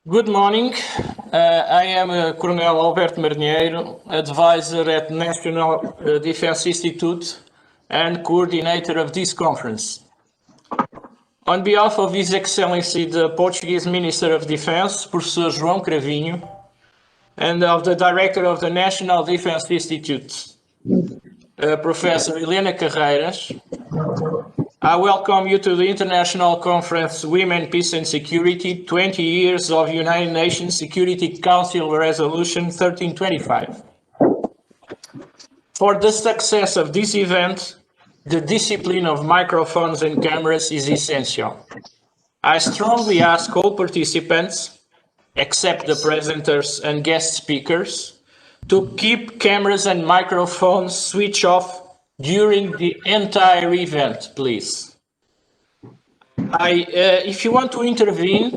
Good morning. I am Coronel Alberto Marinheiro, advisor at National Defense Institute and coordinator of this conference. On behalf of His Excellency the Portuguese Minister of Defense, Professor João Cravinho, and of the Director of the National Defense Institute, Professor Helena Carreiras, I welcome you to the International Conference Women, Peace and Security, 20 Years of United Nations Security Council Resolution 1325. For the success of this event, the discipline of microphones and cameras is essential. I strongly ask all participants, except the presenters and guest speakers, to keep cameras and microphones switched off during the entire event, please. If you want to intervene,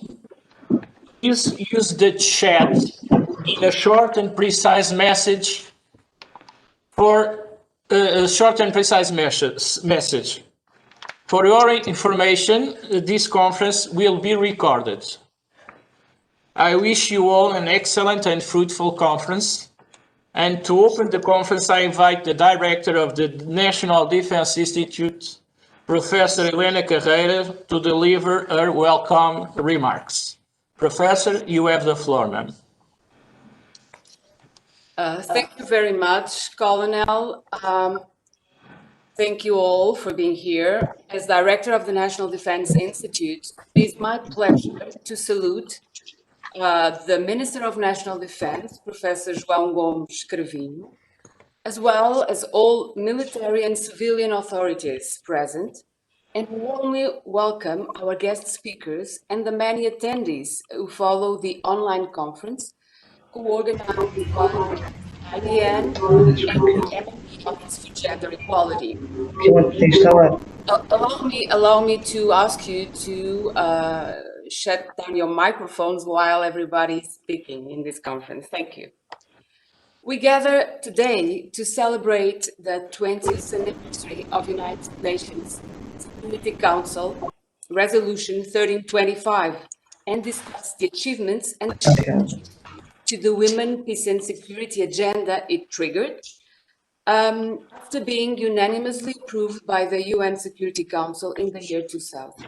please use the chat in a short and precise message for a short and precise message. For your information, this conference will be recorded. I wish you all an excellent and fruitful conference. And to open the conference, I invite the Director of the National Defense Institute, Professor Helena Carreiras, to deliver her welcome remarks. Professor, you have the floor, ma'am. Thank you very much, Colonel. Thank you all for being here. As Director of the National Defense Institute, it is my pleasure to salute the Minister of National Defense, Professor João Gomes Cravinho, as well as all military and civilian authorities present, and warmly welcome our guest speakers and the many attendees who follow the online conference co-organized by IDN and the MNP Office for Gender Equality. Allow me to ask you to shut down your microphones while everybody is speaking in this conference. Thank you. We gather today to celebrate the 20th anniversary of United Nations Security Council Resolution 1325 and discuss the achievements and challenges to the Women, Peace and Security agenda it triggered after being unanimously approved by the UN Security Council in the year 2000.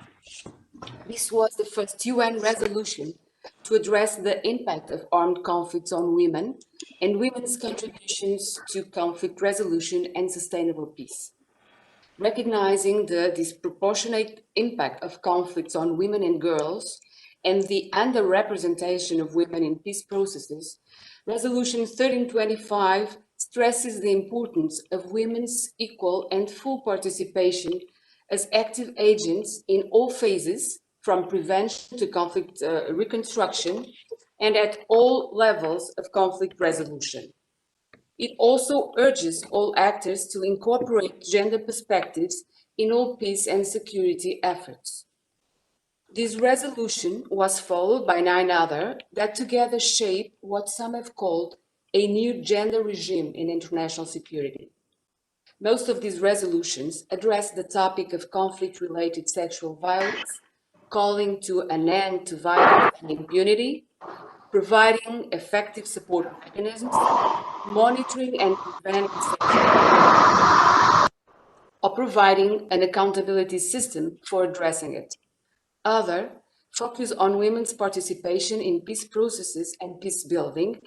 This was the first UN resolution to address the impact of armed conflicts on women and women's contributions to conflict resolution and sustainable peace. Recognizing the disproportionate impact of conflicts on women and girls and the underrepresentation of women in peace processes, Resolution 1325 stresses the importance of women's equal and full participation as active agents in all phases, from prevention to conflict reconstruction, and at all levels of conflict resolution. It also urges all actors to incorporate gender perspectives in all peace and security efforts. This resolution was followed by 9 others that together shape what some have called a new gender regime in international security. Most of these resolutions address the topic of conflict-related sexual violence, calling to an end to violence and impunity, providing effective support mechanisms, monitoring and preventing sexual violence, or providing an accountability system for addressing it. Other focus on women's participation in peace processes and peace building,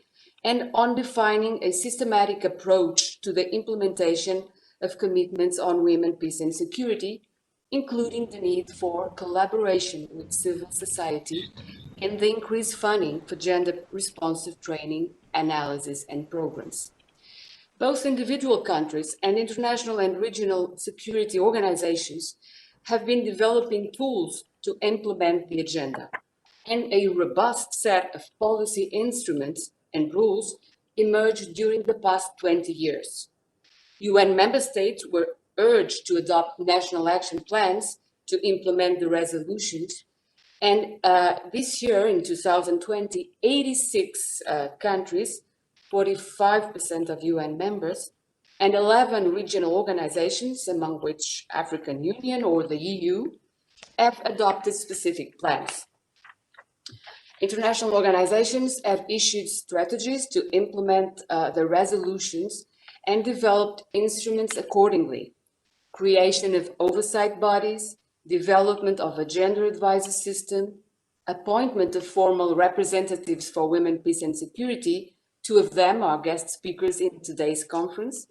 and on defining a systematic approach to the implementation of commitments on women, peace and security, including the need for collaboration with civil society and the increased funding for gender-responsive training, analysis, and programs. Both individual countries and international and regional security organizations have been developing tools to implement the agenda, and a robust set of policy instruments and rules emerged during the past 20 years. UN member states were urged to adopt national action plans to implement the resolutions. And this year, in 2020, 86 countries, 45% of UN members, and 11 regional organizations, among which African Union or the EU, have adopted specific plans. International organizations have issued strategies to implement the resolutions and developed instruments accordingly. Creation of oversight bodies, development of a gender advisor system, appointment of formal representatives for women, peace and security. Two of them are guest speakers in today's conference.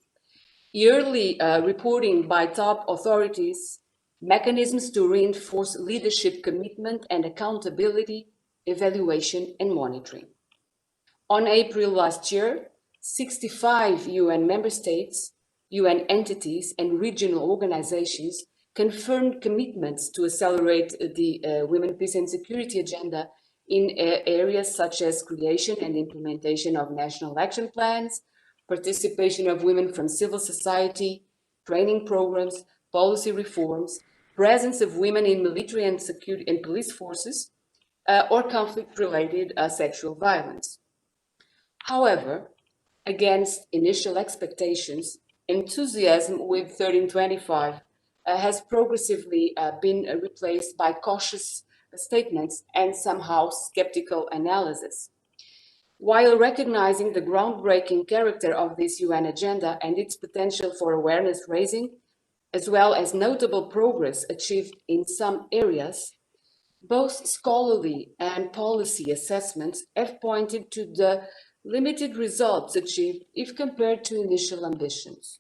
Yearly reporting by top authorities, mechanisms to reinforce leadership commitment and accountability, evaluation and monitoring. On April last year, 65 UN member states, UN entities and regional organizations confirmed commitments to accelerate the Women, Peace and Security agenda in areas such as creation and implementation of national action plans, participation of women from civil society, training programs, policy reforms, presence of women in military and security and police forces, or conflict-related sexual violence. However, against initial expectations, enthusiasm with 1325 has progressively been replaced by cautious statements and somehow skeptical analysis. While recognizing the groundbreaking character of this UN agenda and its potential for awareness raising, as well as notable progress achieved in some areas, both scholarly and policy assessments have pointed to the limited results achieved if compared to initial ambitions.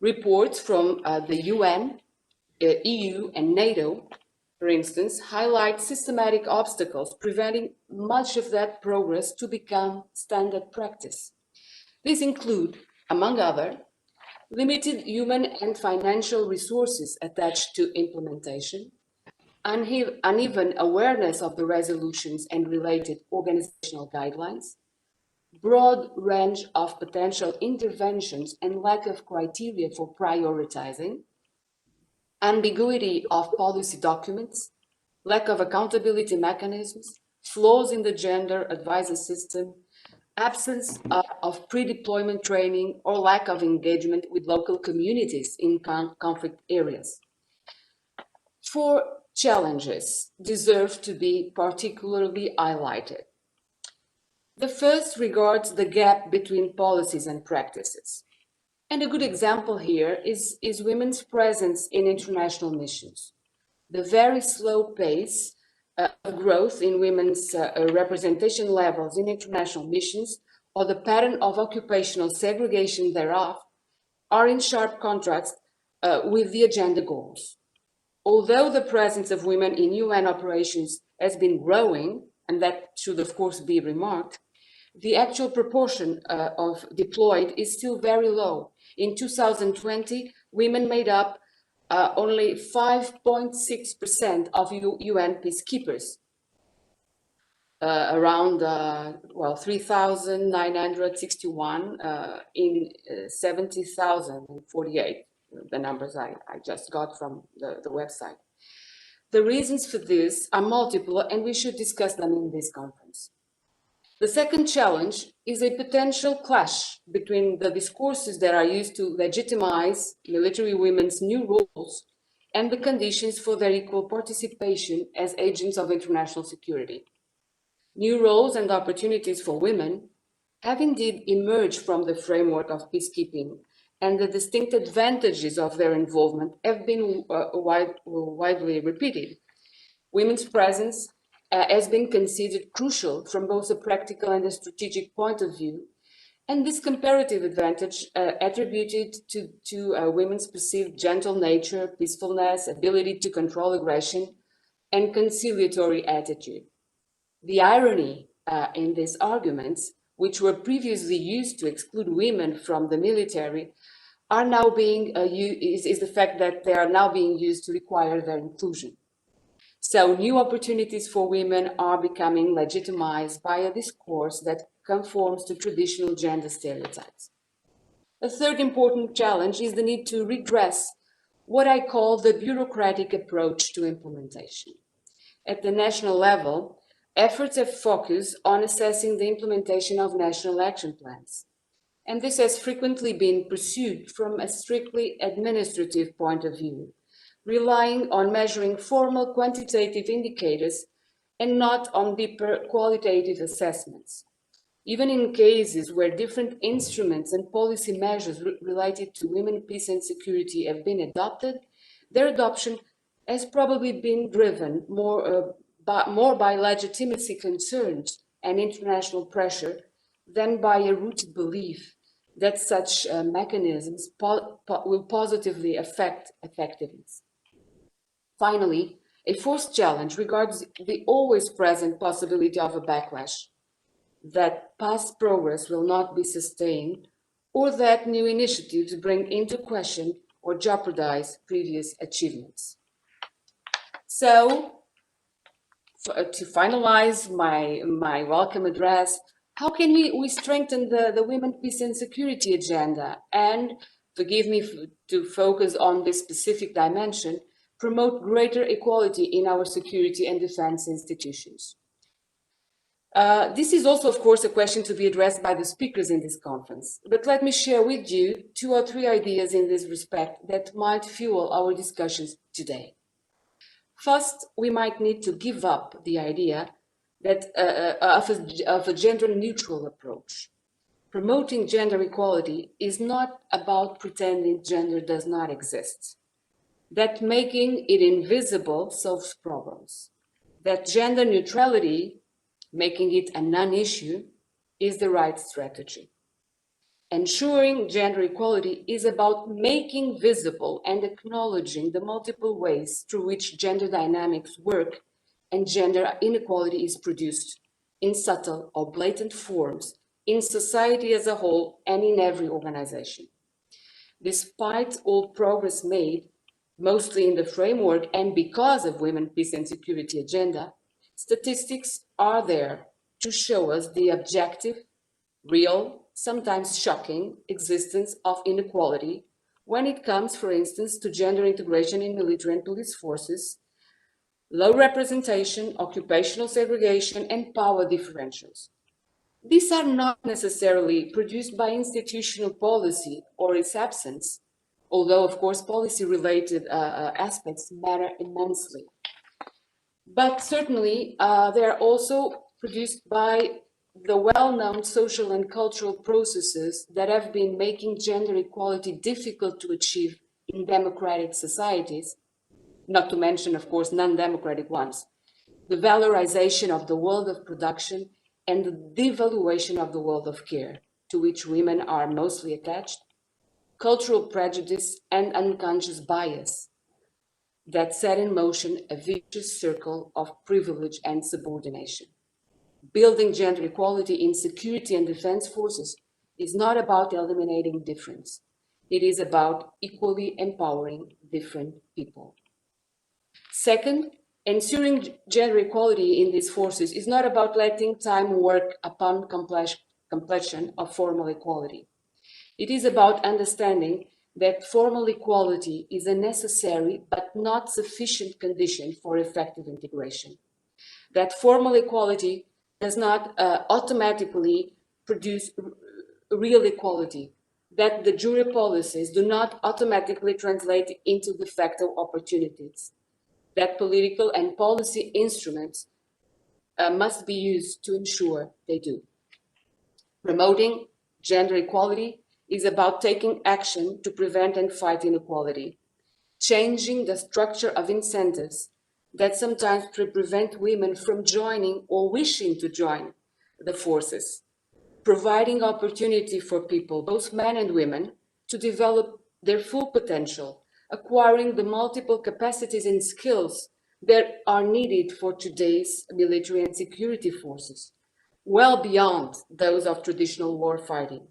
Reports from the UN, EU, and NATO, for instance, highlight systematic obstacles preventing much of that progress to become standard practice. These include, among others, limited human and financial resources attached to implementation, uneven awareness of the resolutions and related organizational guidelines, broad range of potential interventions and lack of criteria for prioritizing, ambiguity of policy documents, lack of accountability mechanisms, flaws in the gender advisor system, absence of pre-deployment training, or lack of engagement with local communities in conflict areas. 4 challenges deserve to be particularly highlighted. The first regards the gap between policies and practices. And a good example here is women's presence in international missions. The very slow pace of growth in women's representation levels in international missions, or the pattern of occupational segregation thereof, are in sharp contrast with the agenda goals. Although the presence of women in UN operations has been growing, and that should of course be remarked, the actual proportion of deployed is still very low. In 2020, women made up only 5.6% of UN peacekeepers, around 3,961 in 70,048, the numbers I just got from the website. The reasons for this are multiple, and we should discuss them in this conference. The second challenge is a potential clash between the discourses that are used to legitimize military women's new roles and the conditions for their equal participation as agents of international security. New roles and opportunities for women have indeed emerged from the framework of peacekeeping, and the distinct advantages of their involvement have been widely repeated. Women's presence has been considered crucial from both a practical and a strategic point of view, and this comparative advantage attributed to women's perceived gentle nature, peacefulness, ability to control aggression, and conciliatory attitude. The irony in these arguments, which were previously used to exclude women from the military, are now being is the fact that they are now being used to require their inclusion. So new opportunities for women are becoming legitimized by a discourse that conforms to traditional gender stereotypes. A third important challenge is the need to redress what I call the bureaucratic approach to implementation. At the national level, efforts have focused on assessing the implementation of national action plans. And this has frequently been pursued from a strictly administrative point of view, relying on measuring formal quantitative indicators and not on deeper qualitative assessments. Even in cases where different instruments and policy measures related to women, peace and security have been adopted, their adoption has probably been driven more by legitimacy concerns and international pressure than by a rooted belief that such mechanisms will positively affect effectiveness. Finally, a fourth challenge regards the always present possibility of a backlash, that past progress will not be sustained, or that new initiatives bring into question or jeopardize previous achievements. So, to finalize my welcome address, how can we strengthen the women, peace and security agenda and, forgive me to focus on this specific dimension, promote greater equality in our security and defense institutions? This is also, of course, a question to be addressed by the speakers in this conference, but let me share with you 2 or 3 ideas in this respect that might fuel our discussions today. First, we might need to give up the idea that, of a gender-neutral approach. Promoting gender equality is not about pretending gender does not exist, that making it invisible solves problems, that gender neutrality, making it a non-issue, is the right strategy. Ensuring gender equality is about making visible and acknowledging the multiple ways through which gender dynamics work and gender inequality is produced in subtle or blatant forms in society as a whole and in every organization. Despite all progress made, mostly in the framework and because of Women, Peace and Security agenda, statistics are there to show us the objective, real, sometimes shocking existence of inequality when it comes, for instance, to gender integration in military and police forces, low representation, occupational segregation, and power differentials. These are not necessarily produced by institutional policy or its absence, although, of course, policy-related aspects matter immensely. But certainly, they are also produced by the well-known social and cultural processes that have been making gender equality difficult to achieve in democratic societies, not to mention, of course, non-democratic ones. The valorization of the world of production and the devaluation of the world of care, to which women are mostly attached, cultural prejudice and unconscious bias that set in motion a vicious circle of privilege and subordination. Building gender equality in security and defense forces is not about eliminating difference. It is about equally empowering different people. Second, ensuring gender equality in these forces is not about letting time work upon completion of formal equality. It is about understanding that formal equality is a necessary but not sufficient condition for effective integration. That formal equality does not automatically produce real equality, that the jury policies do not automatically translate into de facto opportunities, that political and policy instruments must be used to ensure they do. Promoting gender equality is about taking action to prevent and fight inequality, changing the structure of incentives that sometimes prevent women from joining or wishing to join the forces, providing opportunity for people, both men and women, to develop their full potential, acquiring the multiple capacities and skills that are needed for today's military and security forces, well beyond those of traditional war fighting.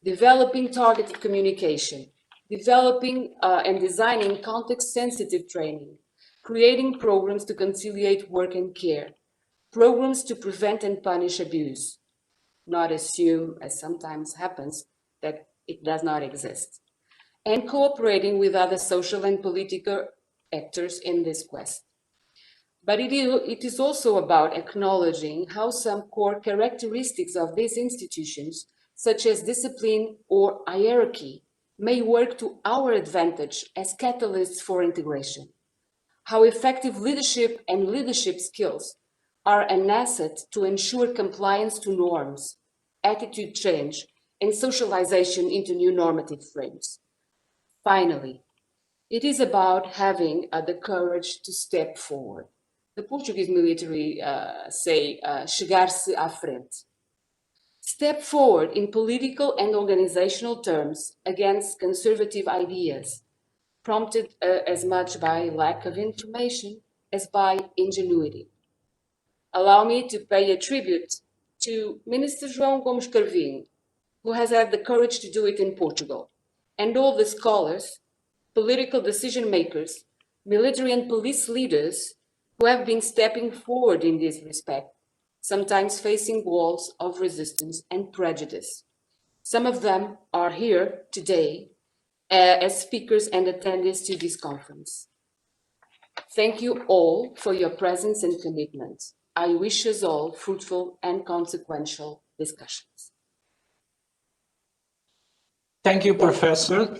Developing targeted communication, developing and designing context-sensitive training, creating programs to conciliate work and care, programs to prevent and punish abuse, not assume, as sometimes happens, that it does not exist, and cooperating with other social and political actors in this quest. But it is also about acknowledging how some core characteristics of these institutions, such as discipline or hierarchy, may work to our advantage as catalysts for integration. how effective leadership and leadership skills are an asset to ensure compliance to norms, attitude change, and socialization into new normative frames. Finally, it is about having the courage to step forward. The Portuguese military say chegar-se à frente. Step forward in political and organizational terms against conservative ideas, prompted as much by lack of information as by ingenuity. Allow me to pay a tribute to Minister João Gomes Cravinho, who has had the courage to do it in Portugal, and all the scholars, political decision makers, military and police leaders who have been stepping forward in this respect, sometimes facing walls of resistance and prejudice. Some of them are here today as speakers and attendees to this conference. Thank you all for your presence and commitment. I wish us all fruitful and consequential discussions. Thank you, Professor.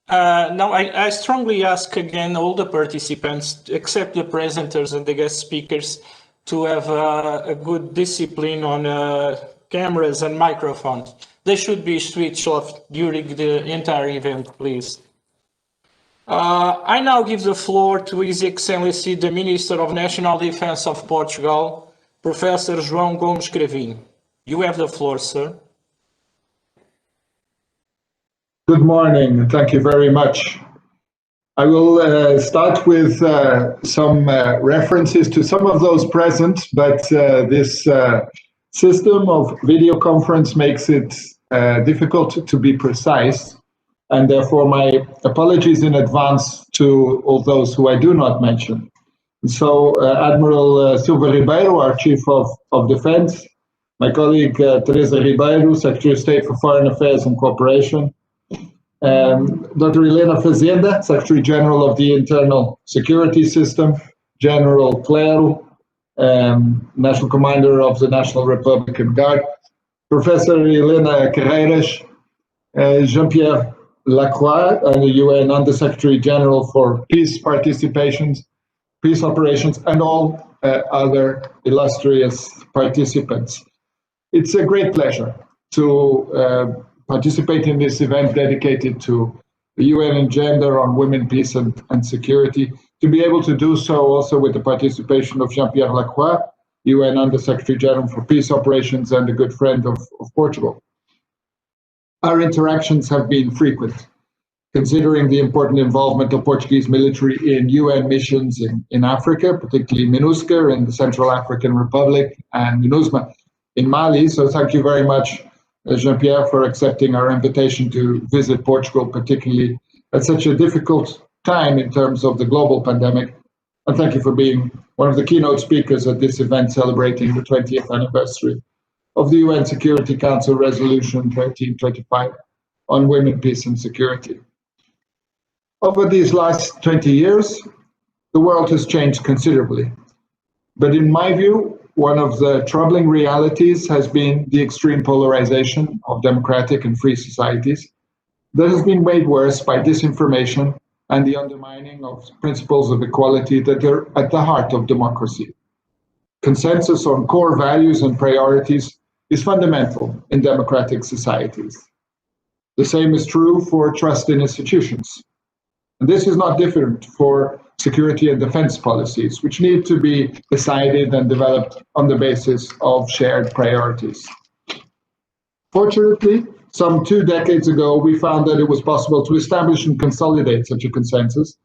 Now, I strongly ask again all the participants, except the presenters and the guest speakers, to have a good discipline on cameras and microphones. They should be switched off during the entire event, please. I now give the floor to His Excellency, the Minister of National Defense of Portugal, Professor João Gomes Cravinho. You have the floor, sir. Good morning, and thank you very much. I will start with some references to some of those present, but this system of video conference makes it difficult to be precise, and therefore my apologies in advance to all those who I do not mention. So Admiral Silva Ribeiro, our Chief of Defense, my colleague Teresa Ribeiro, Secretary of State for Foreign Affairs and Cooperation, Dr. Helena Fazenda, Secretary General of the Internal Security System, General Claro, National Commander of the National Republican Guard, Professor Helena Carreiras, Jean-Pierre Lacroix, the UN Under-Secretary General for Peace Participations, Peace Operations, and all other illustrious participants. It's a great pleasure to participate in this event dedicated to the UN agenda on women, peace, and security, to be able to do so also with the participation of Jean-Pierre Lacroix, UN Under-Secretary General for Peace Operations and a good friend of Portugal. Our interactions have been frequent, considering the important involvement of Portuguese military in UN missions in Africa, particularly MINUSCA in the Central African Republic and MINUSMA in Mali. So thank you very much, Jean-Pierre, for accepting our invitation to visit Portugal, particularly at such a difficult time in terms of the global pandemic. And thank you for being one of the keynote speakers at this event celebrating the 20th anniversary of the UN Security Council Resolution 1325 on women, peace, and security. Over these last 20 years, the world has changed considerably. But in my view, one of the troubling realities has been the extreme polarization of democratic and free societies that has been made worse by disinformation and the undermining of principles of equality that are at the heart of democracy. Consensus on core values and priorities is fundamental in democratic societies. The same is true for trust in institutions. And this is not different for security and defense policies, which need to be decided and developed on the basis of shared priorities. Fortunately, some 2 decades ago, we found that it was possible to establish and consolidate such a consensus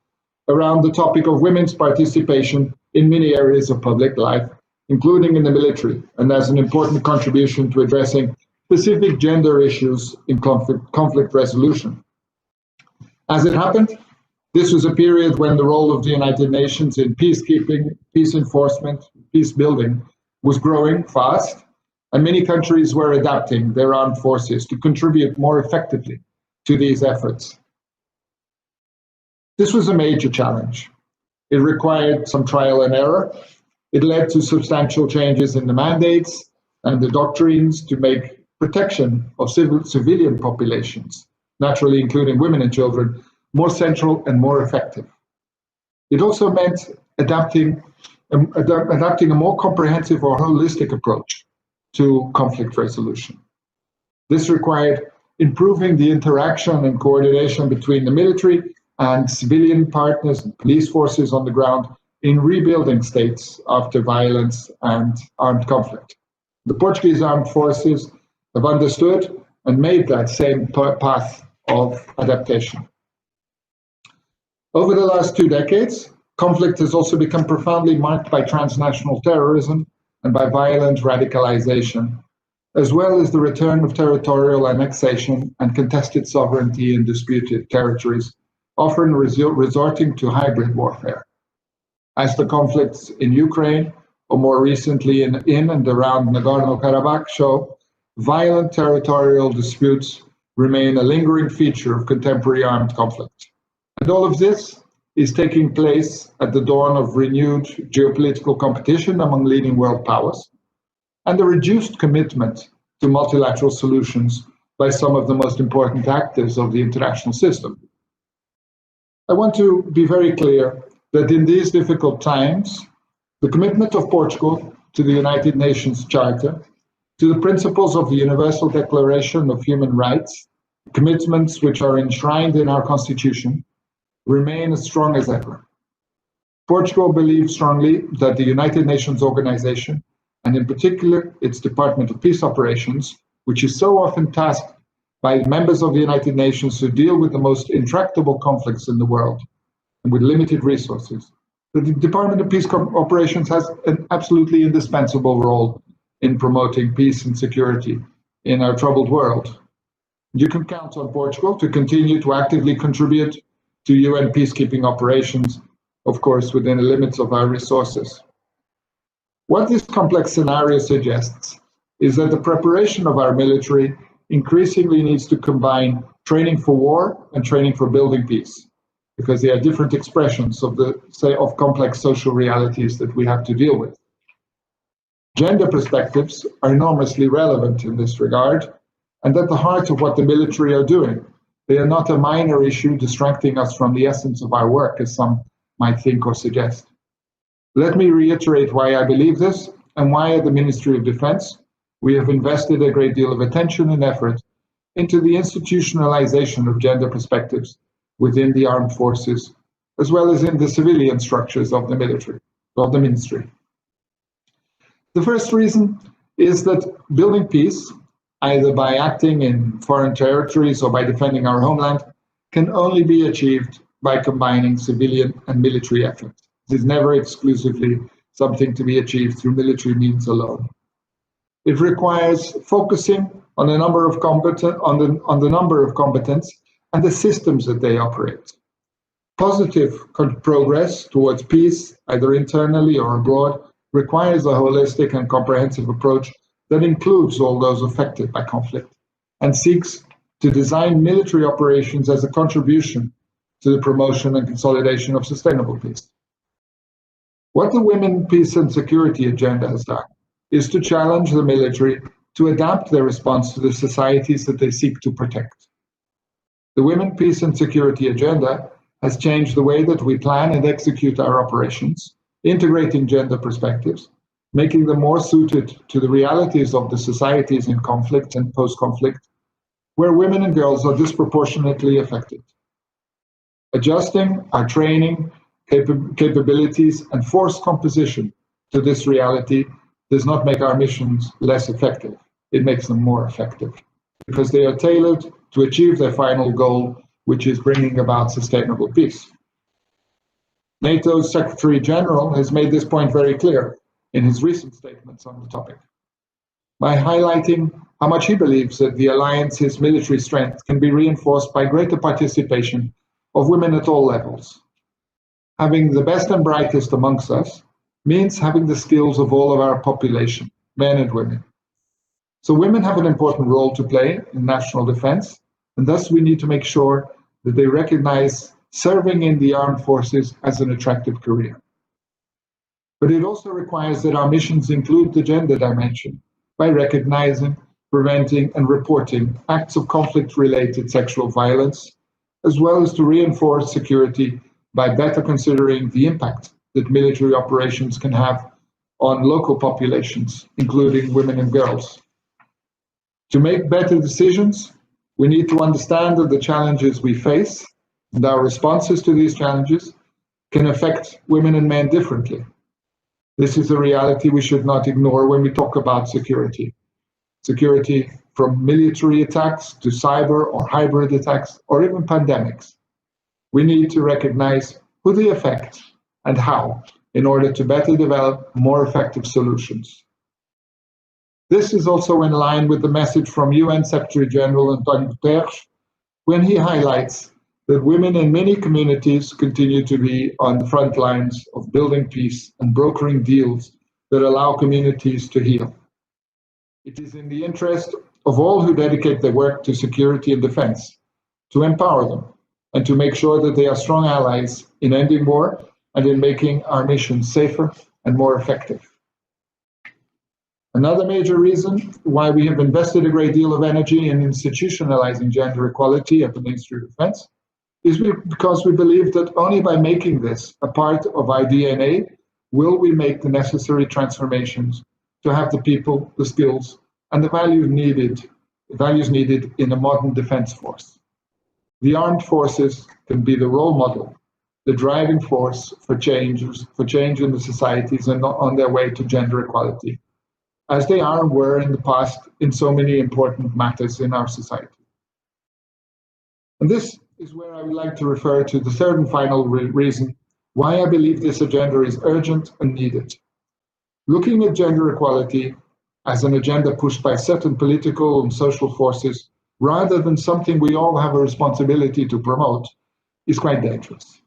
around the topic of women's participation in many areas of public life, including in the military, and as an important contribution to addressing specific gender issues in conflict resolution. As it happened, this was a period when the role of the United Nations in peacekeeping, peace enforcement, peace building was growing fast, and many countries were adapting their armed forces to contribute more effectively to these efforts. This was a major challenge. It required some trial and error. It led to substantial changes in the mandates and the doctrines to make protection of civilian populations, naturally including women and children, more central and more effective. It also meant adapting a more comprehensive or holistic approach to conflict resolution. This required improving the interaction and coordination between the military and civilian partners and police forces on the ground in rebuilding states after violence and armed conflict. The Portuguese armed forces have understood and made that same path of adaptation. Over the last 2 decades, conflict has also become profoundly marked by transnational terrorism and by violent radicalization, as well as the return of territorial annexation and contested sovereignty in disputed territories, often resorting to hybrid warfare. As the conflicts in Ukraine, or more recently in and around Nagorno-Karabakh show, violent territorial disputes remain a lingering feature of contemporary armed conflict. And all of this is taking place at the dawn of renewed geopolitical competition among leading world powers and the reduced commitment to multilateral solutions by some of the most important actors of the international system. I want to be very clear that in these difficult times, the commitment of Portugal to the United Nations Charter, to the principles of the Universal Declaration of Human Rights, commitments which are enshrined in our Constitution, remain as strong as ever. Portugal believes strongly that the United Nations organization, and in particular its Department of Peace Operations, which is so often tasked by members of the United Nations who deal with the most intractable conflicts in the world and with limited resources, that the Department of Peace Operations has an absolutely indispensable role in promoting peace and security in our troubled world. You can count on Portugal to continue to actively contribute to UN peacekeeping operations, of course, within the limits of our resources. What this complex scenario suggests is that the preparation of our military increasingly needs to combine training for war and training for building peace, because they are different expressions of complex social realities that we have to deal with. Gender perspectives are enormously relevant in this regard and at the heart of what the military are doing. They are not a minor issue distracting us from the essence of our work, as some might think or suggest. Let me reiterate why I believe this and why at the Ministry of Defense we have invested a great deal of attention and effort into the institutionalization of gender perspectives within the armed forces, as well as in the civilian structures of the ministry. The first reason is that building peace, either by acting in foreign territories or by defending our homeland, can only be achieved by combining civilian and military efforts. It is never exclusively something to be achieved through military means alone. It requires focusing on the number of combatants and the systems that they operate. Positive progress towards peace, either internally or abroad, requires a holistic and comprehensive approach that includes all those affected by conflict and seeks to design military operations as a contribution to the promotion and consolidation of sustainable peace. What the Women, Peace and Security agenda has done is to challenge the military to adapt their response to the societies that they seek to protect. The Women, Peace and Security agenda has changed the way that we plan and execute our operations, integrating gender perspectives, making them more suited to the realities of the societies in conflict and post-conflict, where women and girls are disproportionately affected. Adjusting our training, capabilities, and force composition to this reality does not make our missions less effective. It makes them more effective, because they are tailored to achieve their final goal, which is bringing about sustainable peace. NATO's Secretary General has made this point very clear in his recent statements on the topic, by highlighting how much he believes that the alliance's military strength can be reinforced by greater participation of women at all levels. Having the best and brightest amongst us means having the skills of all of our population, men and women. So women have an important role to play in national defense, and thus we need to make sure that they recognize serving in the armed forces as an attractive career. But it also requires that our missions include the gender dimension by recognizing, preventing, and reporting acts of conflict-related sexual violence, as well as to reinforce security by better considering the impact that military operations can have on local populations, including women and girls. To make better decisions, we need to understand that the challenges we face and our responses to these challenges can affect women and men differently. This is a reality we should not ignore when we talk about security. Security from military attacks to cyber or hybrid attacks or even pandemics. We need to recognize who they affect and how in order to better develop more effective solutions. This is also in line with the message from UN Secretary General António Guterres when he highlights that women in many communities continue to be on the front lines of building peace and brokering deals that allow communities to heal. It is in the interest of all who dedicate their work to security and defense to empower them and to make sure that they are strong allies in ending war and in making our mission safer and more effective. Another major reason why we have invested a great deal of energy in institutionalizing gender equality at the Ministry of Defense is because we believe that only by making this a part of our DNA will we make the necessary transformations to have the people, the skills, and the values needed in a modern defense force. The armed forces can be the role model, the driving force for change in the societies and on their way to gender equality, as they are and were in the past in so many important matters in our society. And this is where I would like to refer to the third and final reason why I believe this agenda is urgent and needed. Looking at gender equality as an agenda pushed by certain political and social forces, rather than something we all have a responsibility to promote, is quite dangerous.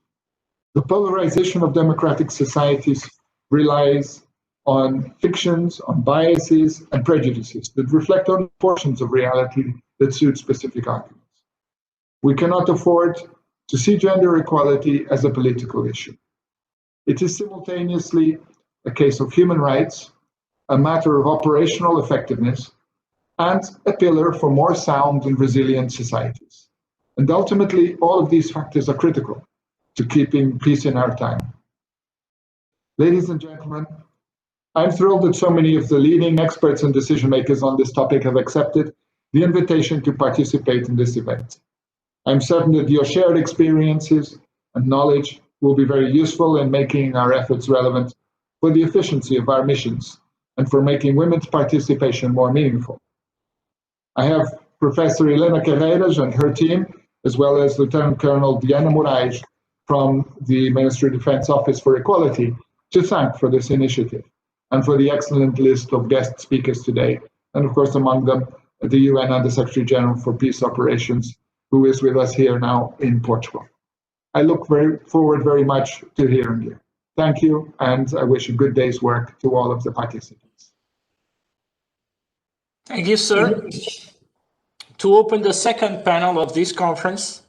The polarization of democratic societies relies on fictions, on biases, and prejudices that reflect only portions of reality that suit specific arguments. We cannot afford to see gender equality as a political issue. It is simultaneously a case of human rights, a matter of operational effectiveness, and a pillar for more sound and resilient societies. And ultimately, all of these factors are critical to keeping peace in our time. Ladies and gentlemen, I'm thrilled that so many of the leading experts and decision makers on this topic have accepted the invitation to participate in this event. I'm certain that your shared experiences and knowledge will be very useful in making our efforts relevant for the efficiency of our missions and for making women's participation more meaningful. I have Professor Helena Carreiras and her team, as well as Lieutenant Colonel Diana Moraes from the Ministry of Defense Office for Equality, to thank for this initiative and for the excellent list of guest speakers today, and of course among them the UN Under-Secretary General for Peace Operations, who is with us here now in Portugal. I look forward very much to hearing you. Thank you, and I wish a good day's work to all of the participants. Thank you, sir. To open the second panel of this conference,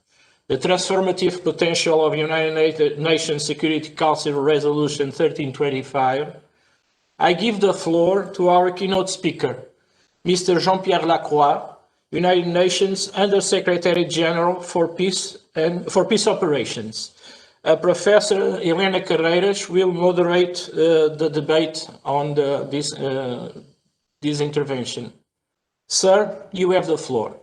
the transformative potential of United Nations Security Council Resolution 1325, I give the floor to our keynote speaker, Mr. Jean-Pierre Lacroix, United Nations Under-Secretary General for Peace Operations. Professor Helena Carreiras will moderate the debate on this intervention. Sir, you have the floor.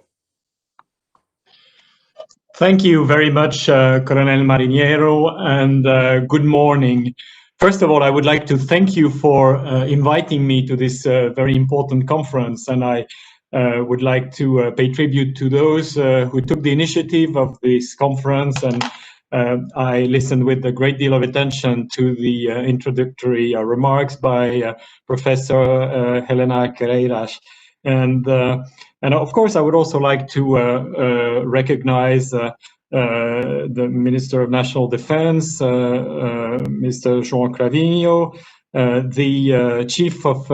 Thank you very much, Colonel Mariniero, and good morning. First of all, I would like to thank you for inviting me to this very important conference, and I would like to pay tribute to those who took the initiative of this conference, and I listened with a great deal of attention to the introductory remarks by Professor Helena Carreiras. And of course, I would also like to recognize the Minister of National Defense, Mr. João Cravinho, the Chief of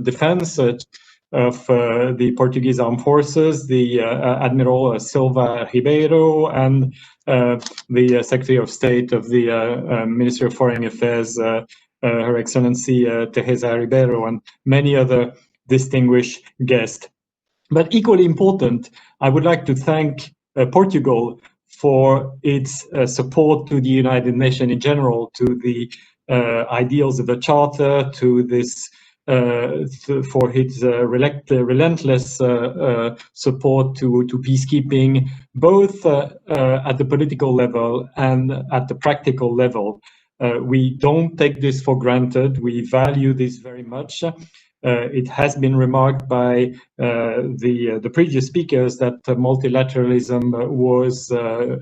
Defense of the Portuguese Armed Forces, the Admiral Silva Ribeiro, and the Secretary of State of the Ministry of Foreign Affairs, Her Excellency Teresa Ribeiro, and many other distinguished guests. But equally important, I would like to thank Portugal for its support to the United Nations in general, to the ideals of the Charter, to this for its relentless support to peacekeeping, both at the political level and at the practical level. We don't take this for granted. We value this very much. It has been remarked by the previous speakers that multilateralism was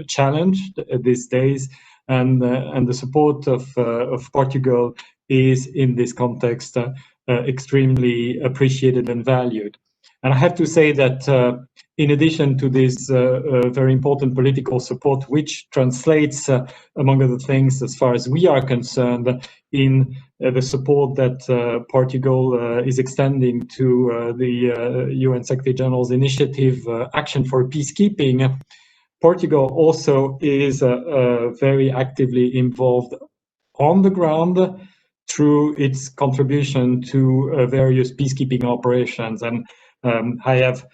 challenged these days, and the support of Portugal is in this context extremely appreciated and valued. And I have to say that in addition to this very important political support, which translates, among other things, as far as we are concerned, in the support that Portugal is extending to the UN Secretary General's initiative, Action for Peacekeeping, Portugal also is very actively involved on the ground through its contribution to various peacekeeping operations. And I have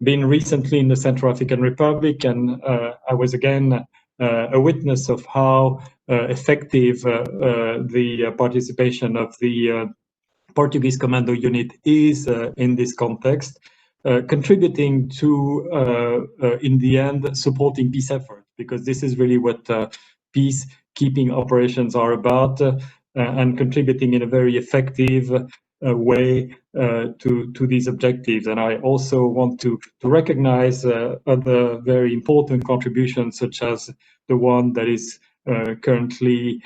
been recently in the Central African Republic, and I was again a witness of how effective the participation of the Portuguese Commando Unit is in this context, contributing to, in the end, supporting peace efforts, because this is really what peacekeeping operations are about, and contributing in a very effective way to these objectives. And I also want to recognize other very important contributions, such as the one that is currently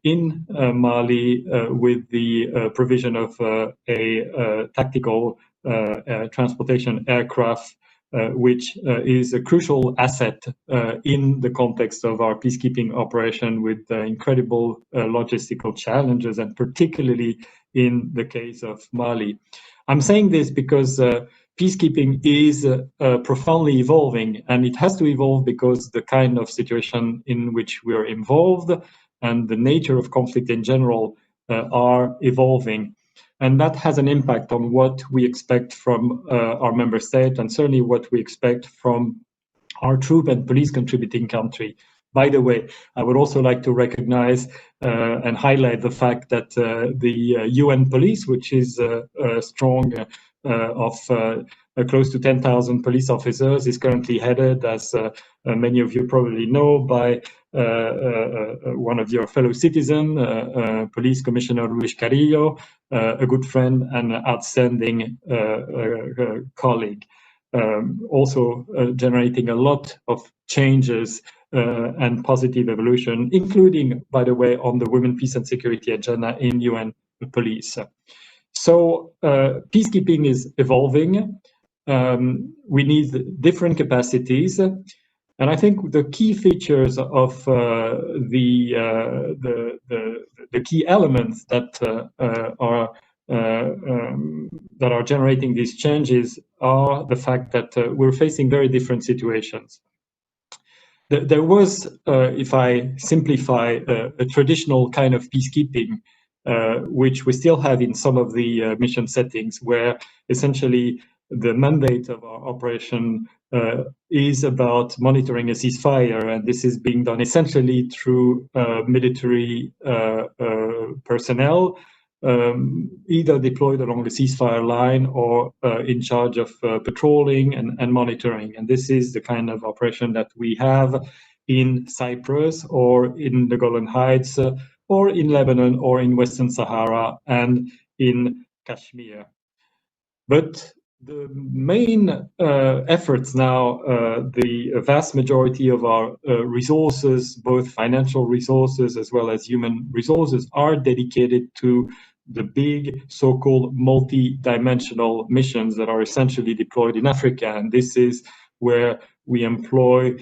in Mali with the provision of a tactical transportation aircraft, which is a crucial asset in the context of our peacekeeping operation, with incredible logistical challenges, and particularly in the case of Mali. I'm saying this because peacekeeping is profoundly evolving, and it has to evolve because the kind of situation in which we are involved and the nature of conflict in general are evolving. And that has an impact on what we expect from our member state, and certainly what we expect from our troop and police contributing country. By the way, I would also like to recognize and highlight the fact that the UN police, which is strong of close to 10,000 police officers, is currently headed, as many of you probably know, by one of your fellow citizens, Police Commissioner Luis Carrillo, a good friend and outstanding colleague, also generating a lot of changes and positive evolution, including, by the way, on the Women, Peace and Security agenda in UN Police. So peacekeeping is evolving. We need different capacities. And I think the key features of the key elements that are generating these changes are the fact that we're facing very different situations. There was, if I simplify, a traditional kind of peacekeeping, which we still have in some of the mission settings, where essentially the mandate of our operation is about monitoring a ceasefire, and this is being done essentially through military personnel, either deployed along the ceasefire line or in charge of patrolling and monitoring. And this is the kind of operation that we have in Cyprus, or in the Golan Heights, or in Lebanon, or in Western Sahara, and in Kashmir. But the main efforts now, the vast majority of our resources, both financial resources as well as human resources, are dedicated to the big so-called multi-dimensional missions that are essentially deployed in Africa. And this is where we employ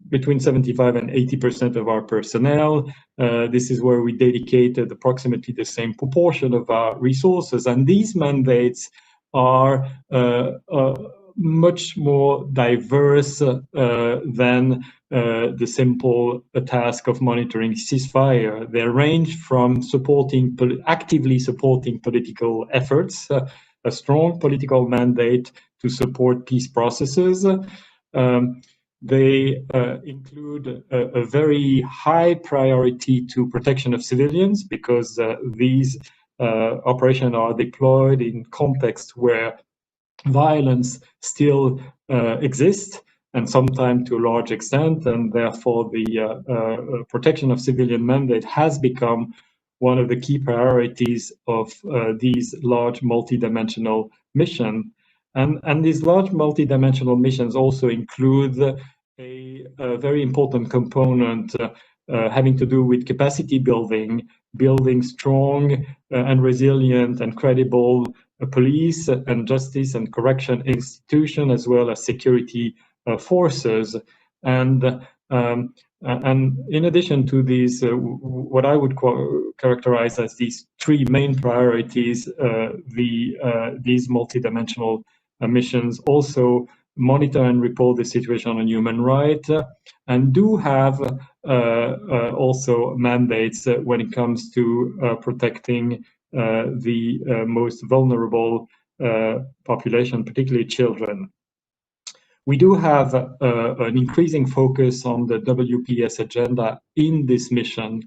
between 75 and 80% of our personnel. This is where we dedicated approximately the same proportion of our resources. And these mandates are much more diverse than the simple task of monitoring ceasefire. They range from actively supporting political efforts, a strong political mandate to support peace processes. They include a very high priority to protection of civilians, because these operations are deployed in contexts where violence still exists, and sometimes to a large extent, and therefore the protection of civilian mandate has become one of the key priorities of these large multidimensional missions. And these large multidimensional missions also include a very important component having to do with capacity building, building strong and resilient and credible police and justice and correction institution, as well as security forces. And in addition to these, what I would characterize as these three main priorities, these multidimensional missions also monitor and report the situation on human rights, and do have also mandates when it comes to protecting the most vulnerable population, particularly children. We do have an increasing focus on the WPS agenda in this mission,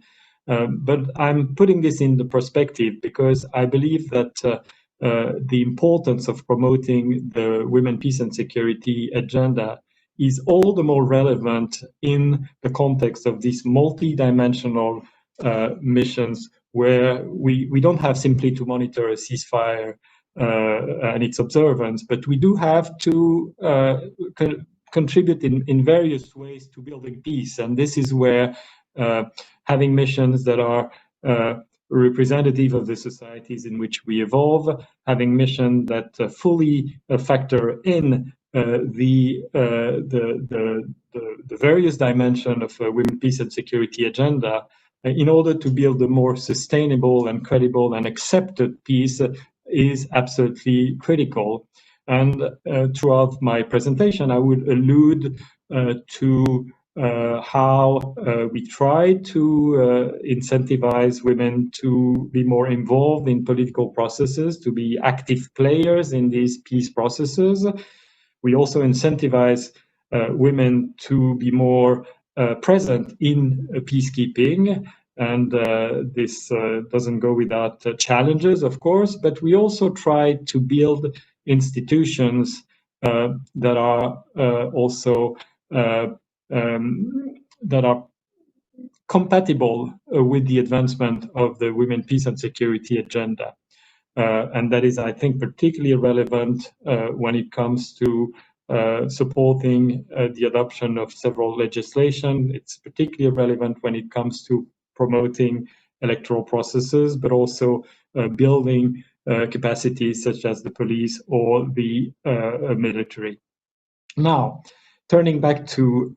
but I'm putting this in the perspective because I believe that the importance of promoting the Women, Peace and Security agenda is all the more relevant in the context of these multi-dimensional missions, where we don't have simply to monitor a ceasefire and its observance, but we do have to contribute in various ways to building peace. And this is where having missions that are representative of the societies in which we evolve, having missions that fully factor in the various dimensions of women, peace and security agenda in order to build a more sustainable and credible and accepted peace is absolutely critical. And throughout my presentation, I would allude to how we try to incentivize women to be more involved in political processes, to be active players in these peace processes. We also incentivize women to be more present in peacekeeping. And this doesn't go without challenges, of course, but we also try to build institutions that are also that are compatible with the advancement of the Women, Peace and Security agenda. And that is, I think, particularly relevant when it comes to supporting the adoption of several legislation. It's particularly relevant when it comes to promoting electoral processes, but also building capacities such as the police or the military. Now, turning back to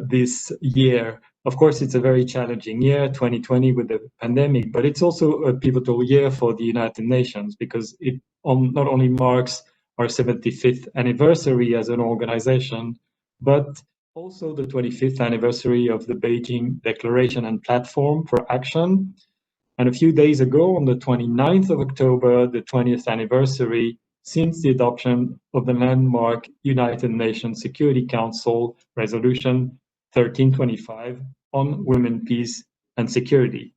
this year, of course, it's a very challenging year, 2020, with the pandemic, but it's also a pivotal year for the United Nations because it not only marks our 75th anniversary as an organization, but also the 25th anniversary of the Beijing Declaration and Platform for Action. And a few days ago, on the 29th of October, the 20th anniversary since the adoption of the landmark United Nations Security Council Resolution 1325 on women, peace, and security.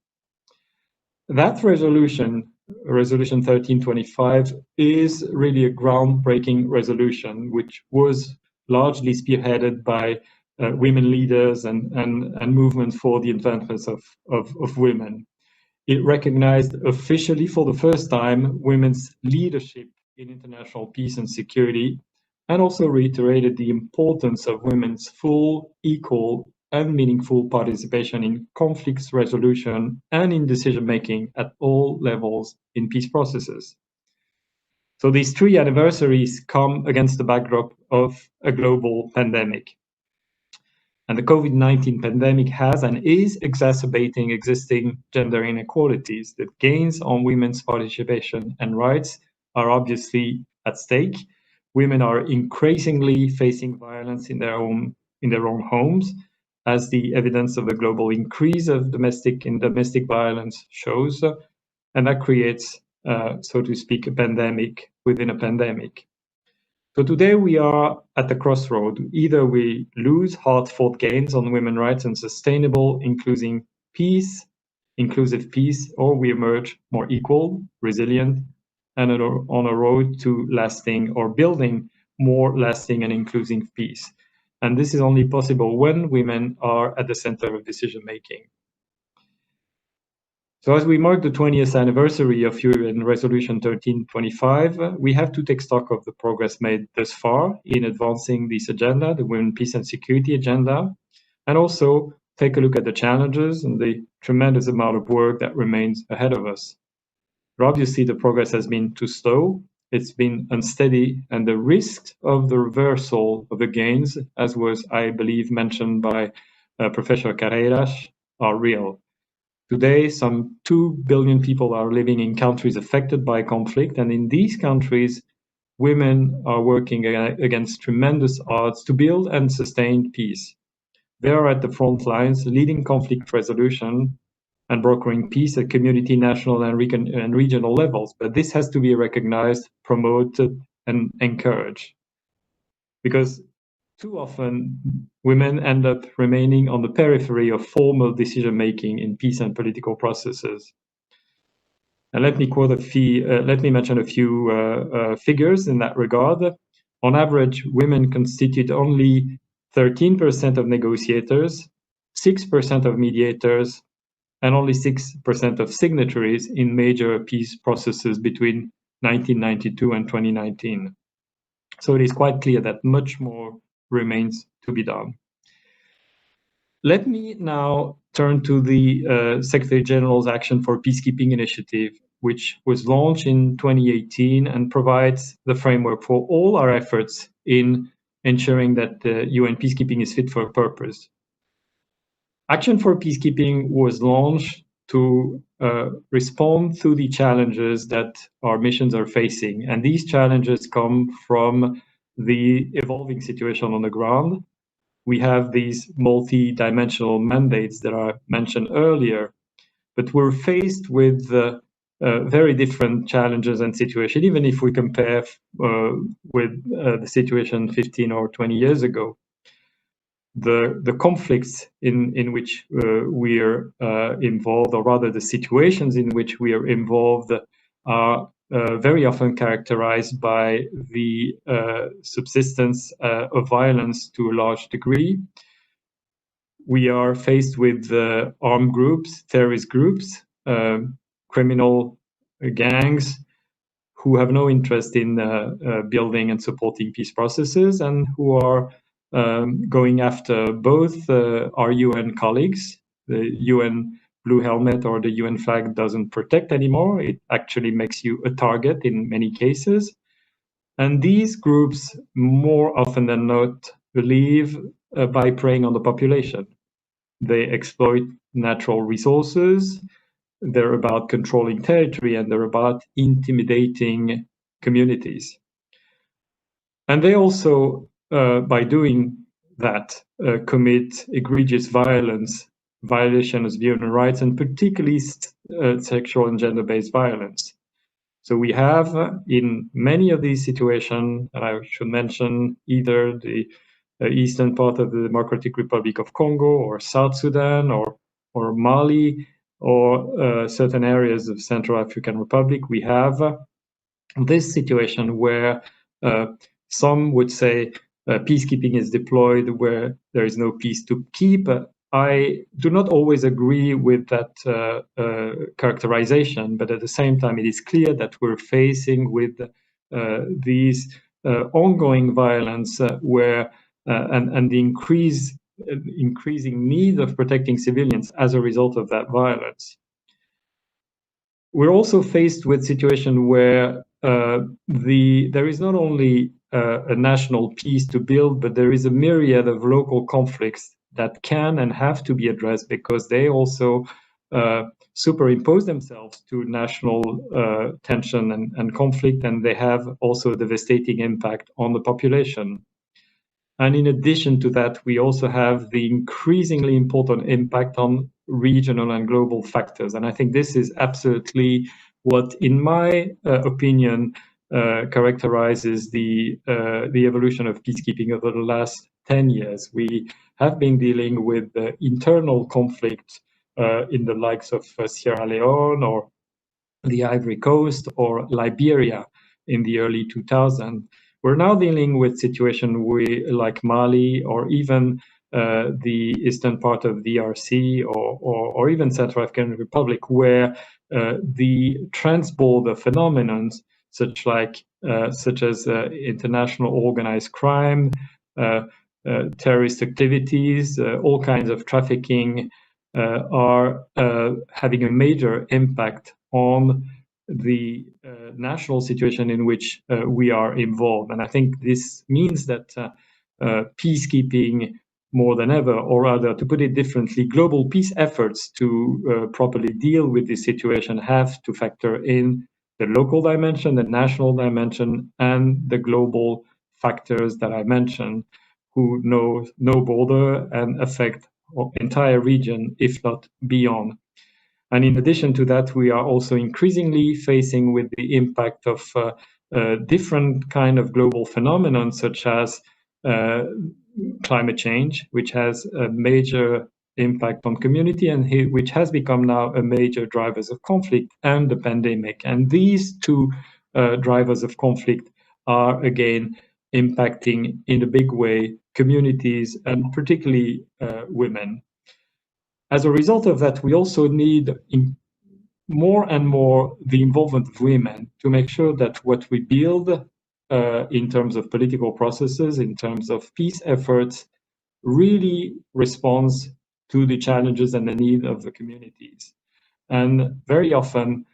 That resolution, Resolution 1325, is really a groundbreaking resolution, which was largely spearheaded by women leaders and movements for the advancement of women. It recognized officially for the first time women's leadership in international peace and security, and also reiterated the importance of women's full, equal, and meaningful participation in conflict resolution and in decision-making at all levels in peace processes. So these three anniversaries come against the backdrop of a global pandemic. And the COVID-19 pandemic has and is exacerbating existing gender inequalities. The gains on women's participation and rights are obviously at stake. Women are increasingly facing violence in their own homes, as the evidence of the global increase of domestic violence shows, and that creates, so to speak, a pandemic within a pandemic. So today we are at the crossroad. Either we lose hard-fought gains on women's rights and sustainable, inclusive peace, or we emerge more equal, resilient, and on a road to lasting or building more lasting and inclusive peace. And this is only possible when women are at the center of decision making. So as we mark the 20th anniversary of UN Resolution 1325, we have to take stock of the progress made thus far in advancing this agenda, the Women, Peace and Security agenda, and also take a look at the challenges and the tremendous amount of work that remains ahead of us. But obviously, the progress has been too slow, it's been unsteady, and the risk of the reversal of the gains, as was, I believe, mentioned by Professor Carreiras, are real. Today, some 2 billion people are living in countries affected by conflict, and in these countries, women are working against tremendous odds to build and sustain peace. They are at the front lines, leading conflict resolution and brokering peace at community, national, and regional levels. But this has to be recognized, promoted, and encouraged. Because too often, women end up remaining on the periphery of formal decision-making in peace and political processes. And let me mention a few figures in that regard. On average, women constitute only 13% of negotiators, 6% of mediators, and only 6% of signatories in major peace processes between 1992 and 2019. So it is quite clear that much more remains to be done. Let me now turn to the Secretary General's Action for Peacekeeping initiative, which was launched in 2018 and provides the framework for all our efforts in ensuring that the UN peacekeeping is fit for purpose. Action for Peacekeeping was launched to respond to the challenges that our missions are facing. And these challenges come from the evolving situation on the ground. We have these multi-dimensional mandates that I mentioned earlier, but we're faced with very different challenges and situations, even if we compare with the situation 15 or 20 years ago. The conflicts in which we are involved, or rather the situations in which we are involved, are very often characterized by the subsistence of violence to a large degree. We are faced with armed groups, terrorist groups, criminal gangs who have no interest in building and supporting peace processes, and who are going after both our UN colleagues. The UN blue helmet or the UN flag doesn't protect anymore. It actually makes you a target in many cases. And these groups, more often than not, believe by preying on the population. They exploit natural resources. They're about controlling territory, and they're about intimidating communities. And they also, by doing that, commit egregious violations of human rights, and particularly sexual and gender-based violence. So we have, in many of these situations, and I should mention either the eastern part of the Democratic Republic of Congo, or South Sudan, or Mali, or certain areas of Central African Republic, we have this situation where some would say peacekeeping is deployed where there is no peace to keep. I do not always agree with that characterization, but at the same time, it is clear that we're facing with these ongoing violence where and the increasing need of protecting civilians as a result of that violence. We're also faced with a situation where there is not only a national peace to build, but there is a myriad of local conflicts that can and have to be addressed, because they also superimpose themselves to national tension and conflict, and they have also a devastating impact on the population. And in addition to that, we also have the increasingly important impact on regional and global factors. And I think this is absolutely what, in my opinion, characterizes the evolution of peacekeeping over the last 10 years. We have been dealing with internal conflict in the likes of Sierra Leone or the Ivory Coast or Liberia in the early 2000s. We're now dealing with situations like Mali or even the eastern part of DRC or even Central African Republic, where the transborder phenomenon, such as international organized crime, terrorist activities, all kinds of trafficking, are having a major impact on the national situation in which we are involved. And I think this means that peacekeeping more than ever, or rather, to put it differently, global peace efforts to properly deal with this situation have to factor in the local dimension, the national dimension, and the global factors that I mentioned, who know no border and affect the entire region, if not beyond. And in addition to that, we are also increasingly facing with the impact of different kind of global phenomena, such as climate change, which has a major impact on community and which has become now a major drivers of conflict, and the pandemic. And these two drivers of conflict are again impacting in a big way communities and particularly women. As a result of that, we also need more and more the involvement of women to make sure that what we build in terms of political processes, in terms of peace efforts, really responds to the challenges and the need of the communities. And very often,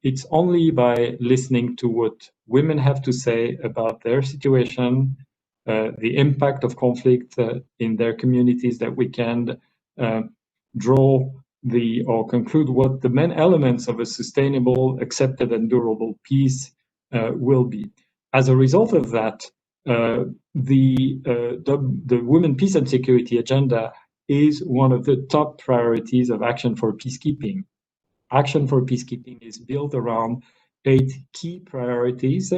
it's only by listening to what women have to say about their situation, the impact of conflict in their communities, that we can draw or conclude what the main elements of a sustainable, accepted, and durable peace will be. As a result of that, the Women, Peace and Security agenda is one of the top priorities of Action for Peacekeeping. Action for Peacekeeping is built around 8 key priorities.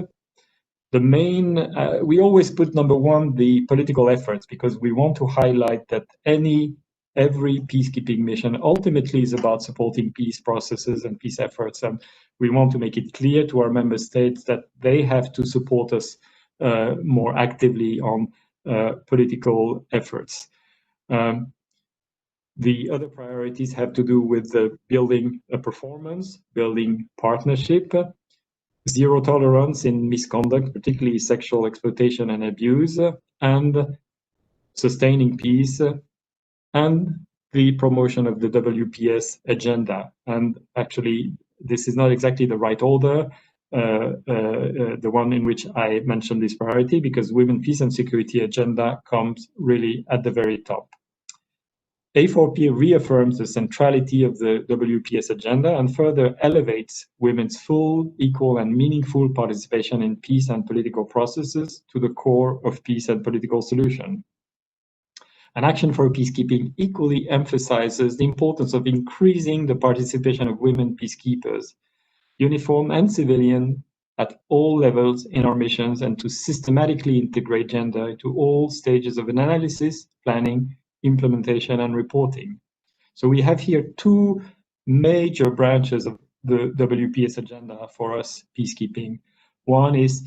The main, we always put number 1, the political efforts, because we want to highlight that every peacekeeping mission ultimately is about supporting peace processes and peace efforts. And we want to make it clear to our member states that they have to support us more actively on political efforts. The other priorities have to do with building a performance, building partnership, zero tolerance in misconduct, particularly sexual exploitation and abuse, and sustaining peace, and the promotion of the WPS agenda. And actually, this is not exactly the right order, the one in which I mentioned this priority, because Women, Peace and Security agenda comes really at the very top. A4P reaffirms the centrality of the WPS agenda and further elevates women's full, equal, and meaningful participation in peace and political processes to the core of peace and political solution. And Action for Peacekeeping equally emphasizes the importance of increasing the participation of women peacekeepers, uniform and civilian, at all levels in our missions, and to systematically integrate gender into all stages of analysis, planning, implementation, and reporting. So we have here 2 major branches of the WPS agenda for us peacekeeping. One is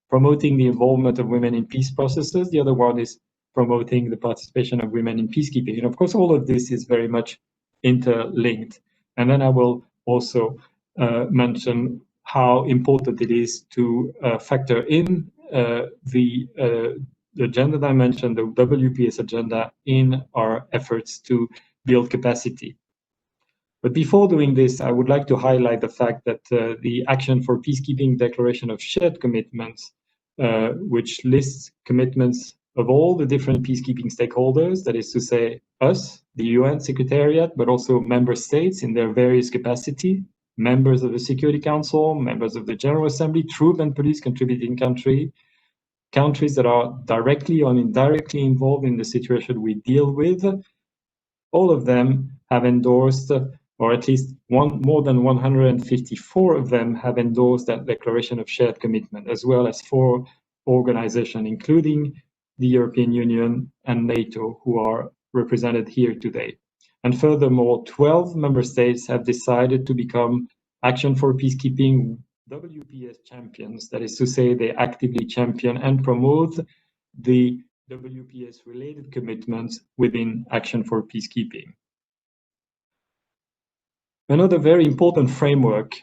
promoting the involvement of women in peace processes. The other one is promoting the participation of women in peacekeeping. And of course, all of this is very much interlinked. And then I will also mention how important it is to factor in the gender dimension, the WPS agenda, in our efforts to build capacity. But before doing this, I would like to highlight the fact that the Action for Peacekeeping Declaration of Shared Commitments, which lists commitments of all the different peacekeeping stakeholders, that is to say us, the UN Secretariat, but also member states in their various capacity, members of the Security Council, members of the General Assembly, troop and police contributing countries that are directly or indirectly involved in the situation we deal with. All of them have endorsed or at least more than 154 of them have endorsed that declaration of shared commitment, as well as 4 organizations, including the European Union and NATO, who are represented here today. And furthermore, 12 member states have decided to become Action for Peacekeeping WPS champions. That is to say, they actively champion and promote the WPS-related commitments within Action for Peacekeeping. Another very important framework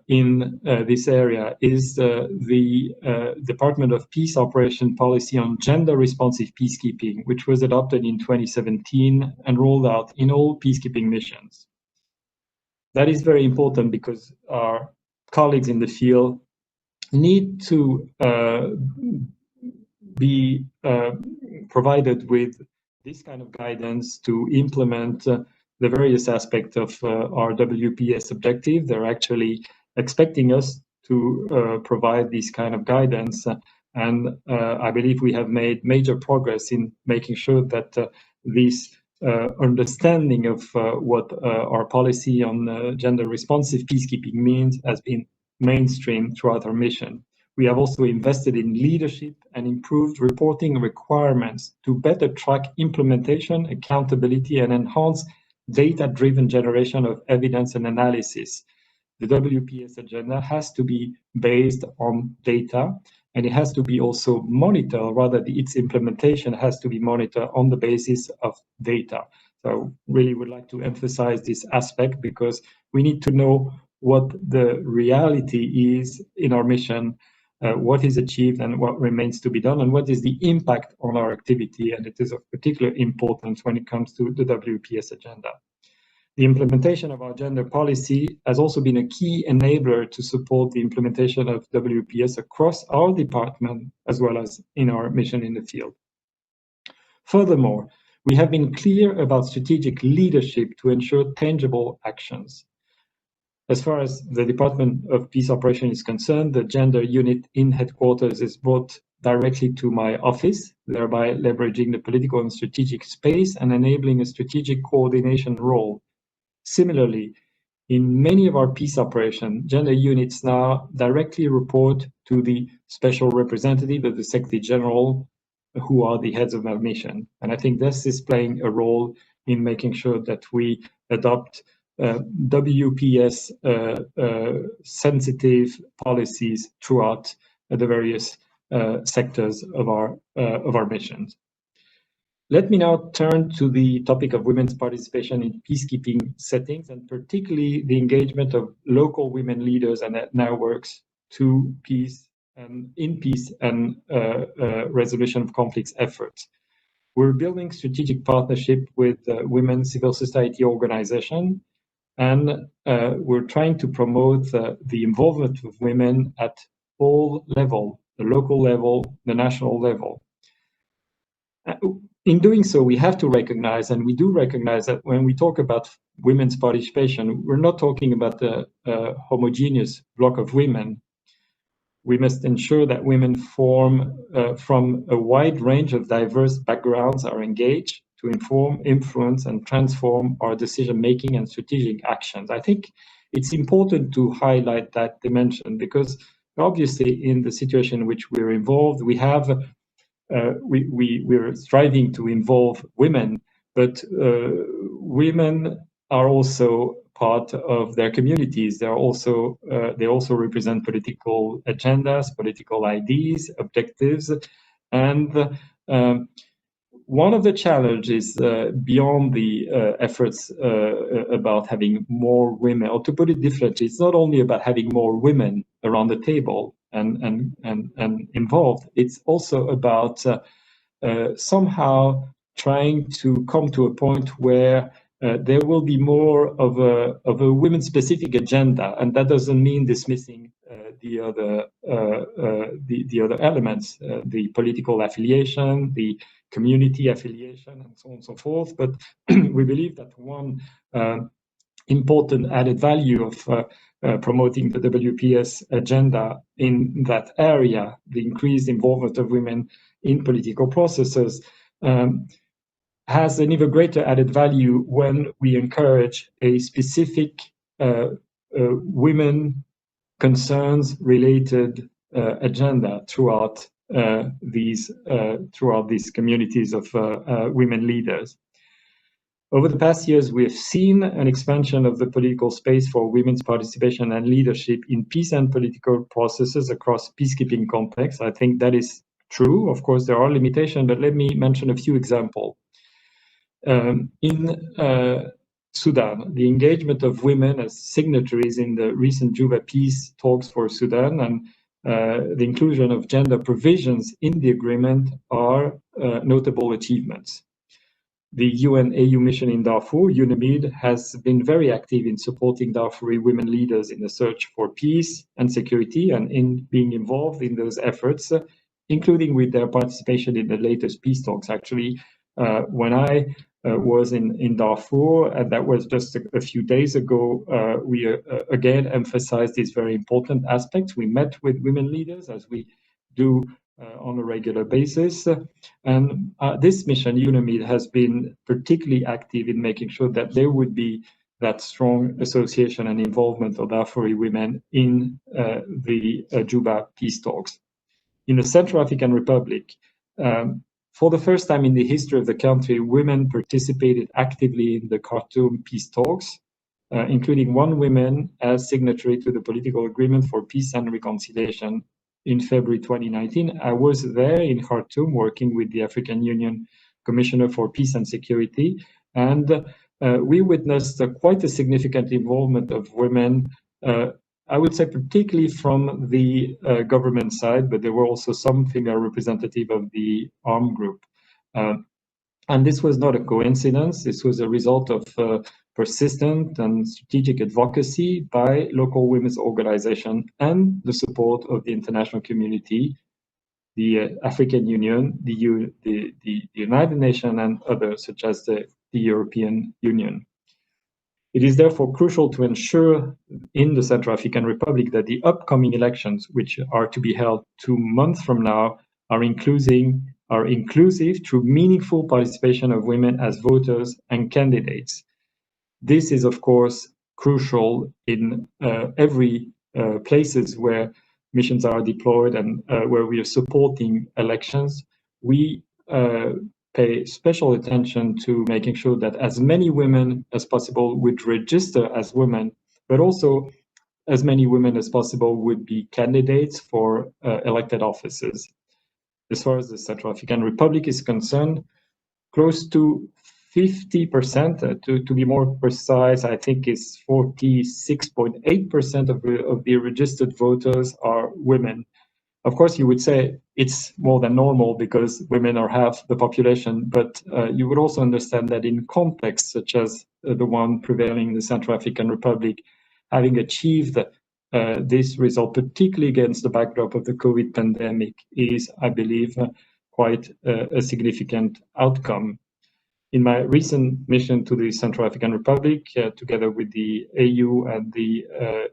in this area is the Department of Peace Operation Policy on Gender-Responsive Peacekeeping, which was adopted in 2017 and rolled out in all peacekeeping missions. That is very important because our colleagues in the field need to be provided with this kind of guidance to implement the various aspects of our WPS objective. They're actually expecting us to provide this kind of guidance. And I believe we have made major progress in making sure that this understanding of what our policy on gender-responsive peacekeeping means has been mainstream throughout our mission. We have also invested in leadership and improved reporting requirements to better track implementation, accountability, and enhance data-driven generation of evidence and analysis. The WPS agenda has to be based on data, and it has to be also monitored, rather its implementation has to be monitored on the basis of data. So really would like to emphasize this aspect because we need to know what the reality is in our mission, what is achieved and what remains to be done, and what is the impact on our activity. And it is of particular importance when it comes to the WPS agenda. The implementation of our gender policy has also been a key enabler to support the implementation of WPS across our department, as well as in our mission in the field. Furthermore, we have been clear about strategic leadership to ensure tangible actions. As far as the Department of Peace Operation is concerned, the gender unit in headquarters is brought directly to my office, thereby leveraging the political and strategic space and enabling a strategic coordination role. Similarly, in many of our peace operations, gender units now directly report to the special representative of the Secretary General, who are the heads of our mission. And I think this is playing a role in making sure that we adopt WPS sensitive policies throughout the various sectors of our missions. Let me now turn to the topic of women's participation in peacekeeping settings, and particularly the engagement of local women leaders and networks to peace and resolution of conflicts efforts. We're building strategic partnership with women civil society organizations, and we're trying to promote the involvement of women at all levels, the local level, the national level. In doing so, we have to recognize, and we do recognize, that when we talk about women's participation, we're not talking about a homogeneous block of women. We must ensure that women from a wide range of diverse backgrounds are engaged to inform, influence, and transform our decision-making and strategic actions. I think it's important to highlight that dimension because obviously in the situation in which we're involved, we have we're striving to involve women, but women are also part of their communities. They also represent political agendas, political ideas, objectives, and one of the challenges beyond the efforts about having more women, or to put it differently, it's not only about having more women around the table and involved. It's also about somehow trying to come to a point where there will be more of a women-specific agenda, and that doesn't mean dismissing the other elements, the political affiliation, the community affiliation, and so on and so forth. But we believe that one important added value of promoting the WPS agenda in that area, the increased involvement of women in political processes, has an even greater added value when we encourage a specific women concerns related agenda throughout these communities of women leaders. Over the past years, we have seen an expansion of the political space for women's participation and leadership in peace and political processes across peacekeeping contexts. I think that is true. Of course, there are limitations, but let me mention a few examples. In Sudan, the engagement of women as signatories in the recent Juba peace talks for Sudan and the inclusion of gender provisions in the agreement are notable achievements. The UN-AU mission in Darfur, UNAMID, has been very active in supporting Darfuri women leaders in the search for peace and security and in being involved in those efforts, including with their participation in the latest peace talks. Actually, when I was in Darfur, and that was just a few days ago, we again emphasized these very important aspects. We met with women leaders, as we do on a regular basis. And this mission, UNAMID, has been particularly active in making sure that there would be that strong association and involvement of Darfuri women in the Juba peace talks. In the Central African Republic, for the first time in the history of the country, women participated actively in the Khartoum peace talks, including one woman as signatory to the political agreement for peace and reconciliation in February 2019. I was there in Khartoum working with the African Union Commissioner for Peace and Security, and we witnessed quite a significant involvement of women, I would say particularly from the government side, but there were also some female representatives of the armed group. And this was not a coincidence. This was a result of persistent and strategic advocacy by local women's organizations and the support of the international community, the African Union, the United Nations, and others, such as the European Union. It is therefore crucial to ensure in the Central African Republic that the upcoming elections, which are to be held 2 months from now, are inclusive through meaningful participation of women as voters and candidates. This is, of course, crucial in every places where missions are deployed and where we are supporting elections. We pay special attention to making sure that as many women as possible would register as women, but also as many women as possible would be candidates for elected offices. As far as the Central African Republic is concerned, close to 50%, to be more precise, I think it's 46.8% of the registered voters are women. Of course, you would say it's more than normal because women are half the population, but you would also understand that in contexts such as the one prevailing in the Central African Republic, having achieved this result, particularly against the backdrop of the COVID pandemic, is, I believe, quite a significant outcome. In my recent mission to the Central African Republic, together with the AU and the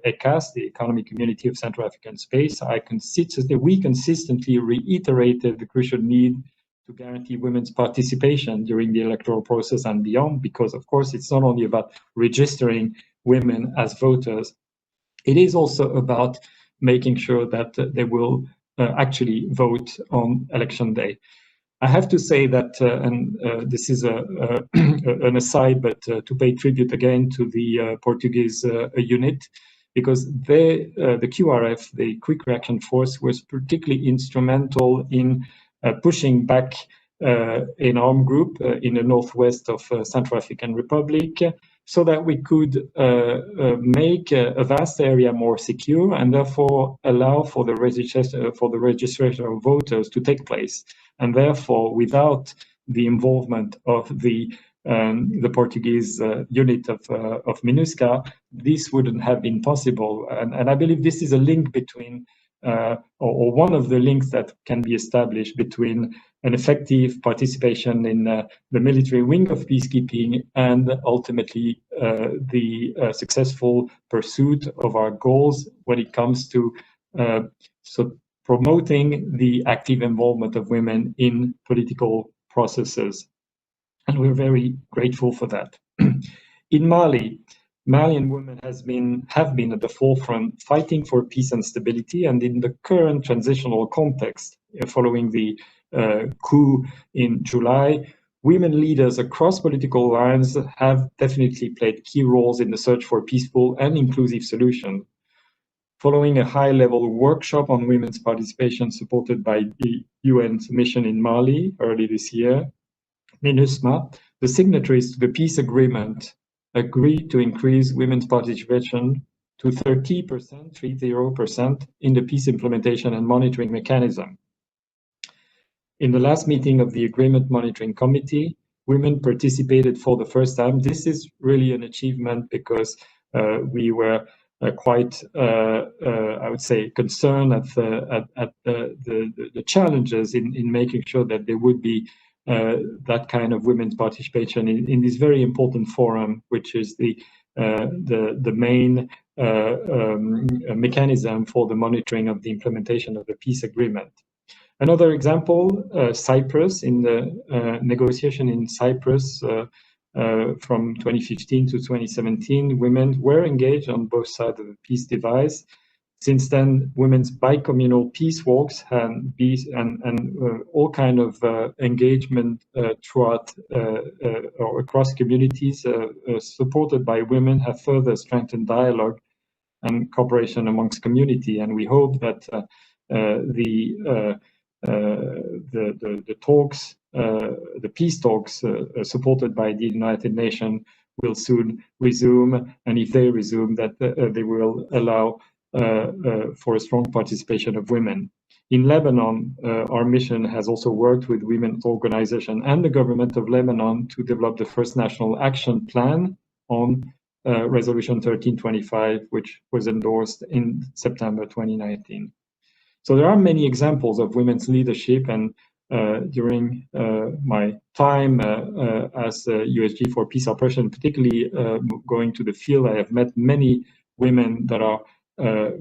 ECAS, the Economic Community of Central African Space, we consistently reiterated the crucial need to guarantee women's participation during the electoral process and beyond, because of course it's not only about registering women as voters, it is also about making sure that they will actually vote on election day. I have to say that, and this is an aside, but to pay tribute again to the Portuguese unit, because the QRF, the Quick Reaction Force, was particularly instrumental in pushing back an armed group in the northwest of Central African Republic, so that we could make a vast area more secure and therefore allow for the registration of voters to take place. And therefore, without the involvement of the Portuguese unit of MINUSCA, this wouldn't have been possible. And I believe this is a link between, or one of the links that can be established between an effective participation in the military wing of peacekeeping and ultimately the successful pursuit of our goals when it comes to promoting the active involvement of women in political processes. and we're very grateful for that. In Mali, Malian women have been at the forefront fighting for peace and stability, and in the current transitional context, following the coup in July, women leaders across political lines have definitely played key roles in the search for peaceful and inclusive solutions. Following a high-level workshop on women's participation supported by the UN's mission in Mali early this year, MINUSMA, the signatories to the peace agreement agreed to increase women's participation to 30% in the peace implementation and monitoring mechanism. In the last meeting of the Agreement Monitoring Committee, women participated for the first time. This is really an achievement because we were quite, I would say, concerned at the challenges in making sure that there would be that kind of women's participation in this very important forum, which is the main mechanism for the monitoring of the implementation of the peace agreement. Another example, Cyprus, in the negotiation in Cyprus from 2015 to 2017, women were engaged on both sides of the peace device. Since then, women's bicommunal peace walks and all kind of engagement throughout or across communities supported by women have further strengthened dialogue and cooperation amongst community. And we hope that the talks, the peace talks supported by the United Nations will soon resume, and if they resume, that they will allow for a strong participation of women. In Lebanon, our mission has also worked with women's organizations and the government of Lebanon to develop the first national action plan on Resolution 1325, which was endorsed in September 2019. So there are many examples of women's leadership, and during my time as USG for Peace Operation, particularly going to the field, I have met many women that are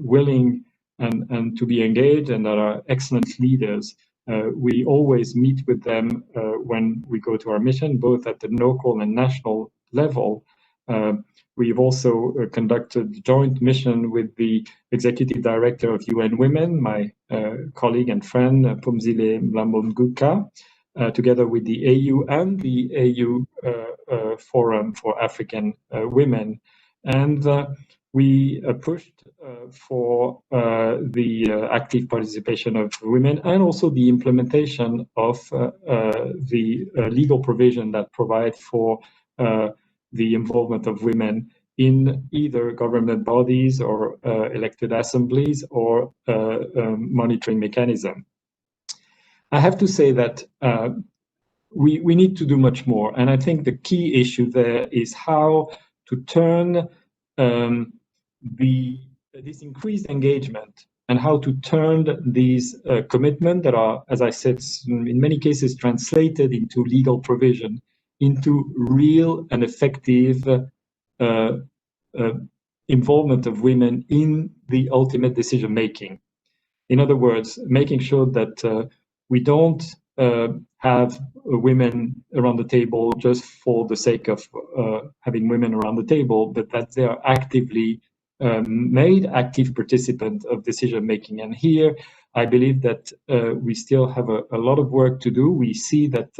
willing and to be engaged and that are excellent leaders. We always meet with them when we go to our mission, both at the local and national level. We've also conducted joint mission with the Executive Director of UN Women, my colleague and friend, Phumzile Mlambo-Ngcuka, together with the AU and the AU Forum for African Women. And we pushed for the active participation of women and also the implementation of the legal provision that provide for the involvement of women in either government bodies or elected assemblies or monitoring mechanism. I have to say that we need to do much more. And I think the key issue there is how to turn this increased engagement and how to turn these commitments that are, as I said, in many cases translated into legal provision, into real and effective involvement of women in the ultimate decision making. In other words, making sure that we don't have women around the table just for the sake of having women around the table, but that they are actively made active participants of decision making. And here, I believe that we still have a lot of work to do. We see that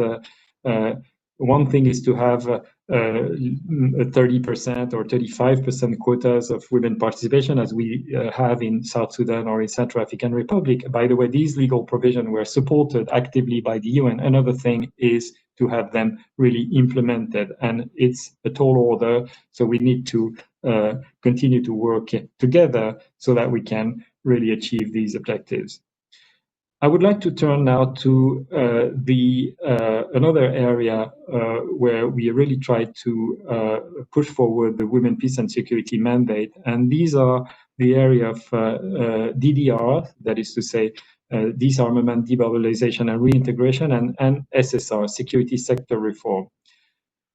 one thing is to have 30% or 35% quotas of women participation, as we have in South Sudan or in Central African Republic. By the way, these legal provisions were supported actively by the UN. Another thing is to have them really implemented, and it's a tall order. So we need to continue to work together so that we can really achieve these objectives. I would like to turn now to another area where we really try to push forward the Women, Peace and Security mandate, and these are the area of DDR, that is to say, disarmament, demobilization and reintegration, and SSR, security sector reform.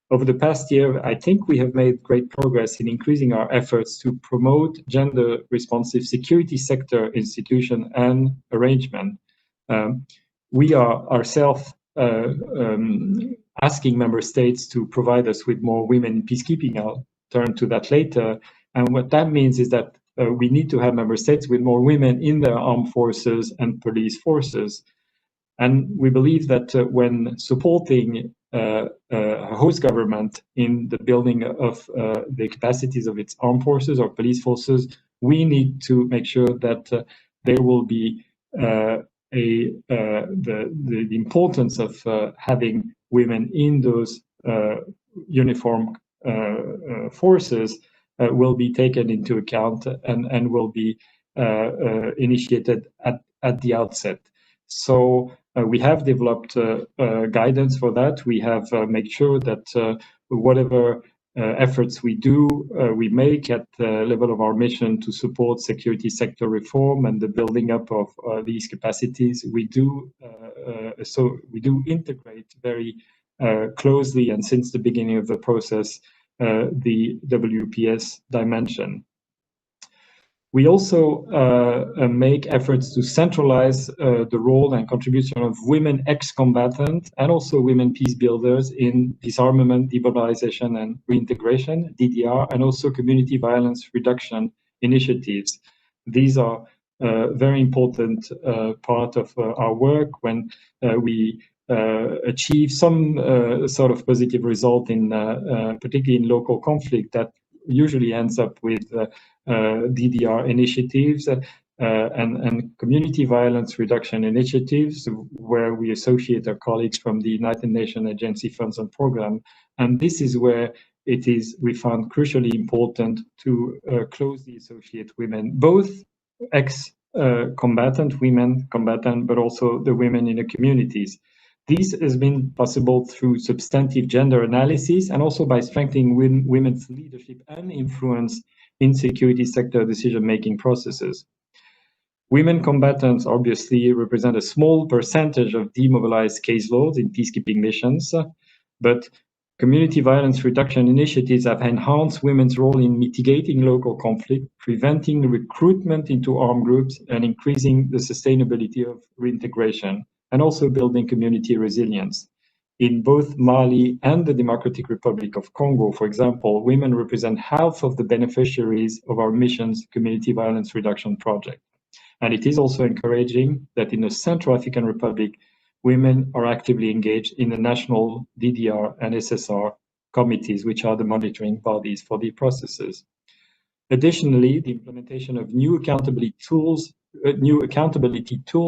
Over the past year, I think we have made great progress in increasing our efforts to promote gender-responsive security sector institution and arrangement. We are ourselves asking member states to provide us with more women in peacekeeping. I'll turn to that later. And what that means is that we need to have member states with more women in their armed forces and police forces. And we believe that when supporting a host government in the building of the capacities of its armed forces or police forces, we need to make sure that there will be the importance of having women in those uniform forces will be taken into account and will be initiated at the outset. So we have developed guidance for that. We have made sure that whatever efforts we do, we make at the level of our mission to support security sector reform and the building up of these capacities, we do integrate very closely and since the beginning of the process the WPS dimension. We also make efforts to centralize the role and contribution of women ex-combatants and also women peace builders in disarmament, demobilization, and reintegration, DDR, and also community violence reduction initiatives. These are very important part of our work when we achieve some sort of positive result in particularly in local conflict that usually ends up with DDR initiatives and community violence reduction initiatives where we associate our colleagues from the United Nations Agency Funds and Program. And this is where it is, we found crucially important to closely associate women, both ex-combatant, women combatant, but also the women in the communities. This has been possible through substantive gender analysis and also by strengthening women's leadership and influence in security sector decision-making processes. Women combatants obviously represent a small percentage of demobilized caseloads in peacekeeping missions, but community violence reduction initiatives have enhanced women's role in mitigating local conflict, preventing recruitment into armed groups, and increasing the sustainability of reintegration, and also building community resilience. In both Mali and the Democratic Republic of Congo, for example, women represent half of the beneficiaries of our mission's community violence reduction project. And it is also encouraging that in the Central African Republic, women are actively engaged in the national DDR and SSR committees, which are the monitoring bodies for the processes. Additionally, the implementation of new accountability tools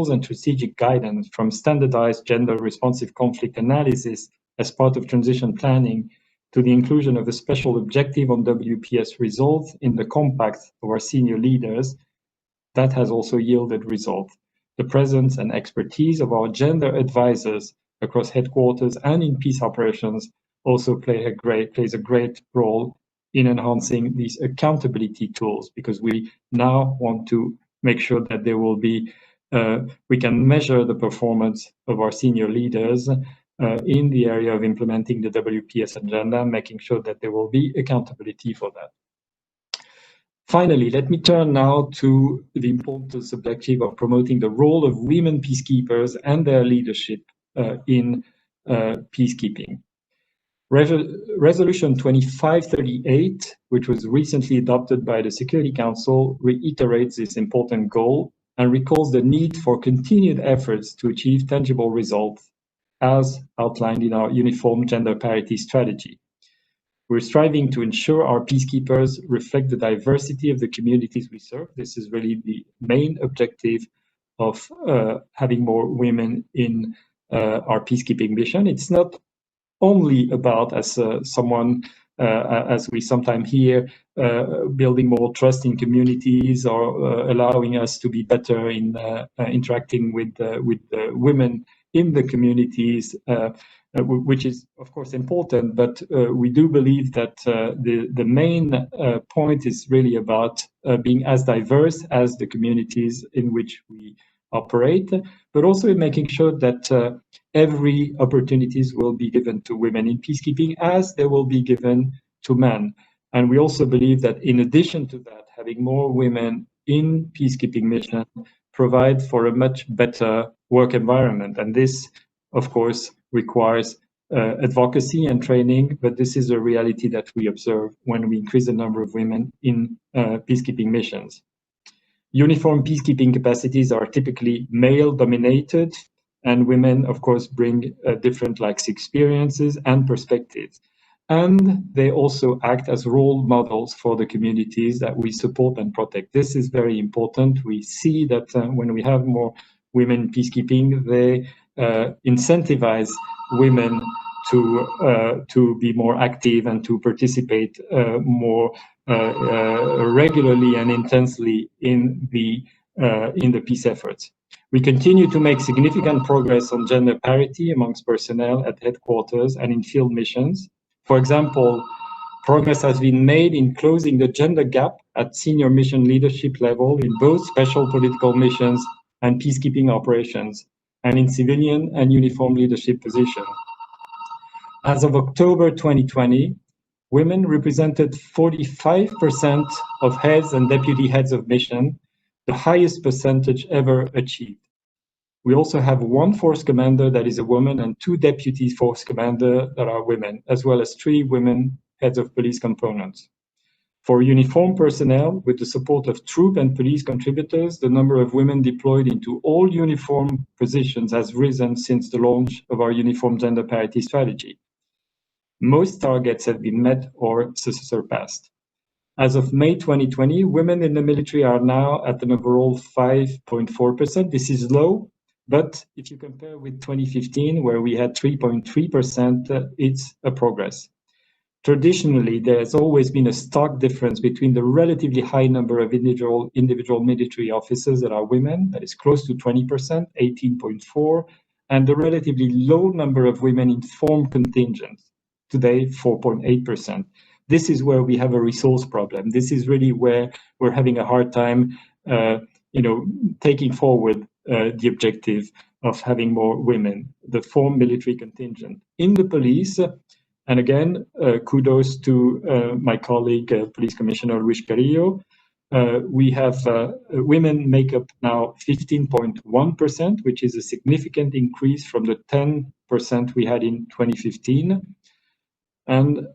and strategic guidance from standardized gender-responsive conflict analysis as part of transition planning to the inclusion of a special objective on WPS results in the compacts of our senior leaders, that has also yielded results. The presence and expertise of our gender advisors across headquarters and in peace operations also plays a great role in enhancing these accountability tools, because we now want to make sure that there will be, we can measure the performance of our senior leaders in the area of implementing the WPS agenda, making sure that there will be accountability for that. Finally, let me turn now to the important objective of promoting the role of women peacekeepers and their leadership in peacekeeping. Resolution 2538, which was recently adopted by the Security Council, reiterates this important goal and recalls the need for continued efforts to achieve tangible results as outlined in our uniform gender parity strategy. We're striving to ensure our peacekeepers reflect the diversity of the communities we serve. This is really the main objective of having more women in our peacekeeping mission. It's not only about, as as we sometimes hear, building more trust in communities or allowing us to be better in interacting with women in the communities, which is of course important, but we do believe that the main point is really about being as diverse as the communities in which we operate, but also in making sure that every opportunities will be given to women in peacekeeping as they will be given to men. And we also believe that in addition to that, having more women in peacekeeping mission provide for a much better work environment. And this, of course, requires advocacy and training, but this is a reality that we observe when we increase the number of women in peacekeeping missions. Uniform peacekeeping capacities are typically male-dominated, and women, of course, bring different life experiences and perspectives. And they also act as role models for the communities that we support and protect. This is very important. We see that when we have more women in peacekeeping, they incentivize women to be more active and to participate more regularly and intensely in the peace efforts. We continue to make significant progress on gender parity amongst personnel at headquarters and in field missions. For example, progress has been made in closing the gender gap at senior mission leadership level in both special political missions and peacekeeping operations, and in civilian and uniform leadership positions. As of October 2020, women represented 45% of heads and deputy heads of mission, the highest percentage ever achieved. We also have one force commander that is a woman and 2 deputy force commanders that are women, as well as 3 women heads of police components. For uniformed personnel, with the support of troop and police contributors, the number of women deployed into all uniform positions has risen since the launch of our uniform gender parity strategy. Most targets have been met or surpassed. As of May 2020, women in the military are now at an overall 5.4%. This is low, but if you compare with 2015, where we had 3.3%, it's a progress. Traditionally, there has always been a stark difference between the relatively high number of individual military officers that are women, that is close to 20%, 18.4%, and the relatively low number of women in formed contingents, today 4.8%. This is where we have a resource problem. This is really where we're having a hard time, taking forward the objective of having more women, the formed military contingent. In the police, and again, kudos to my colleague, Police Commissioner Luis Carrillo, we have women make up now 15.1%, which is a significant increase from the 10% we had in 2015. And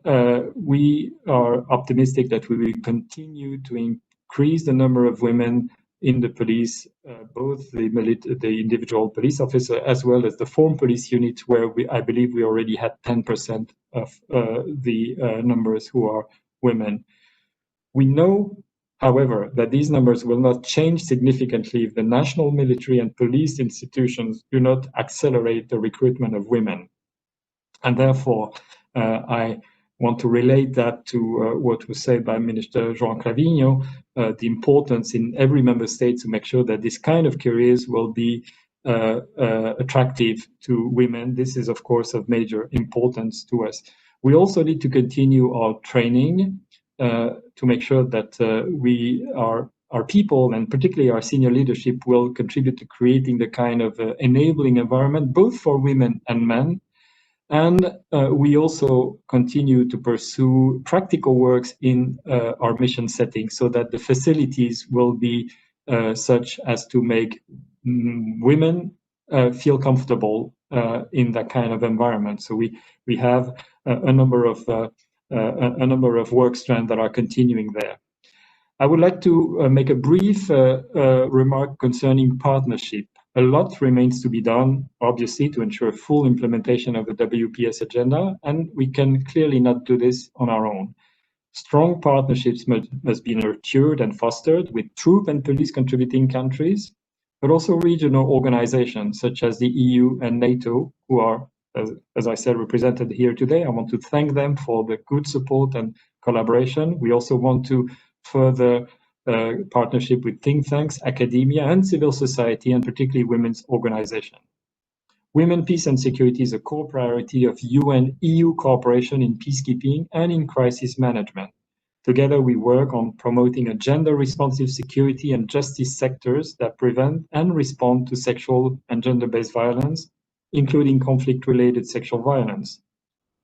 we are optimistic that we will continue to increase the number of women in the police, both the individual police officer as well as the formed police units, where I believe we already had 10% of the numbers who are women. We know, however, that these numbers will not change significantly if the national military and police institutions do not accelerate the recruitment of women. And therefore, I want to relate that to what was said by Minister João Cravinho, the importance in every member state to make sure that this kind of careers will be attractive to women. This is, of course, of major importance to us. We also need to continue our training to make sure that our people, and particularly our senior leadership, will contribute to creating the kind of enabling environment, both for women and men. And we also continue to pursue practical works in our mission settings so that the facilities will be such as to make women feel comfortable in that kind of environment. So we have a number of work strands that are continuing there. I would like to make a brief remark concerning partnership. A lot remains to be done, obviously, to ensure full implementation of the WPS agenda, and we can clearly not do this on our own. Strong partnerships must be nurtured and fostered with troop and police contributing countries, but also regional organizations such as the EU and NATO, who are, as I said, represented here today. I want to thank them for the good support and collaboration. We also want to further partnership with think tanks, academia, and civil society, and particularly women's organizations. Women, peace, and security is a core priority of UN-EU cooperation in peacekeeping and in crisis management. Together, we work on promoting a gender-responsive security and justice sectors that prevent and respond to sexual and gender-based violence, including conflict-related sexual violence.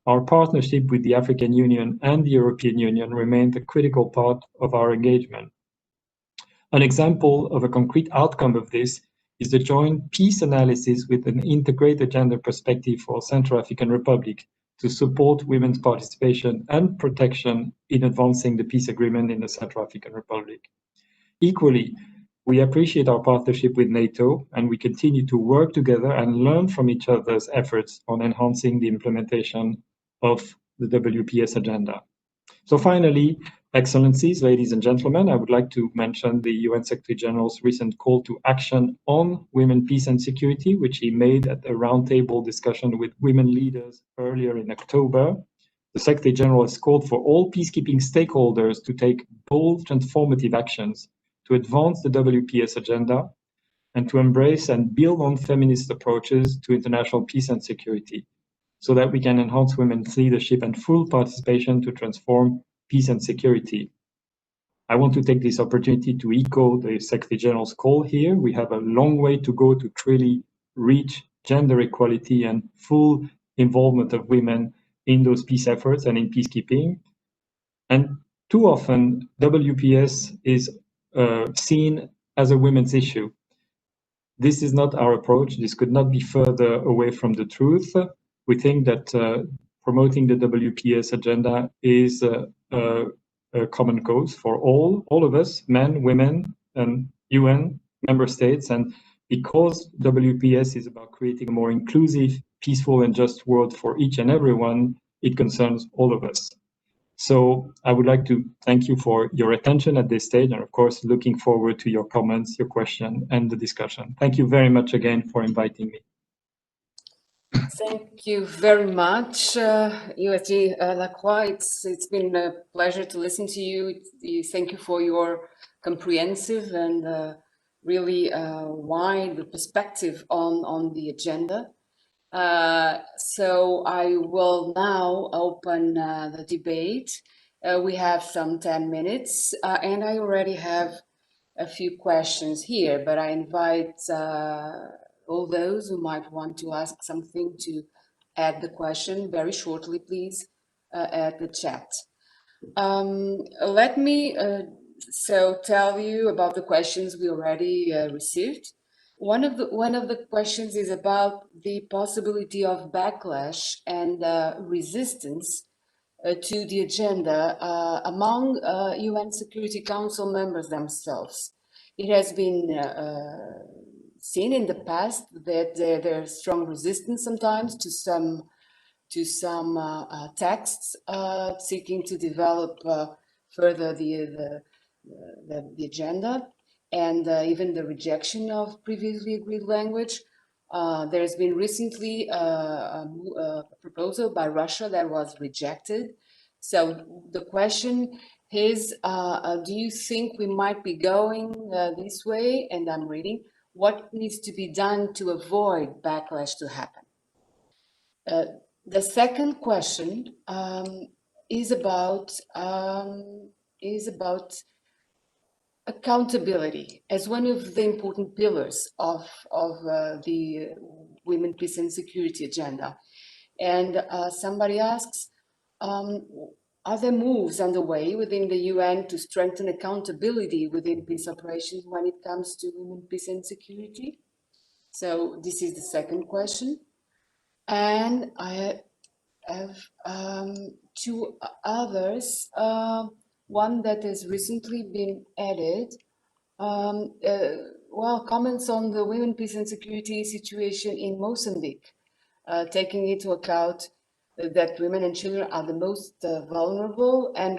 Our partnership with the African Union and the European Union remains a critical part of our engagement. An example of a concrete outcome of this is the joint peace analysis with an integrated gender perspective for Central African Republic to support women's participation and protection in advancing the peace agreement in the Central African Republic. Equally, we appreciate our partnership with NATO, and we continue to work together and learn from each other's efforts on enhancing the implementation of the WPS agenda. So finally, Excellencies, ladies and gentlemen, I would like to mention the UN Secretary General's recent call to action on women, peace and security, which he made at a roundtable discussion with women leaders earlier in October. The Secretary General has called for all peacekeeping stakeholders to take bold, transformative actions to advance the WPS agenda and to embrace and build on feminist approaches to international peace and security, so that we can enhance women's leadership and full participation to transform peace and security. I want to take this opportunity to echo the Secretary General's call here. We have a long way to go to truly reach gender equality and full involvement of women in those peace efforts and in peacekeeping. And too often, WPS is seen as a women's issue. This is not our approach. This could not be further away from the truth. We think that promoting the WPS agenda is a common cause for all of us, men, women, and UN member states. And because WPS is about creating a more inclusive, peaceful, and just world for each and everyone, it concerns all of us. So I would like to thank you for your attention at this stage, and of course, looking forward to your comments, your question, and the discussion. Thank you very much again for inviting me. Thank you very much, USG Lacroix. It's been a pleasure to listen to you. Thank you for your comprehensive and really wide perspective on the agenda. So I will now open the debate. We have some 10 minutes and I already have a few questions here, but I invite all those who might want to ask something to add the question very shortly, please, at the chat. Let me so tell you about the questions we already received. One of the questions is about the possibility of backlash and resistance to the agenda among UN Security Council members themselves. It has been seen in the past that there's strong resistance sometimes to some texts seeking to develop further the agenda, and even the rejection of previously agreed language. There's been recently a proposal by Russia that was rejected. So the question is, do you think we might be going this way? And I'm reading, what needs to be done to avoid backlash to happen? The second question is about accountability as one of the important pillars of the Women, Peace and Security agenda. And somebody asks, are there moves underway within the UN to strengthen accountability within peace operations when it comes to women, peace and security? So this is the second question. And I have two others. One that has recently been added. Well, comments on the women, peace and security situation in Mozambique, taking into account that women and children are the most vulnerable, and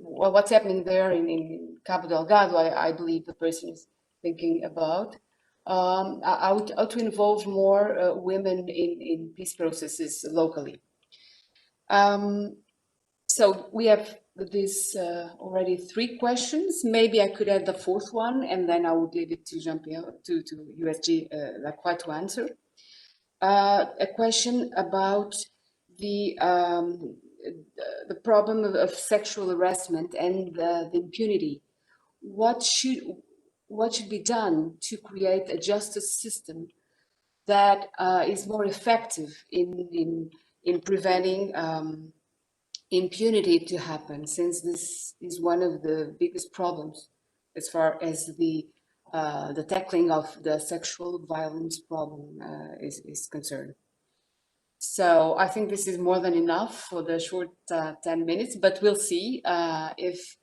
what's happening there in Cabo Delgado, I believe the person is thinking about. How to involve more women in peace processes locally. So we have this already 3 questions. Maybe I could add the 4th one, and then I will give it to Jean-Pierre, to USG Lacroix to answer. A question about the problem of sexual harassment and the impunity. What should be done to create a justice system that is more effective in preventing impunity to happen, since this is one of the biggest problems as far as the tackling of the sexual violence problem is concerned. So I think this is more than enough for the short 10 minutes, but we'll see if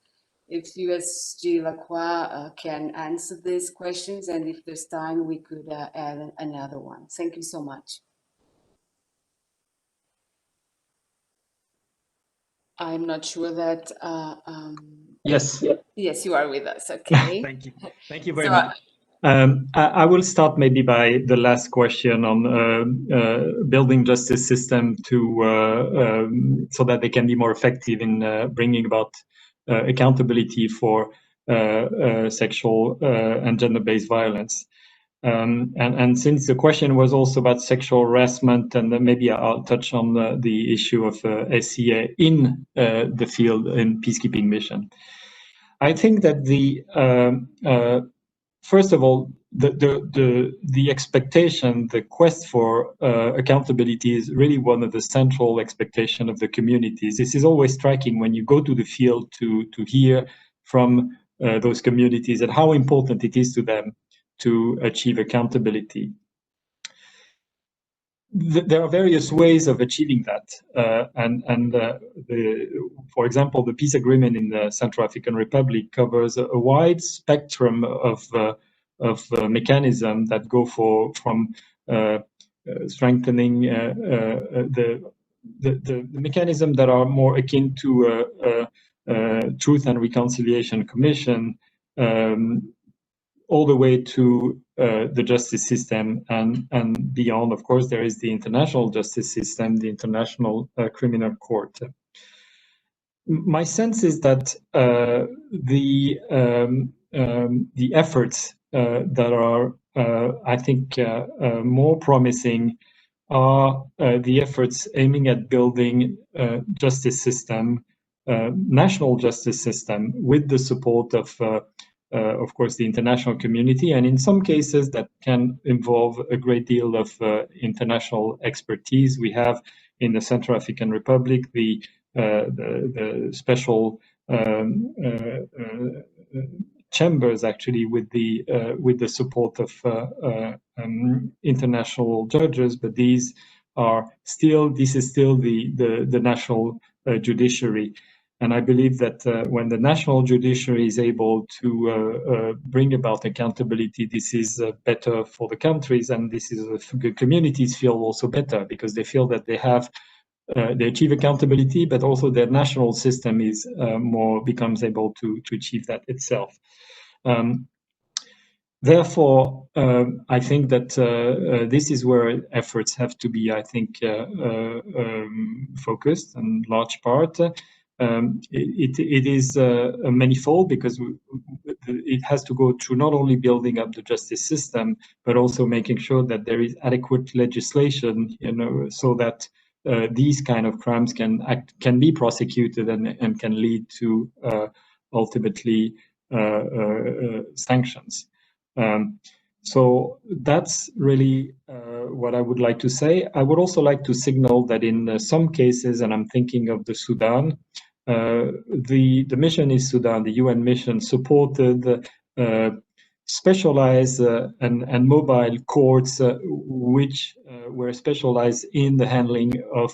USG Lacroix can answer these questions, and if there's time, we could add another one. Thank you so much. I'm not sure that. Yes. Yes, you are with us. Okay. Thank you. Thank you very much. I will start maybe by the last question on building justice system to so that they can be more effective in bringing about accountability for sexual and gender-based violence. And since the question was also about sexual harassment, and then maybe I'll touch on the issue of SCA in the field in peacekeeping mission. I think that first of all, the expectation, the quest for accountability is really one of the central expectations of the communities. This is always striking when you go to the field to hear from those communities and how important it is to them to achieve accountability. There are various ways of achieving that, for example, the peace agreement in the Central African Republic covers a wide spectrum of mechanisms that go from strengthening the mechanisms that are more akin to Truth and Reconciliation Commission, all the way to the justice system and beyond. Of course, there is the international justice system, the International Criminal Court. My sense is that the efforts that are, I think, more promising are the efforts aiming at building justice system, national justice system, with the support of course, the international community, and in some cases that can involve a great deal of international expertise. We have in the Central African Republic the special chambers, actually, with the support of international judges, but this is still the national judiciary. And I believe that when the national judiciary is able to bring about accountability, this is better for the countries, and this is the communities feel also better because they feel that they achieve accountability, but also their national system is becomes able to achieve that itself. Therefore, I think that this is where efforts have to be, I think, focused in large part. It is manifold because it has to go through not only building up the justice system, but also making sure that there is adequate legislation, so that these kind of crimes can be prosecuted and can lead to ultimately sanctions. So that's really what I would like to say. I would also like to signal that in some cases, and I'm thinking of the Sudan, the mission in Sudan, the UN mission, supported specialized and mobile courts which were specialized in the handling of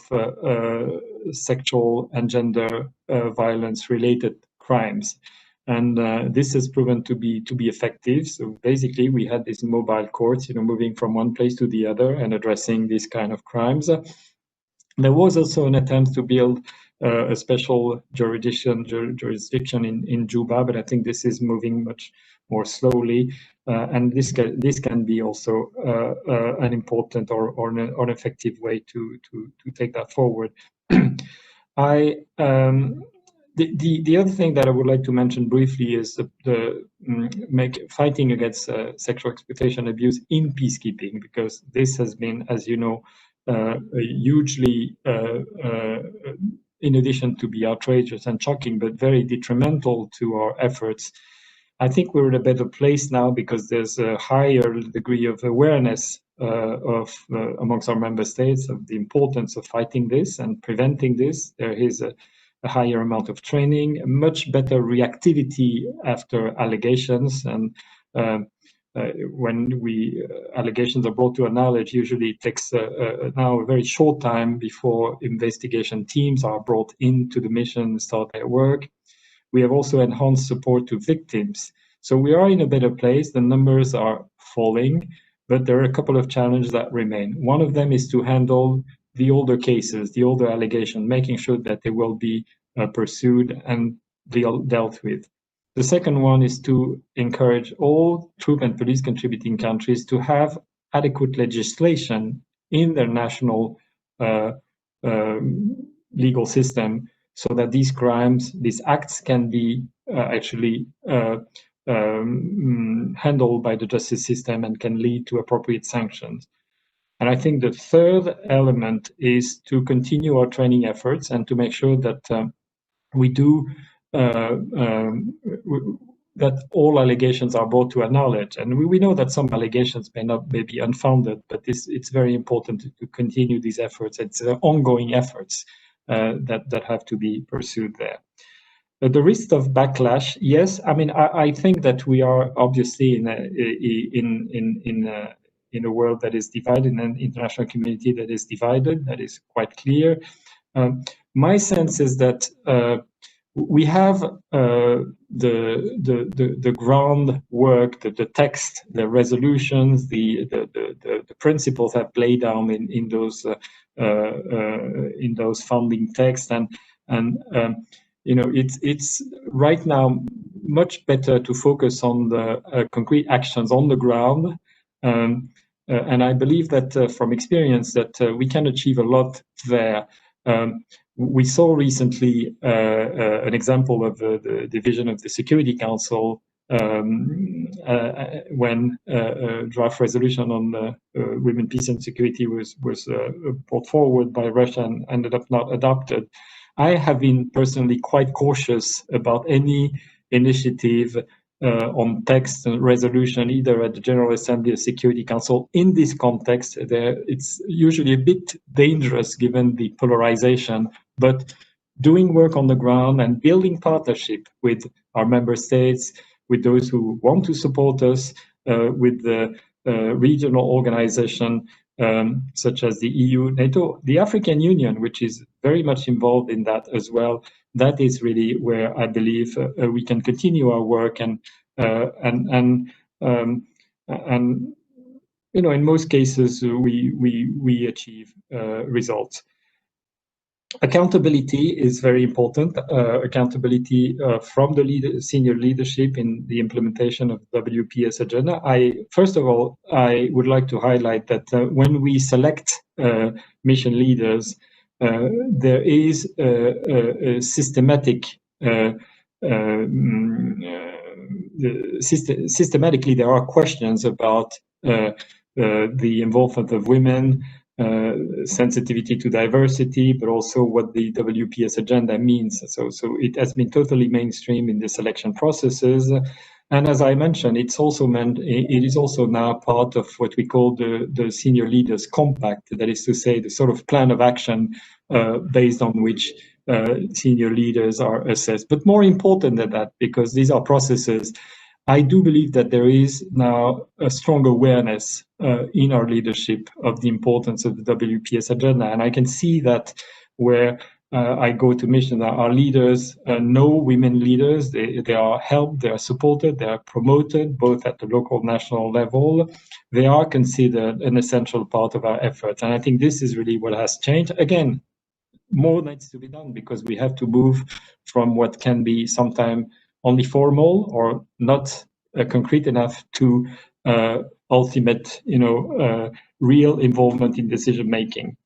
sexual and gender violence related crimes. And this has proven to be effective. So basically, we had these mobile courts, moving from one place to the other and addressing these kind of crimes. There was also an attempt to build a special jurisdiction in Juba, but I think this is moving much more slowly, and this can be also an important or an effective way to take that forward. The other thing that I would like to mention briefly is fighting against sexual exploitation abuse in peacekeeping, because this has been, as you know, hugely, in addition to be outrageous and shocking, but very detrimental to our efforts. I think we're in a better place now because there's a higher degree of awareness amongst our member states of the importance of fighting this and preventing this. There is a higher amount of training, a much better reactivity after allegations. And when allegations are brought to our knowledge, usually it takes now a very short time before investigation teams are brought into the mission and start their work. We have also enhanced support to victims. So we are in a better place. The numbers are falling, but there are a couple of challenges that remain. One of them is to handle the older cases, the older allegations, making sure that they will be pursued and dealt with. The second one is to encourage all troop and police contributing countries to have adequate legislation in their national legal system so that these crimes, these acts can be actually handled by the justice system and can lead to appropriate sanctions. And I think the third element is to continue our training efforts and to make sure that we do that all allegations are brought to our knowledge. And we know that some allegations may be unfounded, but it's very important to continue these efforts. It's ongoing efforts that have to be pursued there. The risk of backlash, yes. I mean, I think that we are obviously in a world that is divided, in an international community that is divided. That is quite clear. My sense is that we have the groundwork, the text, the resolutions, the principles that lay down in those founding texts, and you know, it's right now much better to focus on the concrete actions on the ground, and I believe that from experience that we can achieve a lot there. We saw recently an example of the division of the Security Council when a draft resolution on women, peace and security was brought forward by Russia and ended up not adopted. I have been personally quite cautious about any initiative on text and resolution, either at the General Assembly or Security Council. In this context, it's usually a bit dangerous given the polarization, but doing work on the ground and building partnership with our member states, with those who want to support us, with the regional organization, such as the EU, NATO, the African Union, which is very much involved in that as well. That is really where I believe we can continue our work, and you know, in most cases we achieve results. Accountability is very important. Accountability from the senior leadership in the implementation of WPS agenda. First of all, I would like to highlight that when we select mission leaders, there is a systematic. Systematically, there are questions about the involvement of women, sensitivity to diversity, but also what the WPS agenda means. So it has been totally mainstream in the selection processes. And as I mentioned, it is also now part of what we call the senior leaders compact, that is to say, the sort of plan of action based on which senior leaders are assessed. But more important than that, because these are processes, I do believe that there is now a strong awareness in our leadership of the importance of the WPS agenda. And I can see that where I go to mission, our leaders know women leaders, they are helped, they are supported, they are promoted, both at the local, national level. They are considered an essential part of our efforts. And I think this is really what has changed. Again, more needs to be done, because we have to move from what can be sometimes only formal or not concrete enough to ultimate, real involvement in decision making.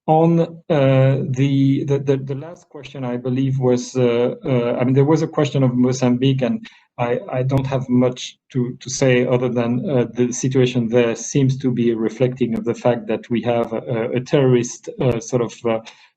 On the last question, I believe was, there was a question of Mozambique, and I don't have much to say other than the situation there seems to be reflecting of the fact that we have a terrorist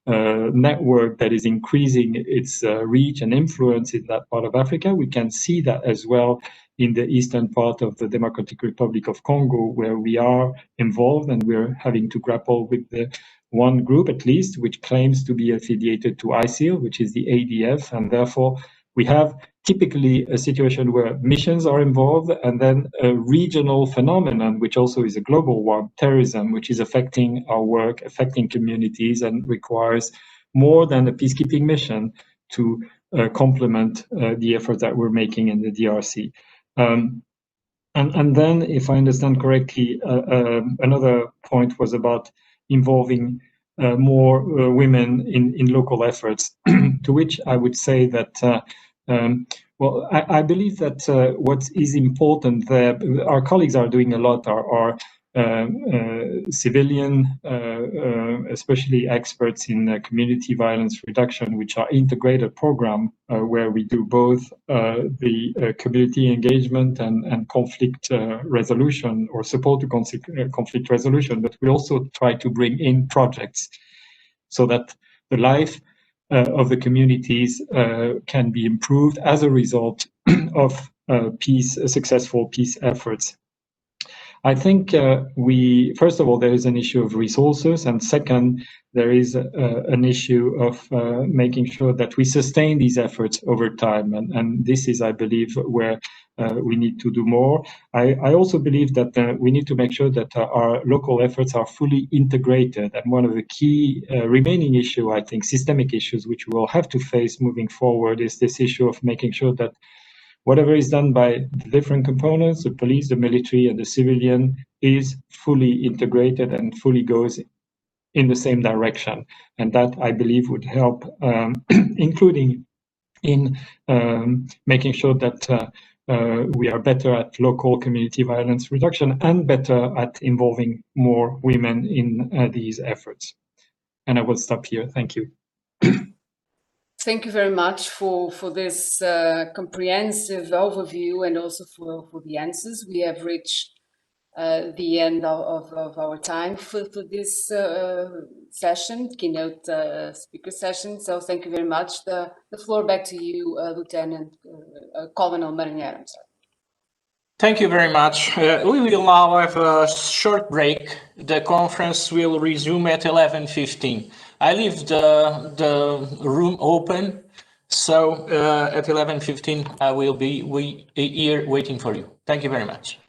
network that is increasing its reach and influence in that part of Africa. We can see that as well in the eastern part of the Democratic Republic of Congo, where we are involved and we're having to grapple with the one group at least, which claims to be affiliated to ISIL, which is the ADF, and therefore we have typically a situation where missions are involved, and then a regional phenomenon, which also is a global one, terrorism, which is affecting our work, affecting communities, and requires more than a peacekeeping mission to complement the effort that we're making in the DRC. And then, if I understand correctly, another point was about involving more women in local efforts, to which I would say that well, I believe that what is important there, our colleagues are doing a lot, are civilian, especially experts in community violence reduction, which are integrated program where we do both the community engagement and conflict resolution or support to conflict resolution, but we also try to bring in projects so that the life of the communities can be improved as a result of successful peace efforts. I think first of all, there is an issue of resources, and second, there is an issue of making sure that we sustain these efforts over time. And this is, I believe, where we need to do more. I also believe that we need to make sure that our local efforts are fully integrated. And one of the key remaining issue, I think, systemic issues, which we will have to face moving forward, is this issue of making sure that whatever is done by the different components, the police, the military, and the civilian, is fully integrated and fully goes in the same direction. And that, I believe, would help, including in making sure that we are better at local community violence reduction and better at involving more women in these efforts. And I will stop here. Thank you. Thank you very much for this comprehensive overview and also for the answers. We have reached the end of our time for this session, keynote speaker session. So thank you very much. The floor back to you, Lieutenant Colonel Marinheiro. Thank you very much. We will now have a short break. The conference will resume at 11:15. I leave the room open, so at 11:15 I will be here waiting for you. Thank you very much.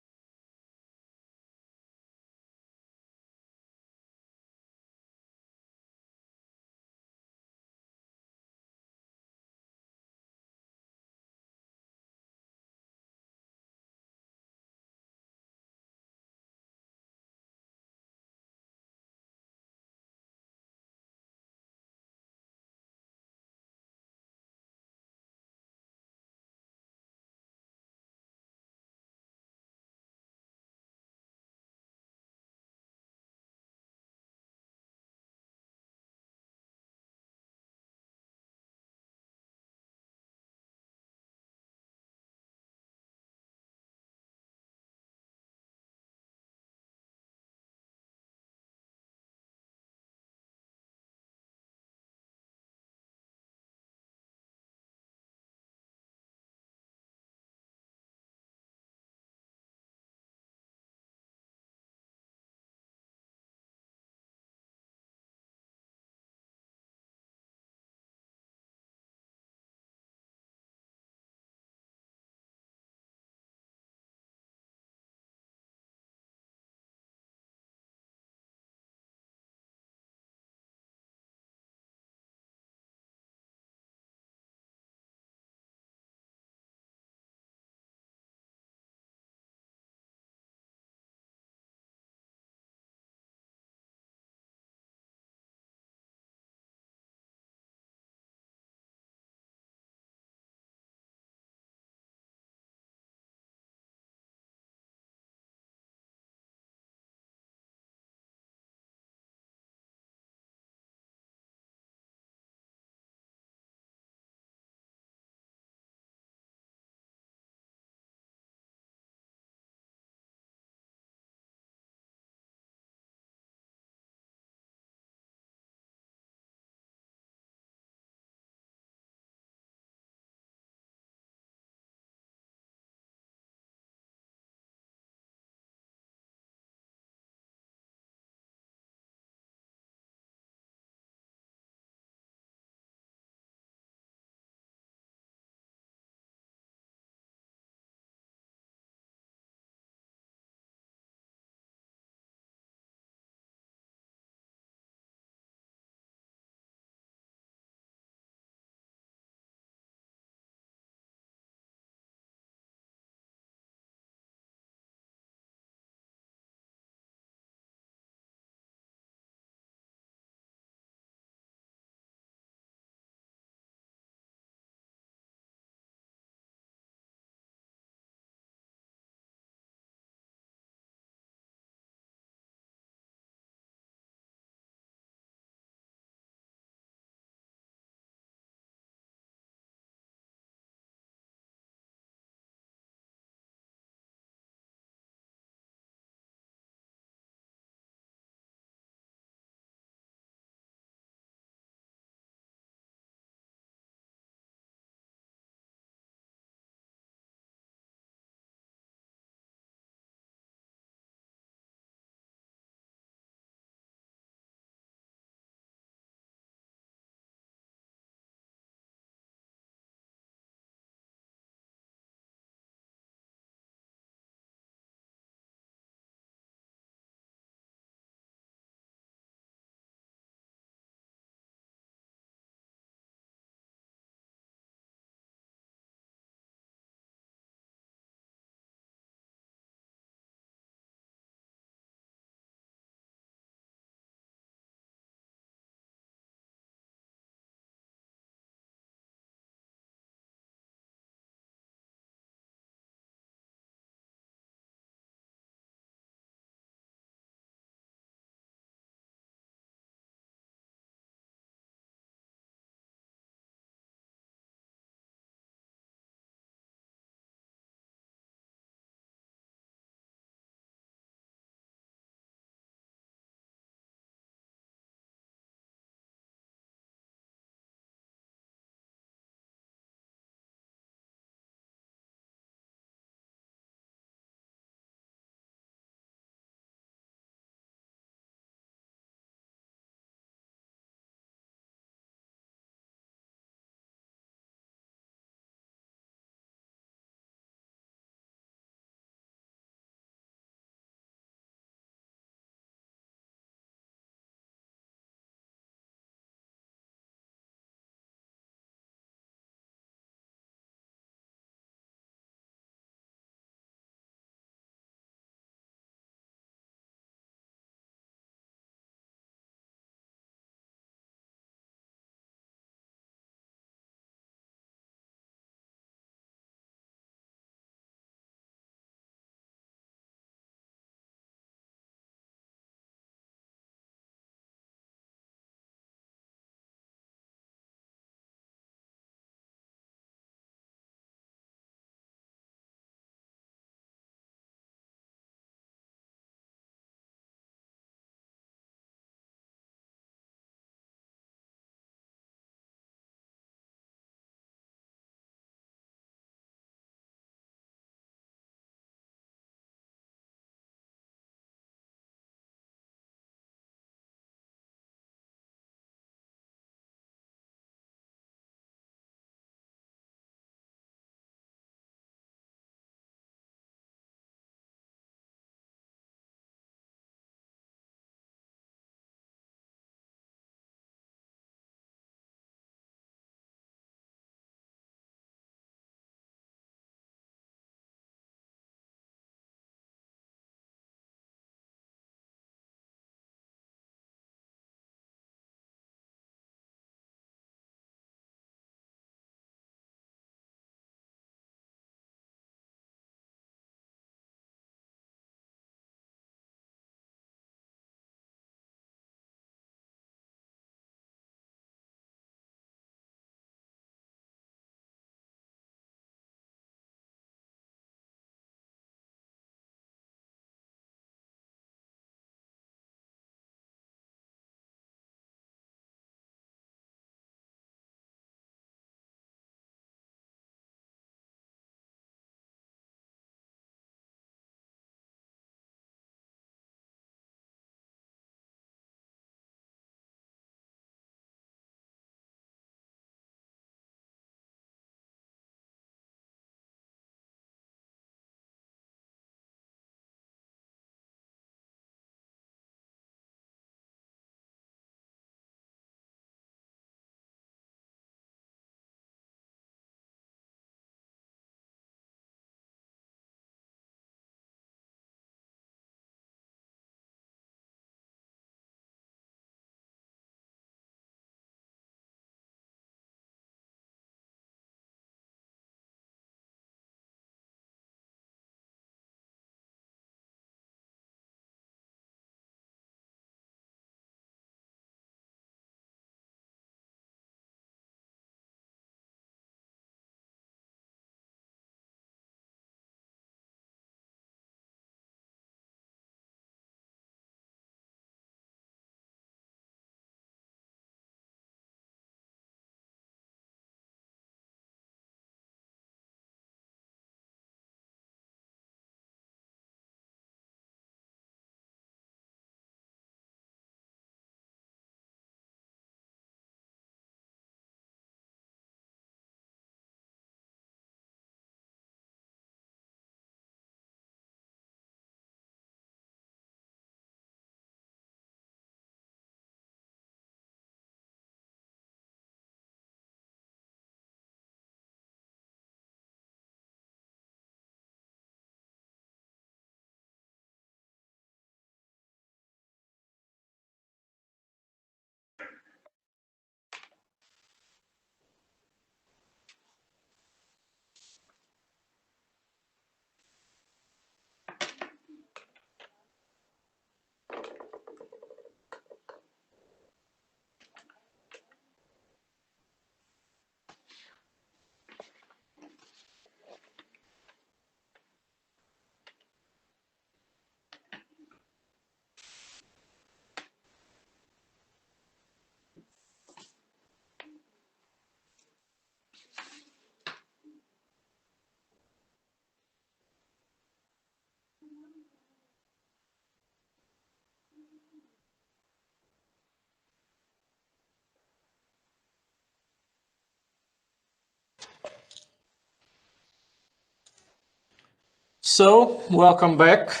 So, welcome back.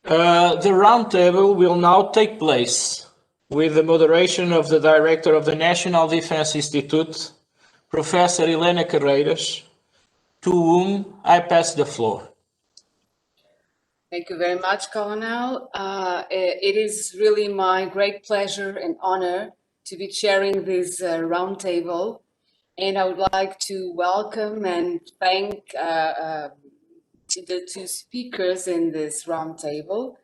The roundtable will now take place with the moderation of the Director of the National Defense Institute, Professor Helena Carreiras, to whom I pass the floor. Thank you very much, Colonel. It is really my great pleasure and honor to be chairing this roundtable, and I would like to welcome and thank the two speakers in this roundtable,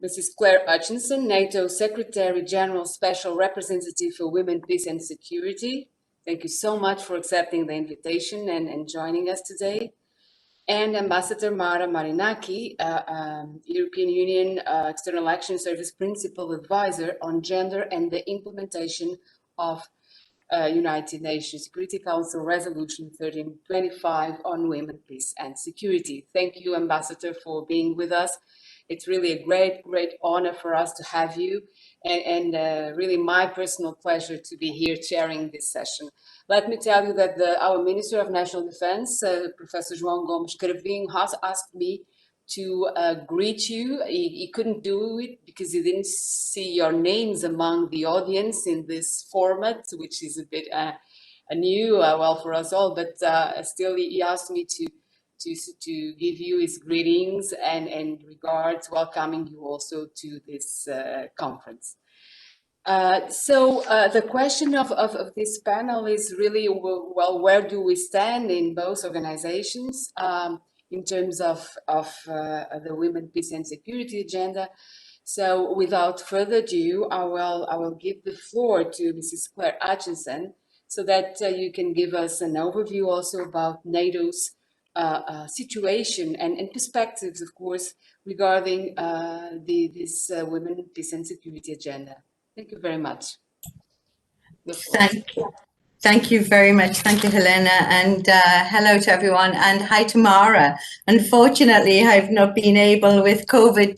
Mrs. Claire Hutchinson, NATO Secretary General Special Representative for Women, Peace and Security. Thank you so much for accepting the invitation and joining us today. And Ambassador Mara Marinaki, European Union External Action Service Principal Advisor on Gender and the Implementation of United Nations Security Council Resolution 1325 on Women, Peace and Security. Thank you, Ambassador, for being with us. It's really a great honor for us to have you, and really my personal pleasure to be here chairing this session. Let me tell you that our Minister of National Defense, Professor João Gomes Cravinho, has asked me to greet you. He couldn't do it because he didn't see your names among the audience in this format, which is a bit new, well, for us all, but still he asked me to give you his greetings and regards, welcoming you also to this conference. So the question of this panel is really, well, where do we stand in both organizations in terms of the Women, Peace and Security agenda? So without further ado, I will give the floor to Mrs. Claire Hutchinson so that you can give us an overview also about NATO's situation and perspectives, of course, regarding this Women, Peace and Security agenda. Thank you very much. Thank you very much. Thank you, Helena, and hello to everyone, and hi to Mara. Unfortunately, I've not been able with COVID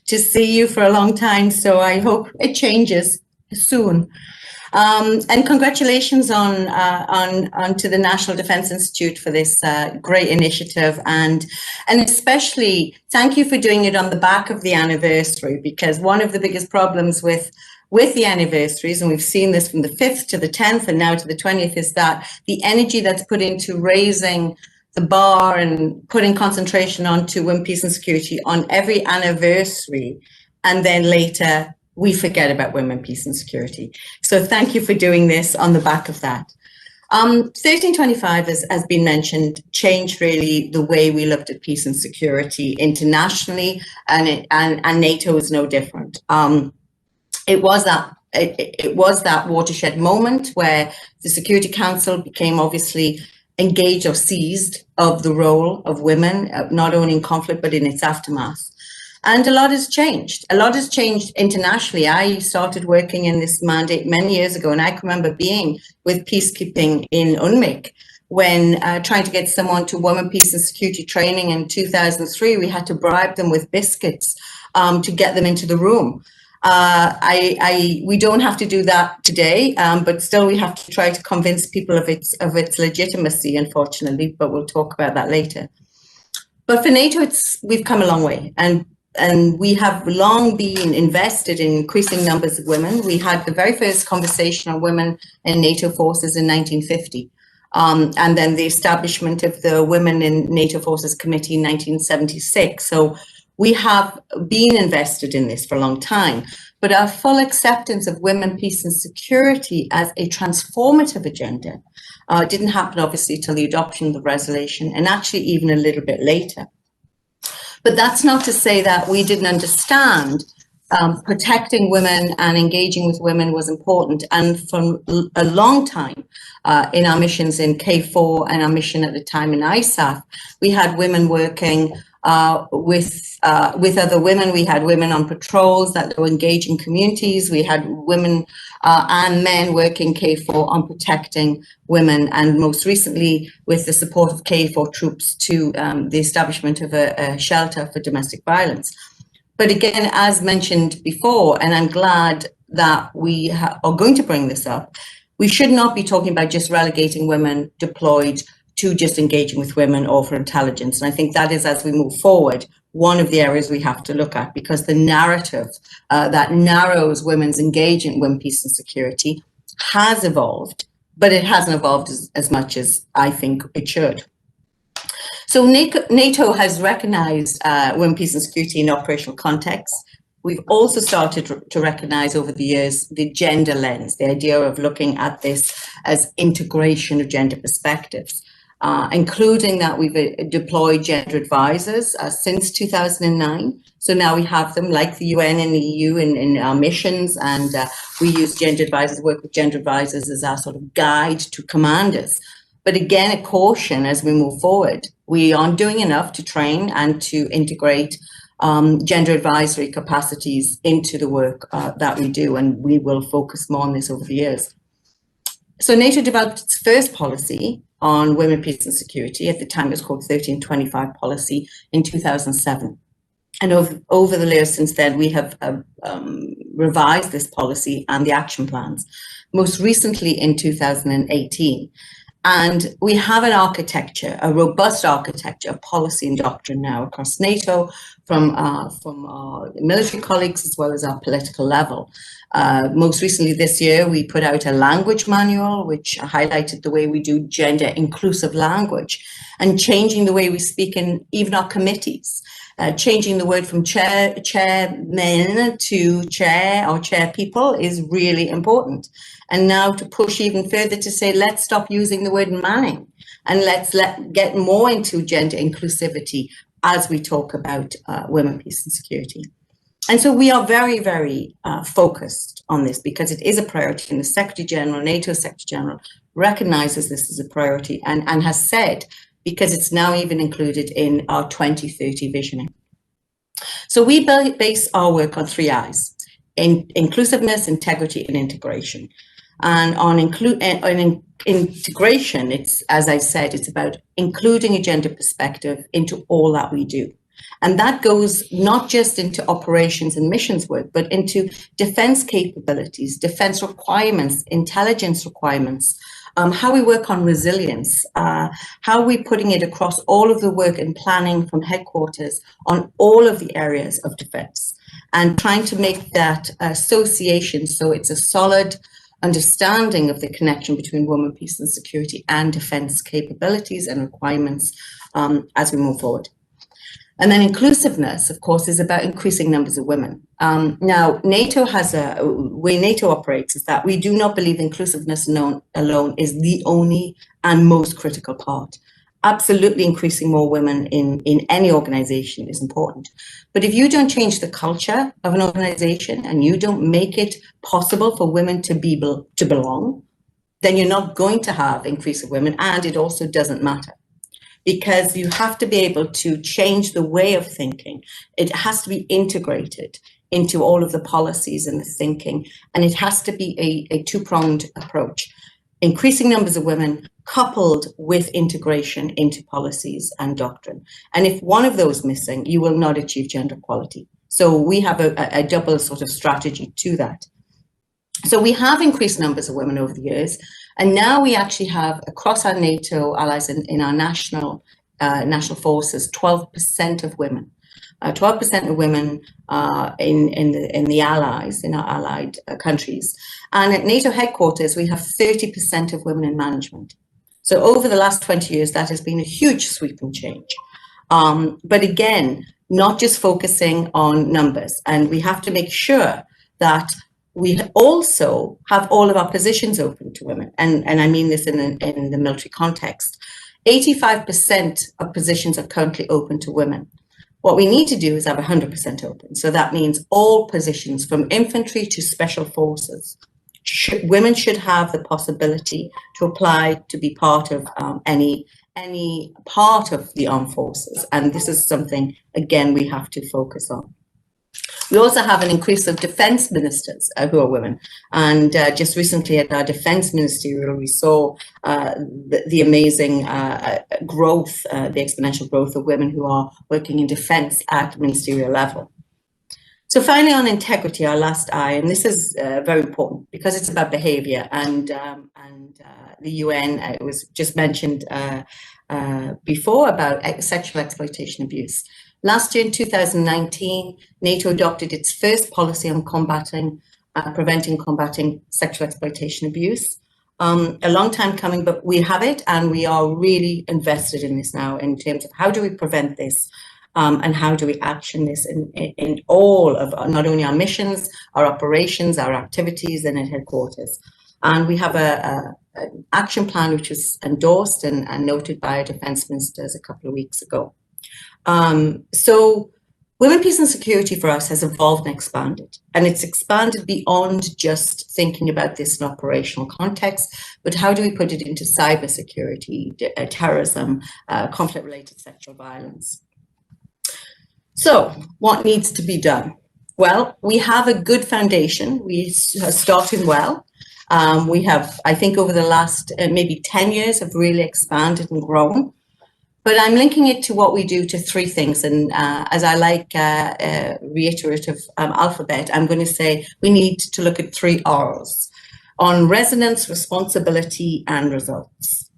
to see you for a long time, so I hope it changes soon. And congratulations on to the National Defense Institute for this great initiative, and especially thank you for doing it on the back of the anniversary, because one of the biggest problems with the anniversaries, and we've seen this from the 5th to the 10th and now to the 20th, is that the energy that's put into raising the bar and putting concentration onto women, peace and security on every anniversary, and then later we forget about women, peace and security. So thank you for doing this on the back of that. 1325, has been mentioned, changed really the way we looked at peace and security internationally, and NATO is no different. It was that watershed moment where the Security Council became obviously engaged or seized of the role of women, not only in conflict, but in its aftermath. And a lot has changed. A lot has changed internationally. I started working in this mandate many years ago, and I can remember being with peacekeeping in UNMIC when trying to get someone to women, peace and security training in 2003, we had to bribe them with biscuits to get them into the room. We don't have to do that today, but still we have to try to convince people of its legitimacy, unfortunately, but we'll talk about that later. But for NATO, we've come a long way, and we have long been invested in increasing numbers of women. We had the very first conversation on women in NATO forces in 1950, and then the establishment of the Women in NATO Forces Committee in 1976. So we have been invested in this for a long time, but our full acceptance of women, peace and security as a transformative agenda didn't happen obviously till the adoption of the resolution, and actually even a little bit later. But that's not to say that we didn't understand protecting women and engaging with women was important. And for a long time in our missions in K4 and our mission at the time in ISAF, we had women working with other women. We had women on patrols that were engaging communities. We had women and men working K4 on protecting women, and most recently with the support of K4 troops to the establishment of a shelter for domestic violence. But again, as mentioned before, and I'm glad that we are going to bring this up, we should not be talking about just relegating women deployed to just engaging with women or for intelligence. And I think that is, as we move forward, one of the areas we have to look at, because the narrative that narrows women's engagement in women, peace and security has evolved, but it hasn't evolved as much as I think it should. So NATO has recognized women, peace and security in operational context. We've also started to recognize over the years the gender lens, the idea of looking at this as integration of gender perspectives, including that we've deployed gender advisors since 2009. So now we have them like the UN and the EU in our missions, and we use gender advisors, work with gender advisors as our sort of guide to commanders. But again, a caution as we move forward. We aren't doing enough to train and to integrate gender advisory capacities into the work that we do, and we will focus more on this over the years. So NATO developed its first policy on women, peace and security. At the time it was called 1325 policy in 2007. And over the years since then, we have revised this policy and the action plans, most recently in 2018. And we have an architecture, a robust architecture of policy and doctrine now across NATO, from our military colleagues as well as our political level. Most recently this year, we put out a language manual, which highlighted the way we do gender inclusive language and changing the way we speak in even our committees. Changing the word from chairmen to chair or chair people is really important. And now to push even further to say, let's stop using the word manning and let's get more into gender inclusivity as we talk about women, peace and security. And so we are very, very focused on this because it is a priority, and the Secretary General, NATO Secretary General, recognizes this as a priority and has said, because it's now even included in our 2030 visioning. So we base our work on 3 I's: inclusiveness, integrity, and integration. And on integration, it's, as I said, it's about including a gender perspective into all that we do. And that goes not just into operations and missions work, but into defense capabilities, defense requirements, intelligence requirements, how we work on resilience, how we're putting it across all of the work and planning from headquarters on all of the areas of defense, and trying to make that association so it's a solid understanding of the connection between women, peace and security and defense capabilities and requirements as we move forward. And then inclusiveness, of course, is about increasing numbers of women. Now, NATO has a way NATO operates is that we do not believe inclusiveness alone is the only and most critical part. Absolutely increasing more women in any organization is important. But if you don't change the culture of an organization and you don't make it possible for women to belong, then you're not going to have increase of women, and it also doesn't matter. Because you have to be able to change the way of thinking. It has to be integrated into all of the policies and the thinking, and it has to be a two-pronged approach. Increasing numbers of women coupled with integration into policies and doctrine. And if one of those missing, you will not achieve gender equality. So we have a double sort of strategy to that. So we have increased numbers of women over the years, and now we actually have across our NATO allies in our national forces, 12% of women. 12% of women in the allies, in our allied countries. And at NATO headquarters, we have 30% of women in management. So over the last 20 years, that has been a huge sweeping change. But again, not just focusing on numbers. And we have to make sure that we also have all of our positions open to women. And I mean this in the military context. 85% of positions are currently open to women. What we need to do is have 100% open. So that means all positions from infantry to special forces. Women should have the possibility to apply to be part of any part of the armed forces. And this is something, again, we have to focus on. We also have an increase of defense ministers who are women. And just recently at our defense ministerial, we saw the amazing growth, the exponential growth of women who are working in defense at ministerial level. So finally, on integrity, our last I, and this is very important because it's about behavior, and the UN, it was just mentioned before about sexual exploitation abuse. Last year in 2019, NATO adopted its first policy on preventing combating sexual exploitation abuse. A long time coming, but we have it, and we are really invested in this now in terms of how do we prevent this, and how do we action this in all of not only our missions, our operations, our activities, and at headquarters. And we have an action plan which was endorsed and noted by our defence ministers a couple of weeks ago. So women, peace and security for us has evolved and expanded, and it's expanded beyond just thinking about this in operational context, but how do we put it into cybersecurity, terrorism, conflict-related sexual violence. So what needs to be done? Well, we have a good foundation. We are starting well. We have, I think over the last maybe 10 years have really expanded and grown. But I'm linking it to what we do to three things. And as I like reiterative alphabet, I'm going to say we need to look at 3 R's: on resonance, responsibility, and results.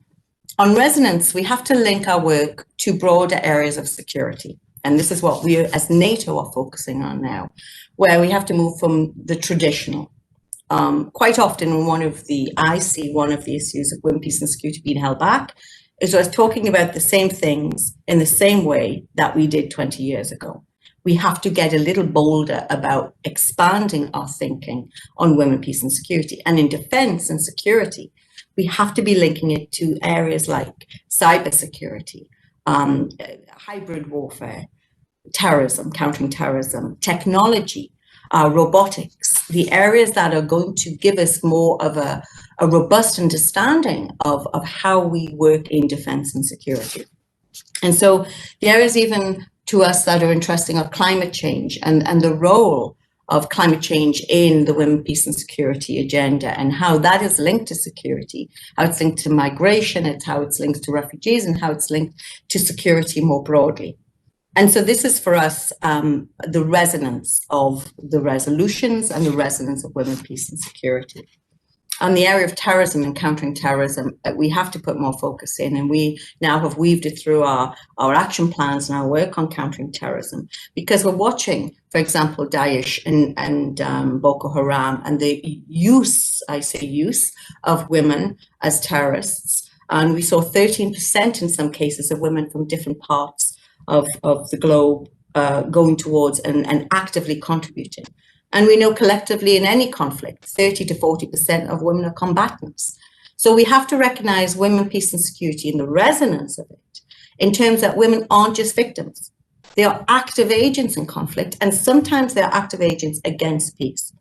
On resonance, we have to link our work to broader areas of security. And this is what we as NATO are focusing on now, where we have to move from the traditional. Quite often I see one of the issues of women, peace and security being held back is us talking about the same things in the same way that we did 20 years ago. We have to get a little bolder about expanding our thinking on women, peace and security. And in defense and security, we have to be linking it to areas like cybersecurity, hybrid warfare, terrorism, countering terrorism, technology, robotics, the areas that are going to give us more of a robust understanding of how we work in defense and security. And so the areas even to us that are interesting are climate change and the role of climate change in the women, peace and security agenda, and how that is linked to security, how it's linked to migration, it's how it's linked to refugees, and how it's linked to security more broadly. And so this is for us the resonance of the resolutions and the resonance of women, peace and security. On the area of terrorism and countering terrorism, we have to put more focus in, and we now have weaved it through our action plans and our work on countering terrorism, because we're watching, for example, Daesh and Boko Haram and the use of women as terrorists. And we saw 13% in some cases of women from different parts of the globe going towards and actively contributing. And we know collectively in any conflict, 30 to 40% of women are combatants. So we have to recognize women, peace and security and the resonance of it in terms that women aren't just victims. They are active agents in conflict, and sometimes they're active agents against peace.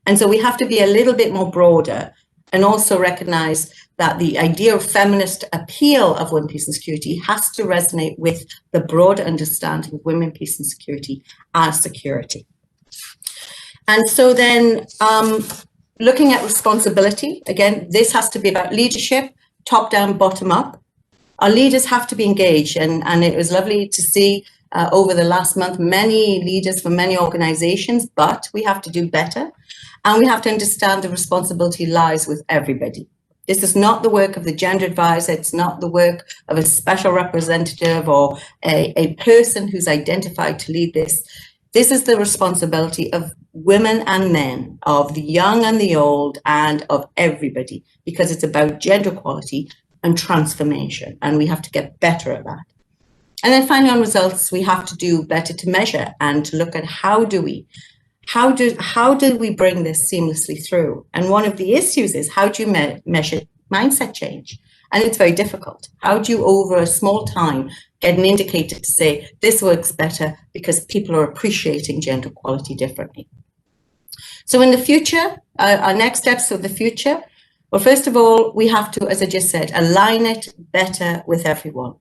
And so we have to be a little bit more broader and also recognize that the idea of feminist appeal of women, peace and security has to resonate with the broader understanding of women, peace and security as security. And so then looking at responsibility, again, this has to be about leadership, top down, bottom up. Our leaders have to be engaged, and it was lovely to see over the last month, many leaders from many organizations, but we have to do better. And we have to understand the responsibility lies with everybody. This is not the work of the gender advisor. It's not the work of a special representative or a person who's identified to lead this. This is the responsibility of women and men, of the young and the old, and of everybody, because it's about gender equality and transformation, and we have to get better at that. And then finally on results, we have to do better to measure and to look at how do we bring this seamlessly through. And one of the issues is how do you measure mindset change? And it's very difficult. How do you, over a small time, get an indicator to say this works better because people are appreciating gender equality differently? So in the future, our next steps of the future, well, first of all, we have to, as I just said, align it better with everyone.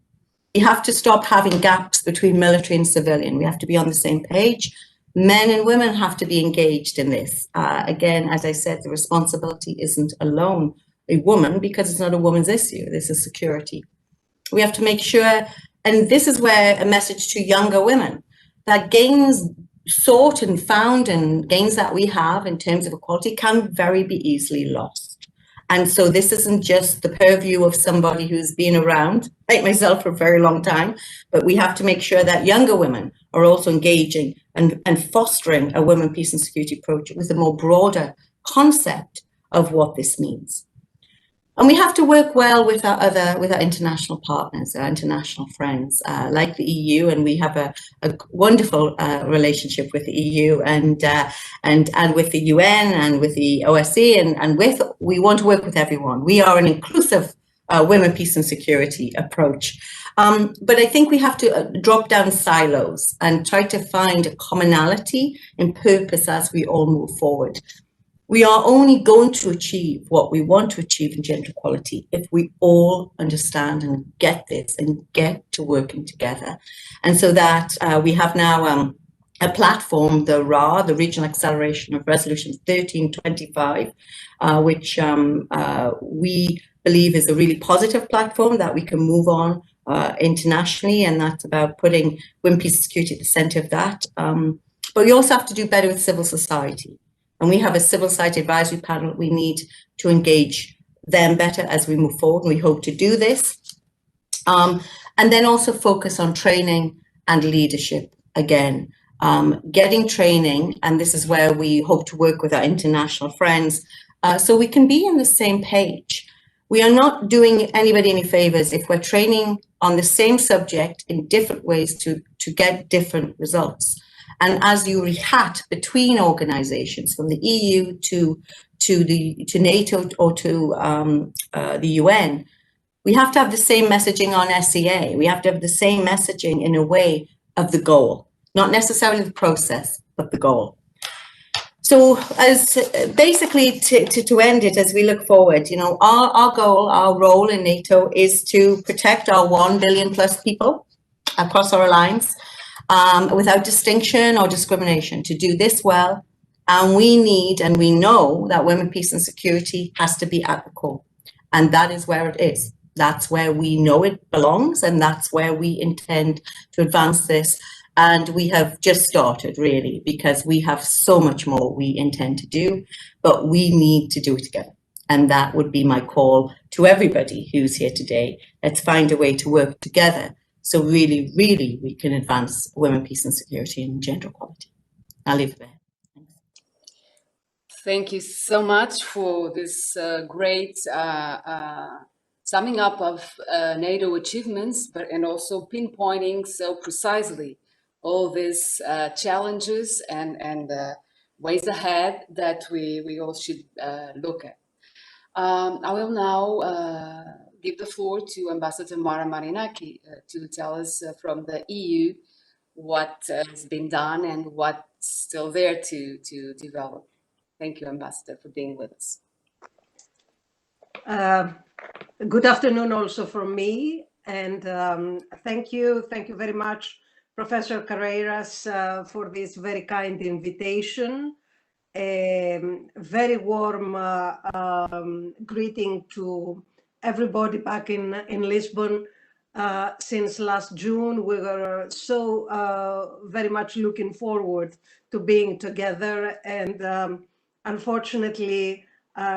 We have to stop having gaps between military and civilian. We have to be on the same page. Men and women have to be engaged in this. Again, as I said, the responsibility isn't alone a woman, because it's not a woman's issue. This is security. We have to make sure, and this is where a message to younger women, that gains sought and found and gains that we have in terms of equality can very be easily lost. And so this isn't just the purview of somebody who's been around, like myself, for a very long time, but we have to make sure that younger women are also engaging and fostering a women, peace and security approach with a more broader concept of what this means. And we have to work well with our international partners, our international friends, like the EU, and we have a wonderful relationship with the EU and with the UN and with the OSCE, and we want to work with everyone. We are an inclusive women, peace and security approach. But I think we have to drop down silos and try to find a commonality in purpose as we all move forward. We are only going to achieve what we want to achieve in gender equality if we all understand and get this and get to working together. And so that we have now a platform, the RA, the Regional Acceleration of Resolution 1325, which we believe is a really positive platform that we can move on internationally, and that's about putting women, peace and security at the center of that. But we also have to do better with civil society. And we have a civil society advisory panel. We need to engage them better as we move forward, and we hope to do this. And then also focus on training and leadership again. Getting training, and this is where we hope to work with our international friends, so we can be on the same page. We are not doing anybody any favors if we're training on the same subject in different ways to get different results. And as you rehat between organizations, from the EU to NATO or to the UN, we have to have the same messaging on SEA. We have to have the same messaging in a way of the goal, not necessarily the process, but the goal. So as basically to end it, as we look forward, you know, our goal, our role in NATO is to protect our 1 billion plus people across our alliance, without distinction or discrimination. To do this well, and we need and we know that women, peace and security has to be at the core. And that is where it is. That's where we know it belongs, and that's where we intend to advance this. And we have just started, really, because we have so much more we intend to do, but we need to do it together. And that would be my call to everybody who's here today. Let's find a way to work together, so really, really, we can advance women, peace and security and gender equality. I'll leave it there. Thanks. Thank you so much for this great summing up of NATO achievements, and also pinpointing so precisely all these challenges and ways ahead that we all should look at. I will now give the floor to Ambassador Mara Marinaki to tell us from the EU what has been done and what's still there to develop. Thank you, Ambassador, for being with us. Good afternoon also from me, and thank you very much, Professor Carreras, for this very kind invitation. A very warm greeting to everybody back in Lisbon. Since last June, we were so very much looking forward to being together, and unfortunately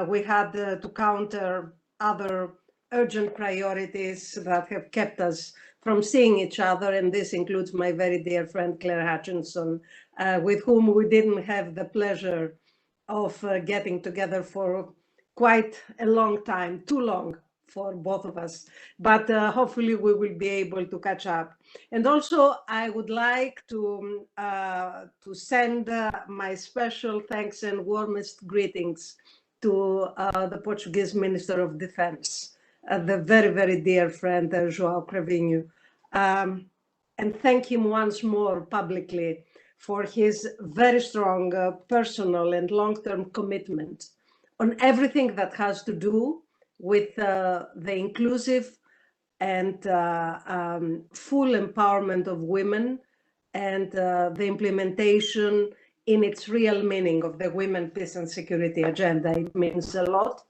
we had to counter other urgent priorities that have kept us from seeing each other, and this includes my very dear friend Claire Hutchinson, with whom we didn't have the pleasure of getting together for quite a long time, too long for both of us, but hopefully we will be able to catch up. And also I would like to send my special thanks and warmest greetings to the Portuguese Minister of Defense, the very, very dear friend João Cravinho, and thank him once more publicly for his very strong personal and long-term commitment on everything that has to do with the inclusive and full empowerment of women, and the implementation in its real meaning of the Women, Peace and Security agenda. It means a lot.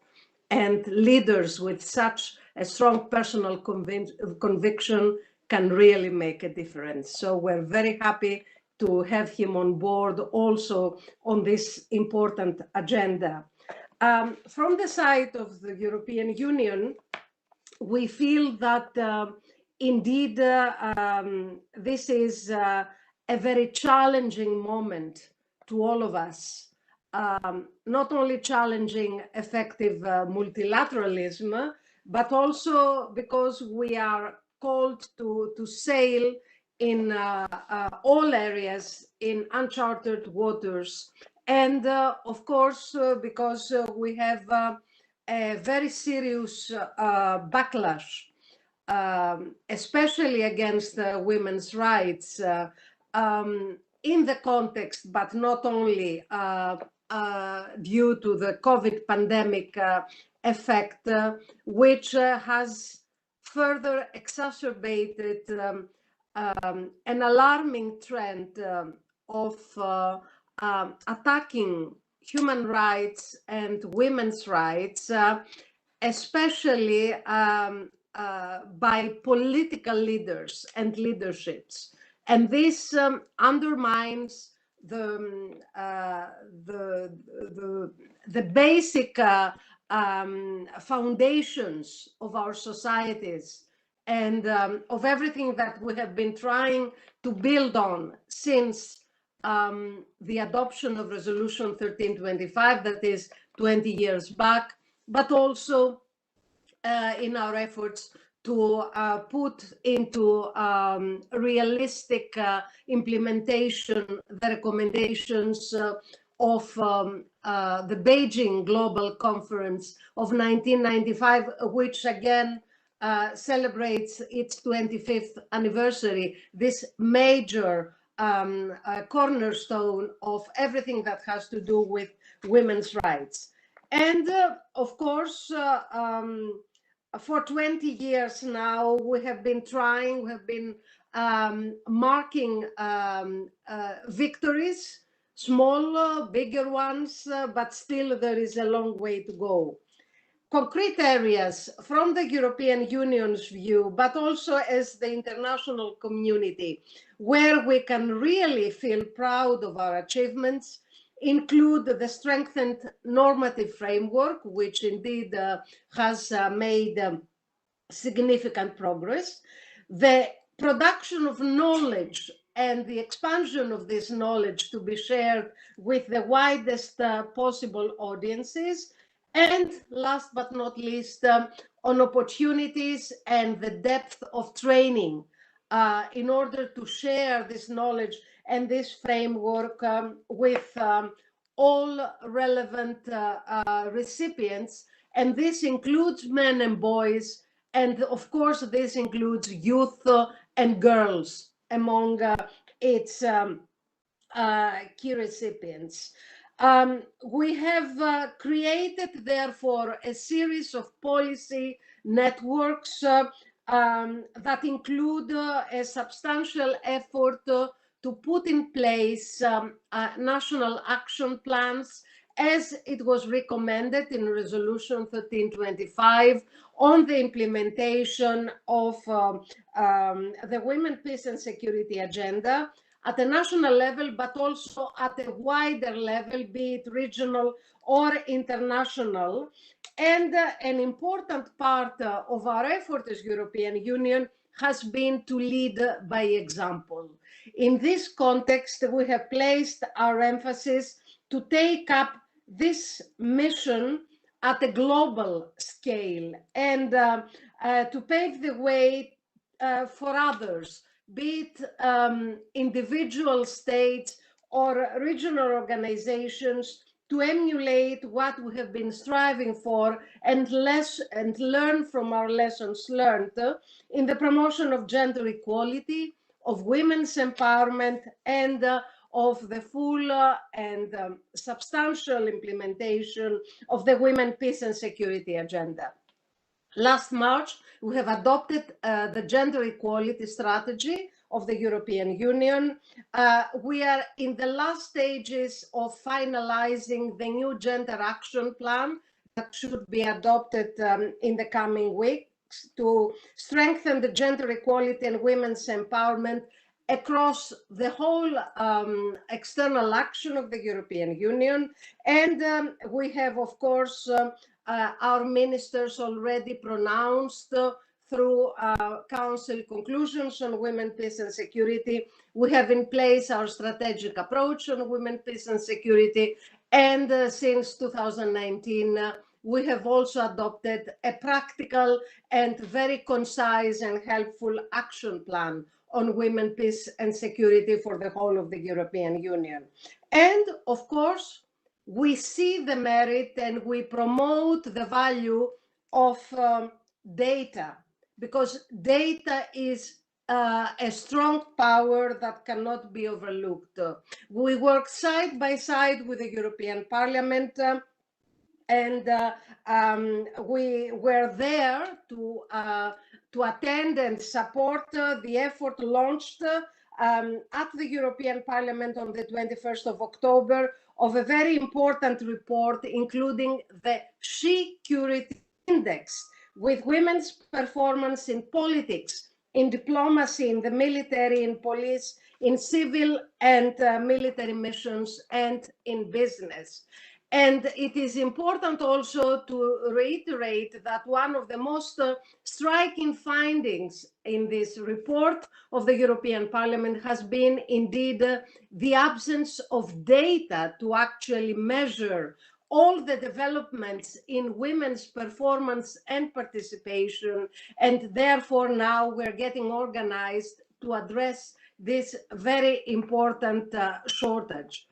And leaders with such a strong personal conviction can really make a difference. So we're very happy to have him on board also on this important agenda. From the side of the European Union, we feel that indeed this is a very challenging moment to all of us. Not only challenging effective multilateralism, but also because we are called to sail in all areas in uncharted waters. And of course, because we have a very serious backlash, especially against women's rights in the context, but not only due to the COVID pandemic effect, which has further exacerbated an alarming trend of attacking human rights and women's rights, especially by political leaders and leaderships. And this undermines the basic foundations of our societies and of everything that we have been trying to build on since the adoption of Resolution 1325, that is 20 years back, but also in our efforts to put into realistic implementation the recommendations of the Beijing Global Conference of 1995, which again celebrates its 25th anniversary, this major cornerstone of everything that has to do with women's rights. And of course, for 20 years now, we have been marking victories, small, bigger ones, but still there is a long way to go. Concrete areas from the European Union's view, but also as the international community, where we can really feel proud of our achievements, include the strengthened normative framework, which indeed has made significant progress, the production of knowledge and the expansion of this knowledge to be shared with the widest possible audiences, and last but not least, on opportunities and the depth of training in order to share this knowledge and this framework with all relevant recipients. And this includes men and boys, and of course this includes youth and girls among its key recipients. We have created, therefore, a series of policy networks that include a substantial effort to put in place national action plans, as it was recommended in Resolution 1325, on the implementation of the Women, Peace and Security Agenda at a national level, but also at a wider level, be it regional or international. And an important part of our effort as European Union has been to lead by example. In this context, we have placed our emphasis to take up this mission at a global scale and to pave the way for others, be it individual states or regional organizations, to emulate what we have been striving for and learn from our lessons learned in the promotion of gender equality, of women's empowerment, and of the full and substantial implementation of the Women, Peace and Security Agenda. Last March, we have adopted the gender equality strategy of the European Union. We are in the last stages of finalizing the new gender action plan that should be adopted in the coming weeks to strengthen the gender equality and women's empowerment across the whole external action of the European Union. And we have, of course, our ministers already pronounced through Council conclusions on women, peace and security. We have in place our strategic approach on women, peace and security. And since 2019, we have also adopted a practical and very concise and helpful action plan on women, peace and security for the whole of the European Union. And of course, we see the merit and we promote the value of data, because data is a strong power that cannot be overlooked. We work side by side with the European Parliament, and we were there to attend and support the effort launched at the European Parliament on the 21st of October of a very important report, including the She-Curity Index, with women's performance in politics, in diplomacy, in the military, in police, in civil and military missions, and in business. And it is important also to reiterate that one of the most striking findings in this report of the European Parliament has been indeed the absence of data to actually measure all the developments in women's performance and participation. And therefore now we're getting organized to address this very important shortage.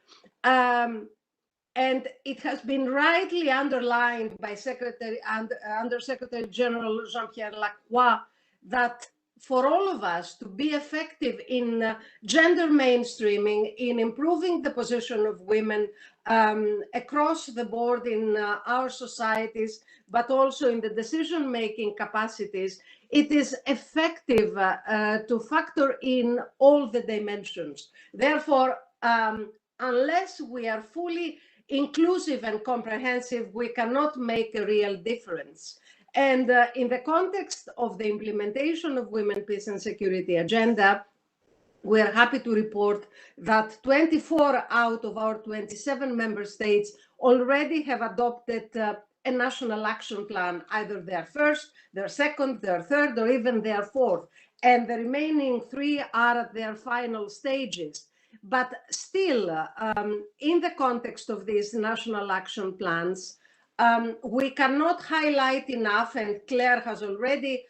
And it has been rightly underlined by Under-Secretary General Jean-Pierre Lacroix that for all of us to be effective in gender mainstreaming, in improving the position of women across the board in our societies, but also in the decision-making capacities, it is effective to factor in all the dimensions. Therefore, unless we are fully inclusive and comprehensive, we cannot make a real difference. And in the context of the implementation of Women, Peace and Security Agenda, we are happy to report that 24 out of our 27 member states already have adopted a national action plan, either their first, their second, their third, or even their fourth. And the remaining 3 are at their final stages. But still, in the context of these national action plans, we cannot highlight enough, and Claire has already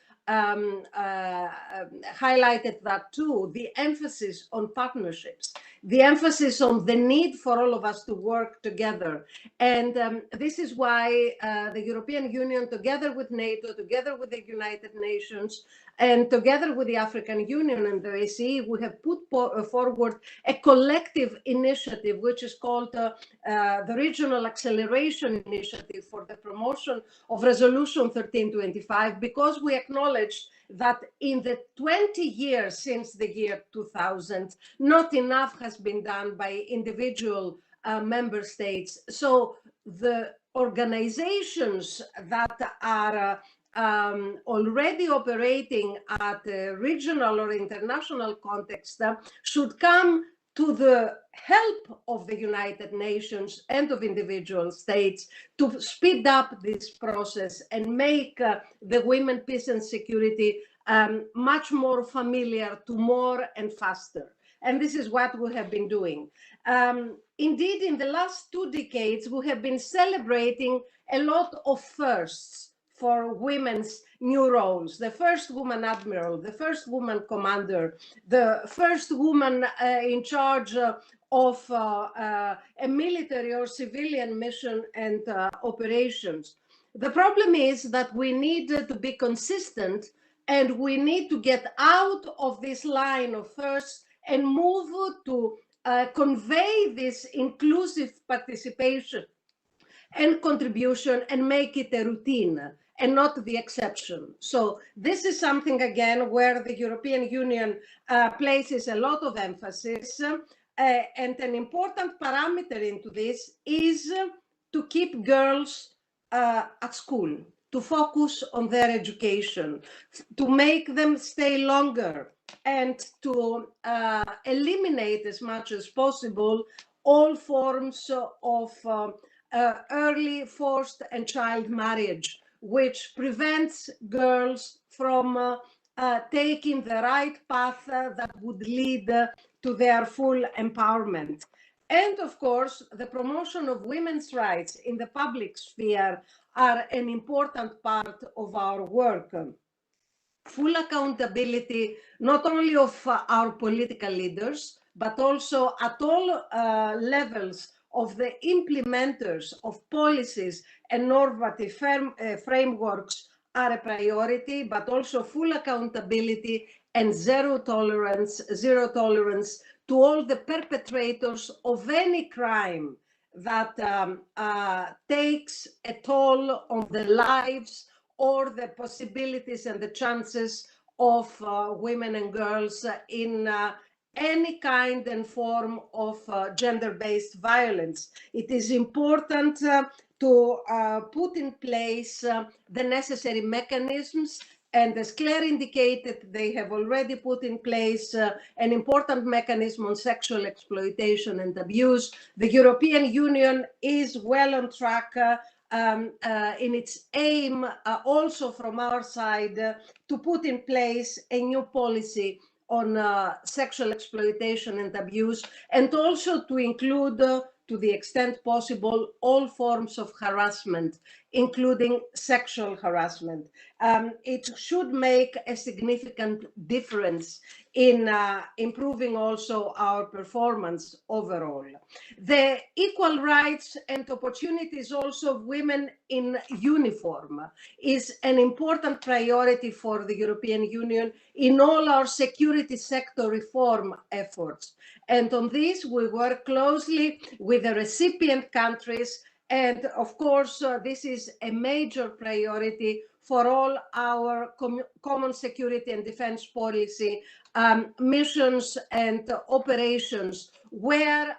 highlighted that too, the emphasis on partnerships, the emphasis on the need for all of us to work together. And this is why the European Union, together with NATO, together with the United Nations, and together with the African Union and the ACE, we have put forward a collective initiative, which is called the Regional Acceleration Initiative for the Promotion of Resolution 1325, because we acknowledge that in the 20 years since the year 2000, not enough has been done by individual member states. So the organizations that are already operating at a regional or international context should come to the help of the United Nations and of individual states to speed up this process and make the women, peace and security much more familiar to more and faster. And this is what we have been doing. Indeed, in the last 2 decades, we have been celebrating a lot of firsts for women's new roles. The first woman admiral, the first woman commander, the first woman in charge of a military or civilian mission and operations. The problem is that we need to be consistent, and we need to get out of this line of firsts and move to convey this inclusive participation and contribution and make it a routine and not the exception. So this is something, again, where the European Union places a lot of emphasis. And an important parameter into this is to keep girls at school. to focus on their education, to make them stay longer, and to eliminate as much as possible all forms of early forced and child marriage, which prevents girls from taking the right path that would lead to their full empowerment. And of course, the promotion of women's rights in the public sphere are an important part of our work. Full accountability, not only of our political leaders, but also at all levels of the implementers of policies and normative frameworks are a priority, but also full accountability and zero tolerance to all the perpetrators of any crime that takes a toll on the lives or the possibilities and the chances of women and girls in any kind and form of gender-based violence. It is important to put in place the necessary mechanisms, and as Claire indicated, they have already put in place an important mechanism on sexual exploitation and abuse. The European Union is well on track in its aim, also from our side, to put in place a new policy on sexual exploitation and abuse, and also to include, to the extent possible, all forms of harassment, including sexual harassment. It should make a significant difference in improving also our performance overall. The equal rights and opportunities also of women in uniform is an important priority for the European Union in all our security sector reform efforts. And on this, we work closely with the recipient countries. And of course, this is a major priority for all our common security and defense policy missions and operations, where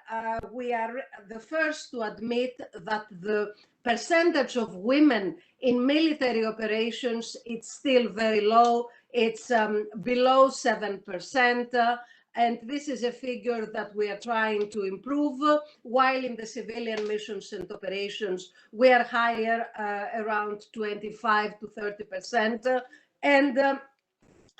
we are the first to admit that the percentage of women in military operations is still very low. It's below 7%. And this is a figure that we are trying to improve, while in the civilian missions and operations, we are higher, around 25 to 30%. And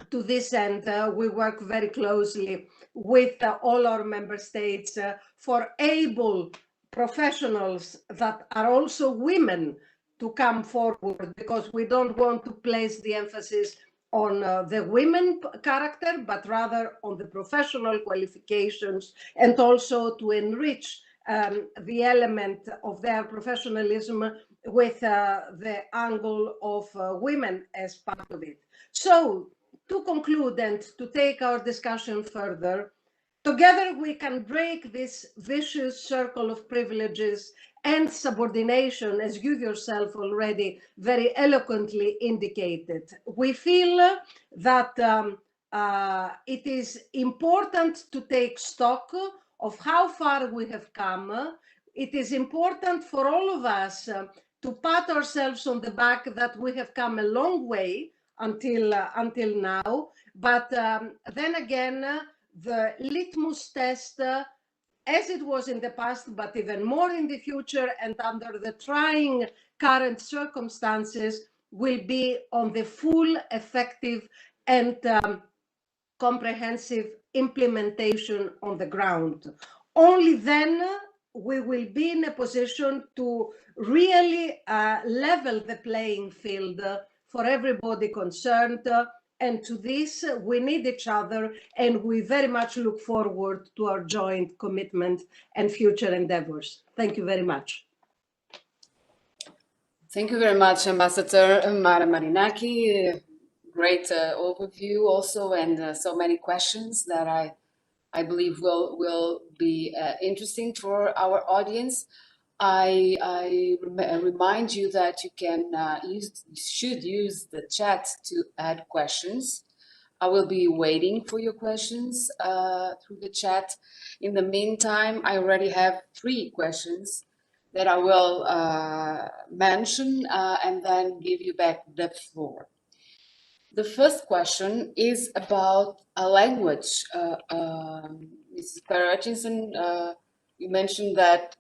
to this end, we work very closely with all our member states for able professionals that are also women to come forward, because we don't want to place the emphasis on the women character, but rather on the professional qualifications, and also to enrich the element of their professionalism with the angle of women as part of it. So, to conclude and to take our discussion further, together we can break this vicious circle of privileges and subordination, as you yourself already very eloquently indicated. We feel that it is important to take stock of how far we have come. It is important for all of us to pat ourselves on the back that we have come a long way until now. But then again, the litmus test, as it was in the past, but even more in the future and under the trying current circumstances, will be on the full, effective and comprehensive implementation on the ground. Only then we will be in a position to really level the playing field for everybody concerned. And to this, we need each other, and we very much look forward to our joint commitment and future endeavors. Thank you very much. Thank you very much, Ambassador Mara Marinaki. Great overview also, and so many questions that I believe will be interesting for our audience. I remind you that you can should use the chat to add questions. I will be waiting for your questions through the chat. In the meantime, I already have 3 questions that I will mention and then give you back the floor. The first question is about a language. Mrs. Claire Hutchinson, you mentioned that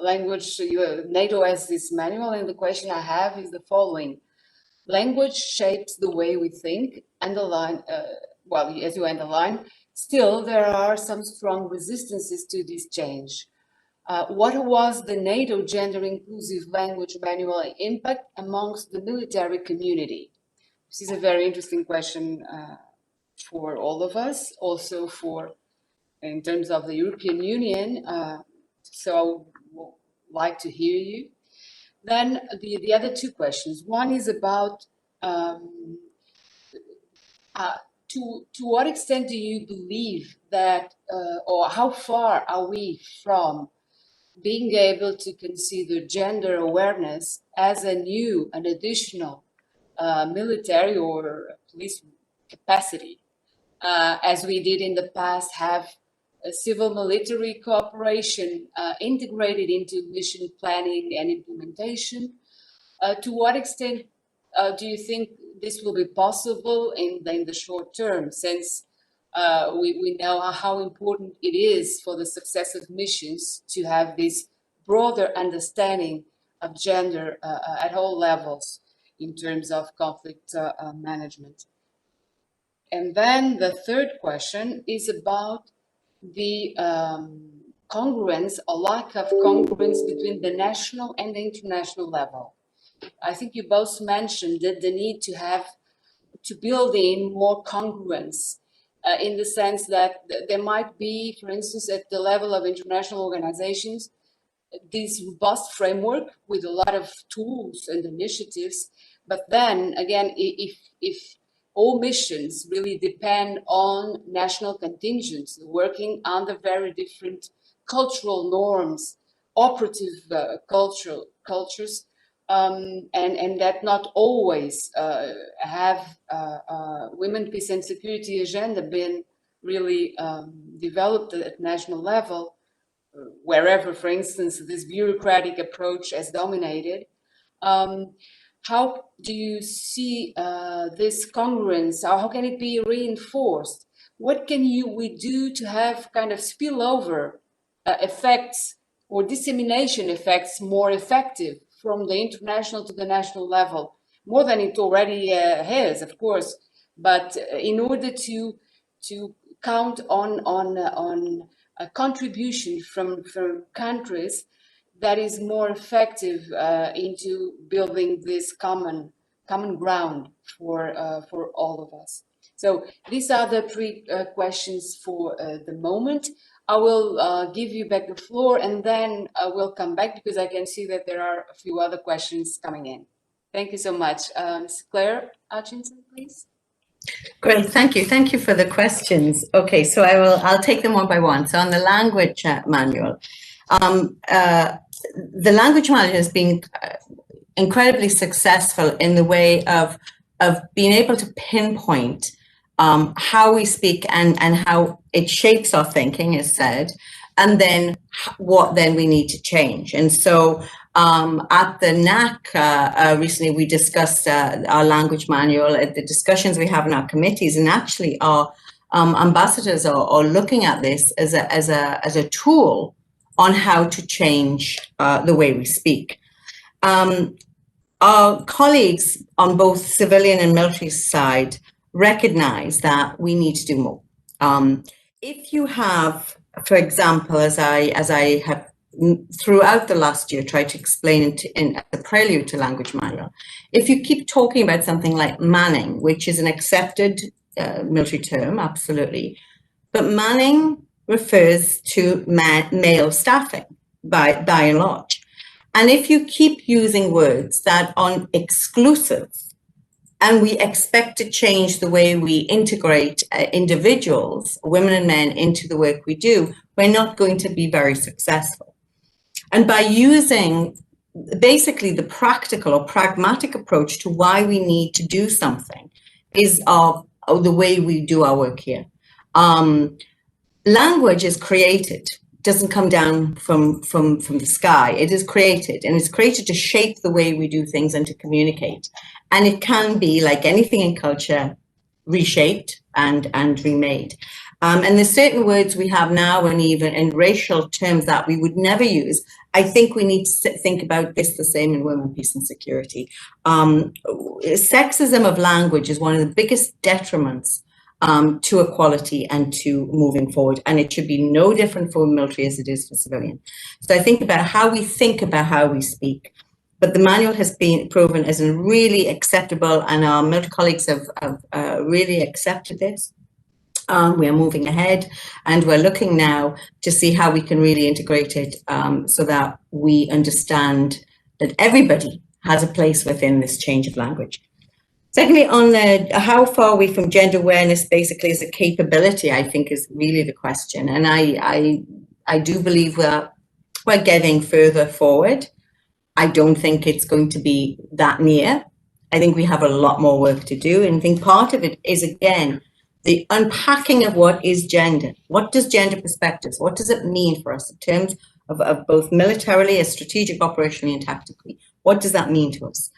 language, NATO has this manual, and the question I have is the following. Language shapes the way we think, underline, well, as you underline, still there are some strong resistances to this change. What was the NATO gender inclusive language manual impact amongst the military community? This is a very interesting question for all of us, also for, in terms of the European Union. So I would like to hear you. Then the other two questions. One is about to what extent do you believe that, or how far are we from being able to consider gender awareness as an additional military or police capacity, as we did in the past, have a civil-military cooperation integrated into mission planning and implementation. To what extent do you think this will be possible in the short term, since we know how important it is for the success of missions to have this broader understanding of gender at all levels in terms of conflict management? And then the third question is about the congruence or lack of congruence between the national and the international level. I think you both mentioned that the need to build in more congruence in the sense that there might be, for instance, at the level of international organizations, this robust framework with a lot of tools and initiatives. But then again, if all missions really depend on national contingents working under very different cultural norms, operative cultures, and that not always have women, peace and security agenda been really developed at national level, wherever, for instance, this bureaucratic approach has dominated. How do you see this congruence? How can it be reinforced? What can we do to have kind of spillover effects or dissemination effects more effective from the international to the national level, more than it already has, of course, but in order to count on a contribution from countries that is more effective into building this common ground for all of us. So these are the three questions for the moment. I will give you back the floor, and then I will come back because I can see that there are a few other questions coming in. Thank you so much. Ms. Claire Hutchinson, please. Great, thank you. Thank you for the questions. Okay, so I'll take them one by one. So on the language manual, the language manual has been incredibly successful in the way of being able to pinpoint how we speak and how it shapes our thinking, as said, and then what then we need to change. And so at the NAC recently, we discussed our language manual, the discussions we have in our committees, and actually our ambassadors are looking at this as a tool on how to change the way we speak. Our colleagues on both civilian and military side recognize that we need to do more. If you have, for example, as I have throughout the last year tried to explain in the prelude to language manual, if you keep talking about something like manning, which is an accepted military term, absolutely, but manning refers to male staffing by and large. And if you keep using words that are exclusive, and we expect to change the way we integrate individuals, women and men, into the work we do, we're not going to be very successful. And by using basically the practical or pragmatic approach to why we need to do something is the way we do our work here. Language is created doesn't come down from the sky. It is created, and it's created to shape the way we do things and to communicate. And it can be, like anything in culture, reshaped and remade. And there's certain words we have now, and even in racial terms, that we would never use. I think we need to think about this the same in women, peace and security. Sexism of language is one of the biggest detriments to equality and to moving forward. And it should be no different for military as it is for civilian. So I think about how we think about how we speak. But the manual has been proven as really acceptable, and our military colleagues have really accepted this. We are moving ahead, and we're looking now to see how we can really integrate it so that we understand that everybody has a place within this change of language. Secondly, on how far are we from gender awareness, basically as a capability, I think is really the question. And I do believe we're getting further forward. I don't think it's going to be that near. I think we have a lot more work to do. And I think part of it is, again, the unpacking of what is gender. What does gender perspectives, what does it mean for us in terms of both militarily, as strategic, operationally, and tactically? What does that mean to us?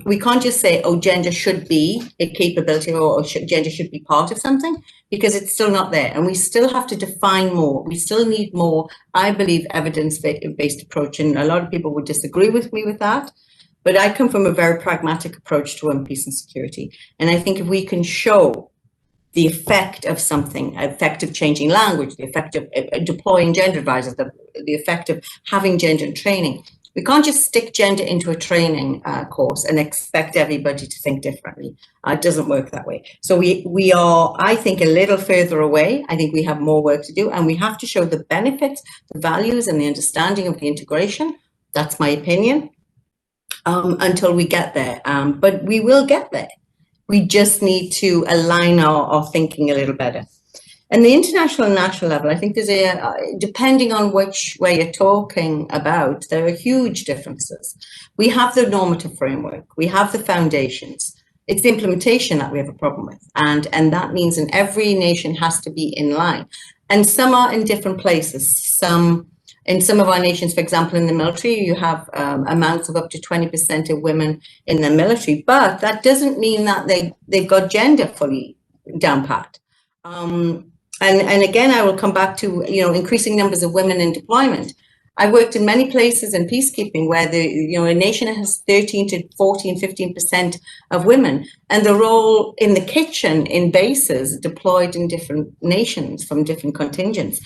We can't just say, oh, gender should be a capability, or gender should be part of something, because it's still not there. And we still have to define more. We still need more, I believe, evidence-based approach. And a lot of people would disagree with me with that. But I come from a very pragmatic approach to peace and security. And I think if we can show the effect of something, the effect of changing language, the effect of deploying gender advisors, the effect of having gender training. We can't just stick gender into a training course and expect everybody to think differently. It doesn't work that way. So we are, I think, a little further away. I think we have more work to do, and we have to show the benefits, the values, and the understanding of the integration. That's my opinion, until we get there. But we will get there. We just need to align our thinking a little better. And the international and national level, I think there's depending on which way you're talking about, there are huge differences. We have the normative framework, we have the foundations. It's the implementation that we have a problem with. And that means in every nation has to be in line. And some are in different places. In some of our nations, for example, in the military, you have amounts of up to 20% of women in the military, but that doesn't mean that they've got gender fully down pat. And again, I will come back to, increasing numbers of women in deployment. I worked in many places in peacekeeping where a nation has 13 to 14, 15% of women, and they're all in the kitchen in bases deployed in different nations from different contingents.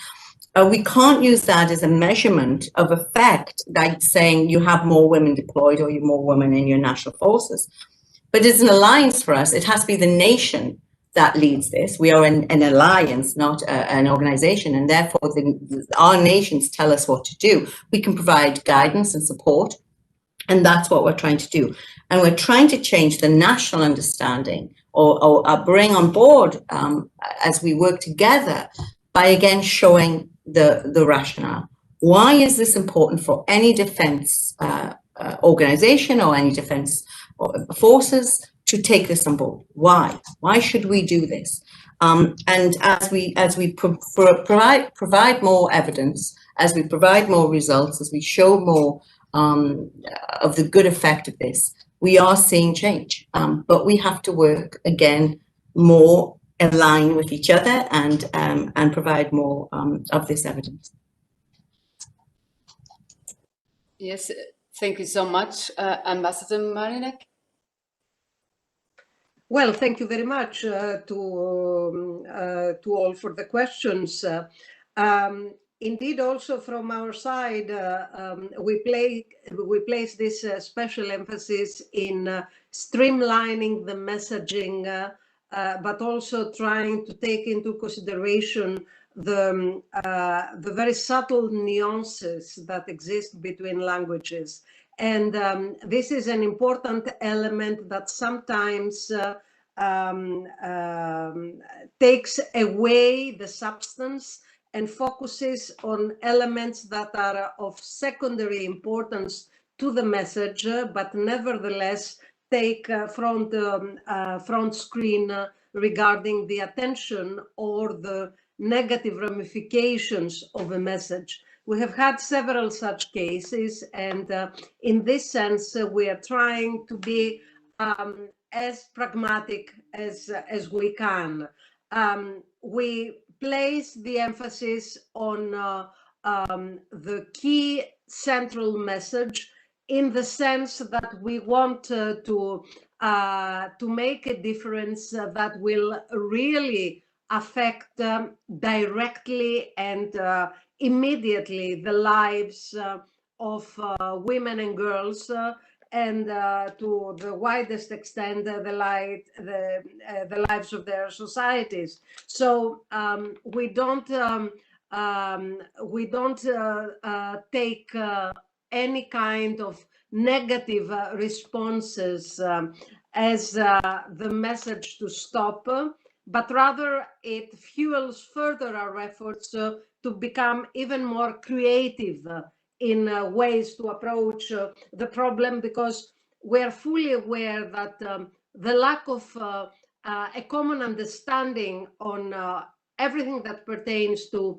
We can't use that as a measurement of effect, like saying you have more women deployed or you have more women in your national forces. But as an alliance for us, it has to be the nation that leads this. We are an alliance, not an organization, and therefore our nations tell us what to do. We can provide guidance and support, and that's what we're trying to do. And we're trying to change the national understanding or bring on board as we work together by, again, showing the rationale. Why is this important for any defense organization or any defense forces to take this on board? Why? Why should we do this? And as we provide more evidence, as we provide more results, as we show more of the good effect of this, we are seeing change. But we have to work, again, more align with each other and provide more of this evidence. Yes, thank you so much, Ambassador Marinek. Well, thank you very much to all for the questions. Indeed, also from our side, we place this special emphasis in streamlining the messaging, but also trying to take into consideration the very subtle nuances that exist between languages. And this is an important element that sometimes takes away the substance and focuses on elements that are of secondary importance to the message, but nevertheless take front screen regarding the attention or the negative ramifications of a message. We have had several such cases, and in this sense, we are trying to be as pragmatic as we can. We place the emphasis on the key central message, in the sense that we want to make a difference that will really affect directly and immediately the lives of women and girls, and to the widest extent the lives of their societies. So we don't take any kind of negative responses as the message to stop, but rather it fuels further our efforts to become even more creative in ways to approach the problem, because we're fully aware that the lack of a common understanding on everything that pertains to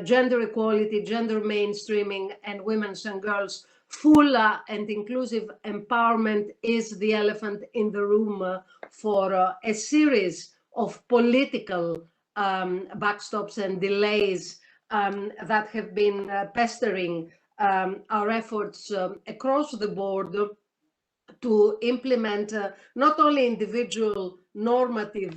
gender equality, gender mainstreaming, and women's and girls' full and inclusive empowerment is the elephant in the room for a series of political backstops and delays that have been pestering our efforts across the board to implement not only individual normative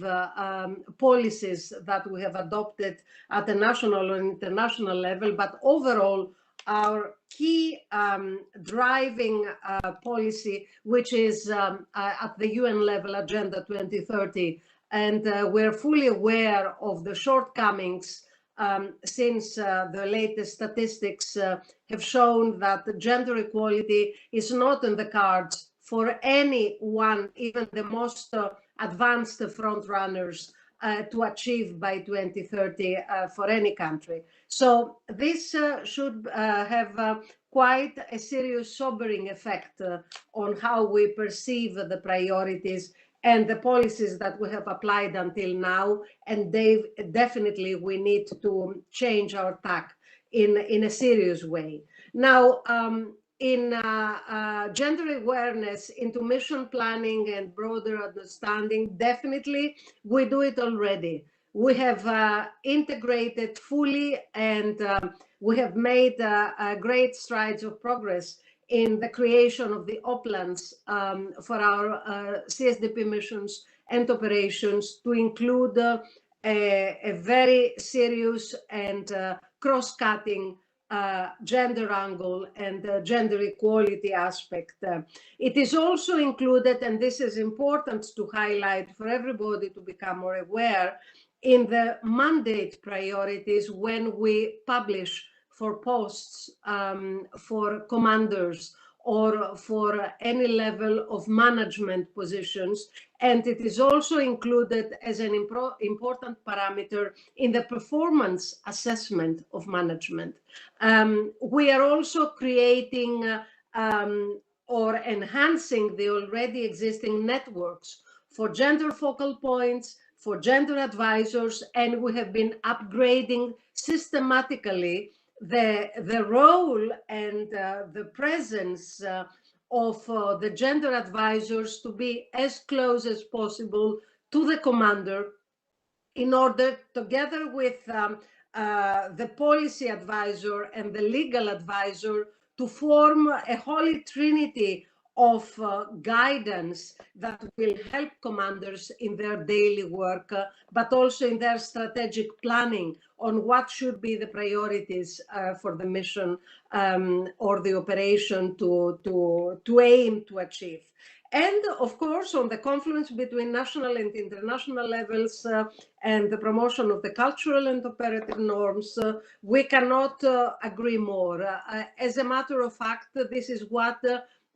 policies that we have adopted at the national or international level, but overall our key driving policy, which is at the UN level, Agenda 2030. And we're fully aware of the shortcomings since the latest statistics have shown that gender equality is not in the cards for anyone, even the most advanced front runners, to achieve by 2030 for any country. So this should have quite a serious sobering effect on how we perceive the priorities and the policies that we have applied until now, and definitely we need to change our tack in a serious way. Now, in gender awareness, into mission planning and broader understanding, definitely we do it already. We have integrated fully, and we have made great strides of progress in the creation of the uplands for our CSDP missions and operations, to include a very serious and cross-cutting gender angle and gender equality aspect. It is also included, and this is important to highlight for everybody to become more aware, in the mandate priorities when we publish for posts for commanders or for any level of management positions. And it is also included as an important parameter in the performance assessment of management. We are also creating or enhancing the already existing networks for gender focal points, for gender advisors, and we have been upgrading systematically the role and the presence of the gender advisors to be as close as possible to the commander, in order, together with the policy advisor and the legal advisor, to form a holy trinity of guidance that will help commanders in their daily work, but also in their strategic planning on what should be the priorities for the mission or the operation to aim to achieve. And of course, on the confluence between national and international levels and the promotion of the cultural and operative norms, we cannot agree more. As a matter of fact, this is what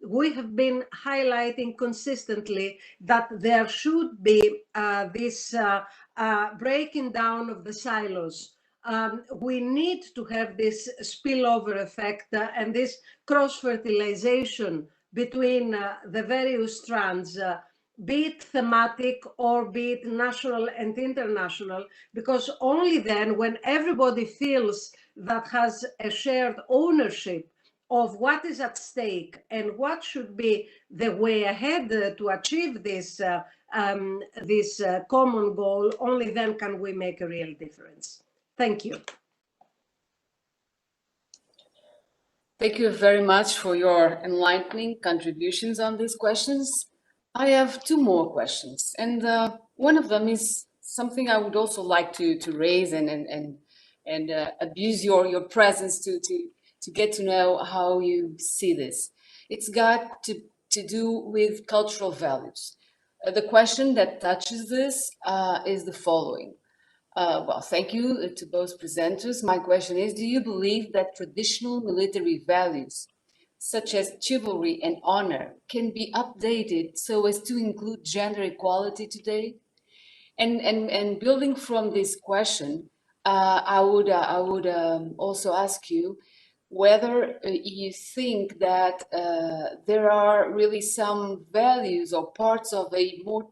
we have been highlighting consistently, that there should be this breaking down of the silos. We need to have this spillover effect and this cross-fertilization between the various strands be it thematic or be it national and international, because only then, when everybody feels that has a shared ownership of what is at stake and what should be the way ahead to achieve this common goal, only then can we make a real difference. Thank you. Thank you very much for your enlightening contributions on these questions. I have two more questions, and one of them is something I would also like to raise and abuse your presence to get to know how you see this. It's got to do with cultural values. The question that touches this is the following. Well, thank you to both presenters. My question is, do you believe that traditional military values, such as chivalry and honor, can be updated so as to include gender equality today? And building from this question, I would also ask you whether you think that there are really some values or parts of a more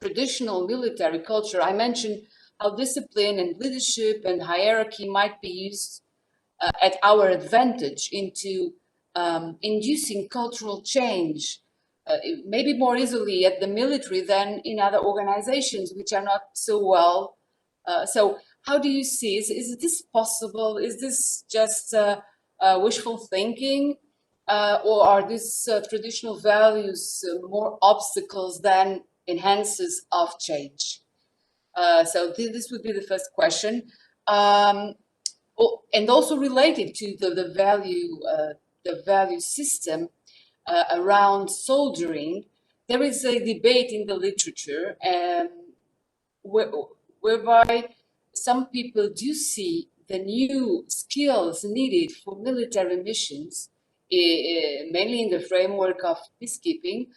traditional military culture. I mentioned how discipline and leadership and hierarchy might be used at our advantage into inducing cultural change, maybe more easily at the military than in other organizations which are not so well. So how do you see, is this possible? Is this just wishful thinking? Or are these traditional values more obstacles than enhances of change? So this would be the first question. And also related to the value system around soldiering, there is a debate in the literature whereby some people do see the new skills needed for military missions, mainly in the framework of peacekeeping,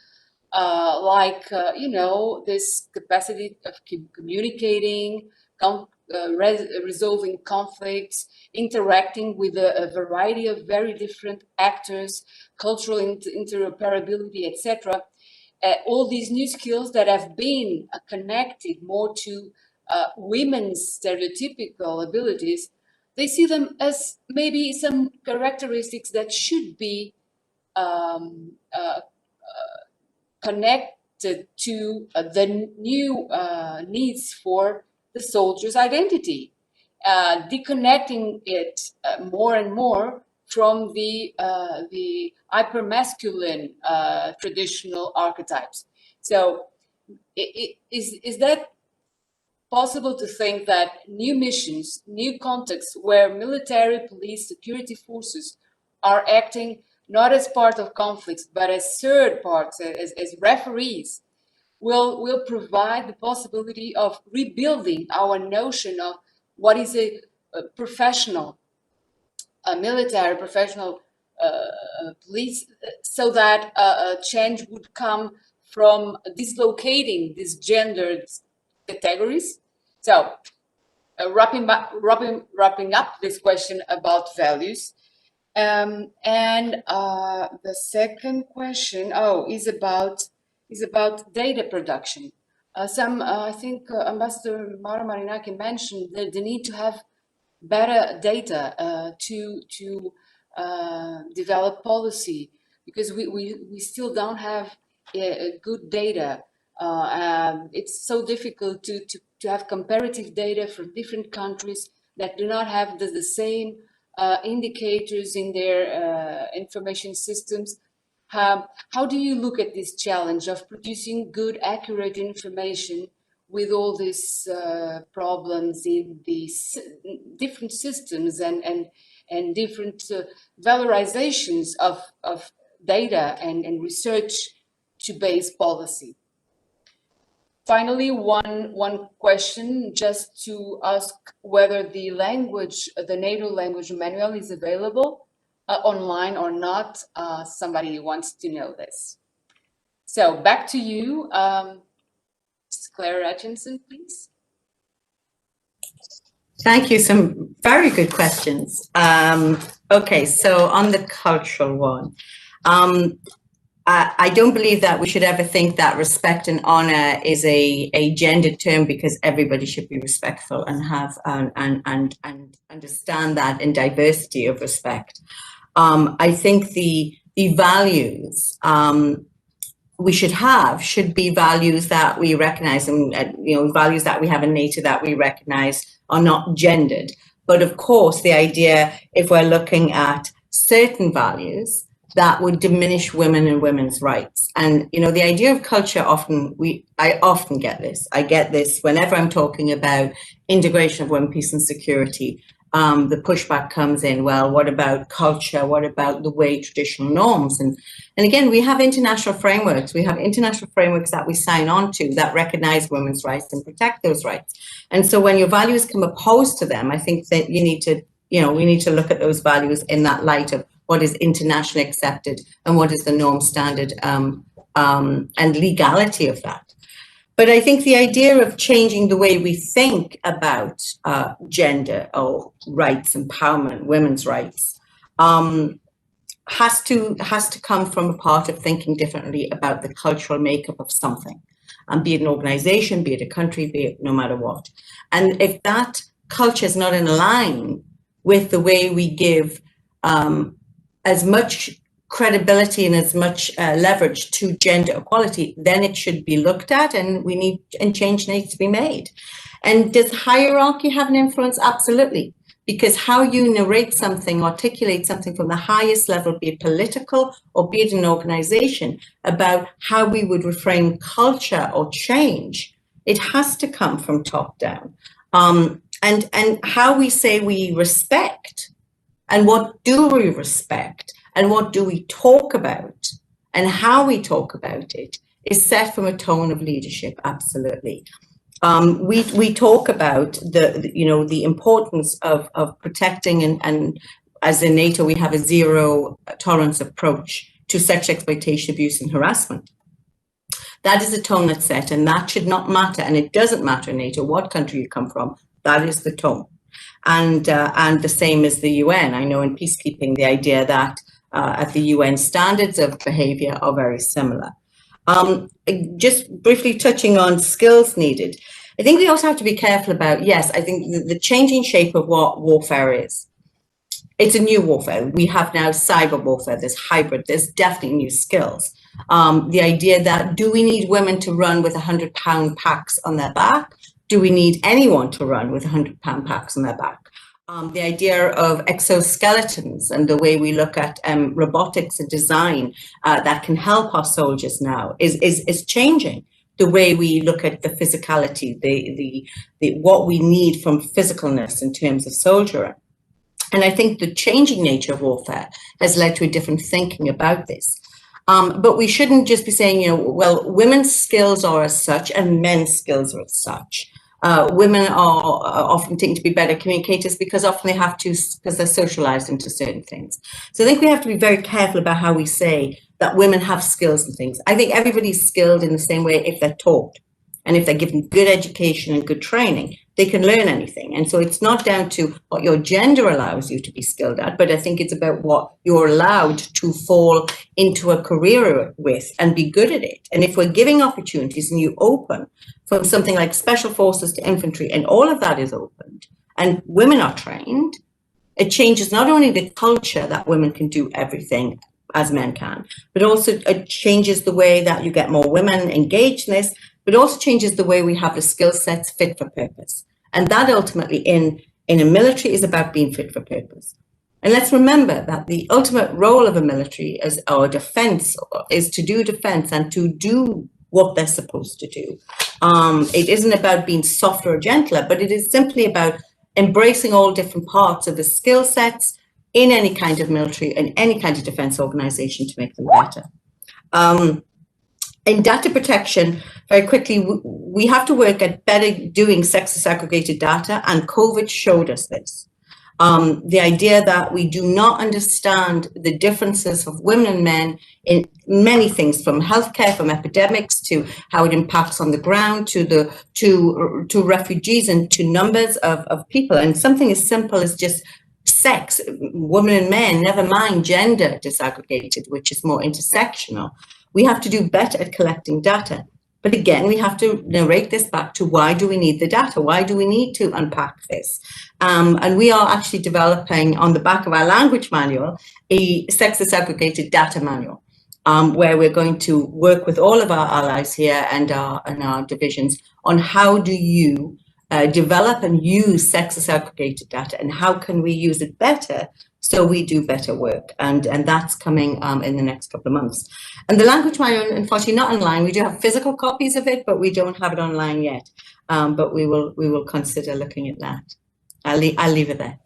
this capacity of communicating, resolving conflicts, interacting with a variety of very different actors, cultural interoperability, etc. All these new skills that have been connected more to women's stereotypical abilities, they see them as maybe some characteristics that should be connected to the new needs for the soldier's identity, disconnecting it more and more from the hypermasculine traditional archetypes. So is that possible to think that new missions, new contexts where military, police, security forces are acting not as part of conflicts, but as third parts, as referees, will provide the possibility of rebuilding our notion of what is a professional, a military professional police, so that a change would come from dislocating these gendered categories. So wrapping up this question about values. And the second question, is about data production. I think Ambassador Mara Marinaki mentioned the need to have better data to develop policy, because we still don't have good data. It's so difficult to have comparative data from different countries that do not have the same indicators in their information systems. How do you look at this challenge of producing good, accurate information with all these problems in these different systems and different valorizations of data and research to base policy? Finally, one question, just to ask whether the NATO language manual is available online or not. Somebody wants to know this. So back to you, Claire Atkinson, please. Thank you. Some very good questions. Okay, so on the cultural one, I don't believe that we should ever think that respect and honor is a gendered term, because everybody should be respectful and have and understand that in diversity of respect. I think the values we should be values that we recognize, and values that we have in nature that we recognize are not gendered. But of course, the idea, if we're looking at certain values, that would diminish women and women's rights. And, the idea of culture I often get this. I get this whenever I'm talking about integration of women, peace and security. The pushback comes in, well, what about culture? What about the way traditional norms? And again, we have international frameworks. We have international frameworks that we sign on to that recognize women's rights and protect those rights. And so when your values come opposed to them, I think that we need to look at those values in that light of what is internationally accepted and what is the norm, standard, and legality of that. But I think the idea of changing the way we think about gender or rights, empowerment, women's rights, has to come from a part of thinking differently about the cultural makeup of something, be it an organization, be it a country, be it no matter what. And if that culture is not in line with the way we give as much credibility and as much leverage to gender equality, then it should be looked at, and change needs to be made. And does hierarchy have an influence? Absolutely, because how you narrate something, articulate something from the highest level, be it political or be it an organization, about how we would reframe culture or change, it has to come from top down. And how we say we respect, and what do we respect, and what do we talk about, and how we talk about it, is set from a tone of leadership. Absolutely. We talk about the importance of protecting, and as in NATO, we have a zero tolerance approach to sexual exploitation, abuse, and harassment. That is the tone that's set, and that should not matter. And it doesn't matter in NATO what country you come from. That is the tone. And the same as the UN. I know in peacekeeping, the idea that at the UN standards of behavior are very similar. Just briefly touching on skills needed. I think we also have to be careful about, yes, I think the changing shape of what warfare is. It's a new warfare. We have now cyber warfare, there's hybrid, there's definitely new skills. The idea that, do we need women to run with 100-pound packs on their back? Do we need anyone to run with 100-pound packs on their back? The idea of exoskeletons and the way we look at robotics and design that can help our soldiers now is changing the way we look at the physicality, the what we need from physicalness in terms of soldiering. And I think the changing nature of warfare has led to a different thinking about this. But we shouldn't just be saying, well, women's skills are as such and men's skills are as such. Women are often taken to be better communicators because often they have to, because they're socialized into certain things. So I think we have to be very careful about how we say that women have skills and things. I think everybody's skilled in the same way if they're taught. And if they're given good education and good training, they can learn anything. And so it's not down to what your gender allows you to be skilled at, but I think it's about what you're allowed to fall into a career with and be good at it. And if we're giving opportunities and you open from something like special forces to infantry, and all of that is opened, and women are trained, it changes not only the culture that women can do everything as men can, but also it changes the way that you get more women engaged in this, but also changes the way we have the skill sets fit for purpose. And that ultimately in a military is about being fit for purpose. And let's remember that the ultimate role of a military as our defense is to do defense and to do what they're supposed to do. It isn't about being softer or gentler, but it is simply about embracing all different parts of the skill sets in any kind of military and any kind of defense organization to make them better. In data protection, very quickly, we have to work at better doing sex disaggregated data, and COVID showed us this. The idea that we do not understand the differences of women and men in many things, from healthcare, from epidemics, to how it impacts on the ground, to refugees, and to numbers of people. And something as simple as just sex, women and men, never mind gender disaggregated, which is more intersectional. We have to do better at collecting data. But again, we have to narrate this back to why do we need the data? Why do we need to unpack this? And we are actually developing on the back of our language manual, a sex disaggregated data manual, where we're going to work with all of our allies here and our divisions on how do you develop and use sex disaggregated data and how can we use it better so we do better work, and that's coming in the next couple of months. And the language manual, unfortunately, not online. We do have physical copies of it, but we don't have it online yet. But we will consider looking at that. I'll leave it there.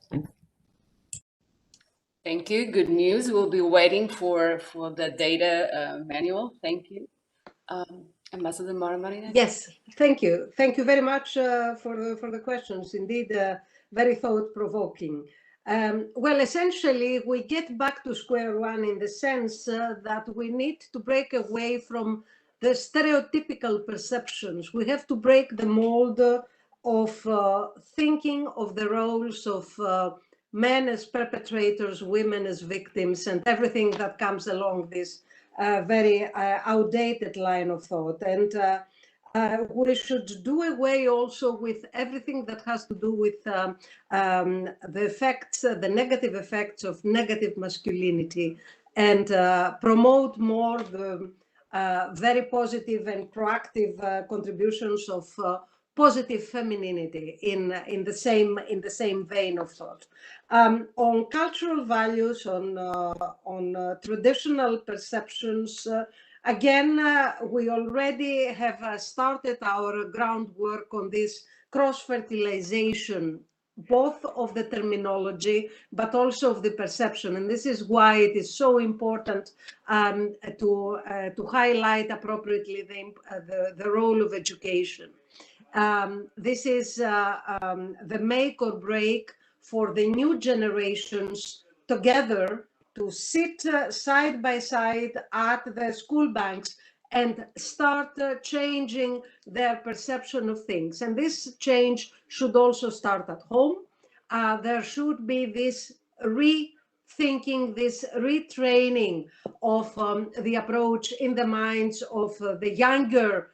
Thank you. Good news. We'll be waiting for the data manual. Thank you. Ambassador Mara Marina? Yes, thank you. Thank you very much for the questions. Indeed, very thought-provoking. Well, essentially, we get back to square one in the sense that we need to break away from the stereotypical perceptions. We have to break the mold of thinking of the roles of men as perpetrators, women as victims, and everything that comes along this very outdated line of thought. And we should do away also with everything that has to do with the effects, the negative effects of negative masculinity, and promote more the very positive and proactive contributions of positive femininity in the same vein of thought. On cultural values, on traditional perceptions, again, we already have started our groundwork on this cross-fertilization, both of the terminology, but also of the perception. And this is why it is so important to highlight appropriately the role of education. This is the make or break for the new generations together to sit side by side at the school banks and start changing their perception of things. And this change should also start at home. There should be this rethinking, this retraining of the approach in the minds of the younger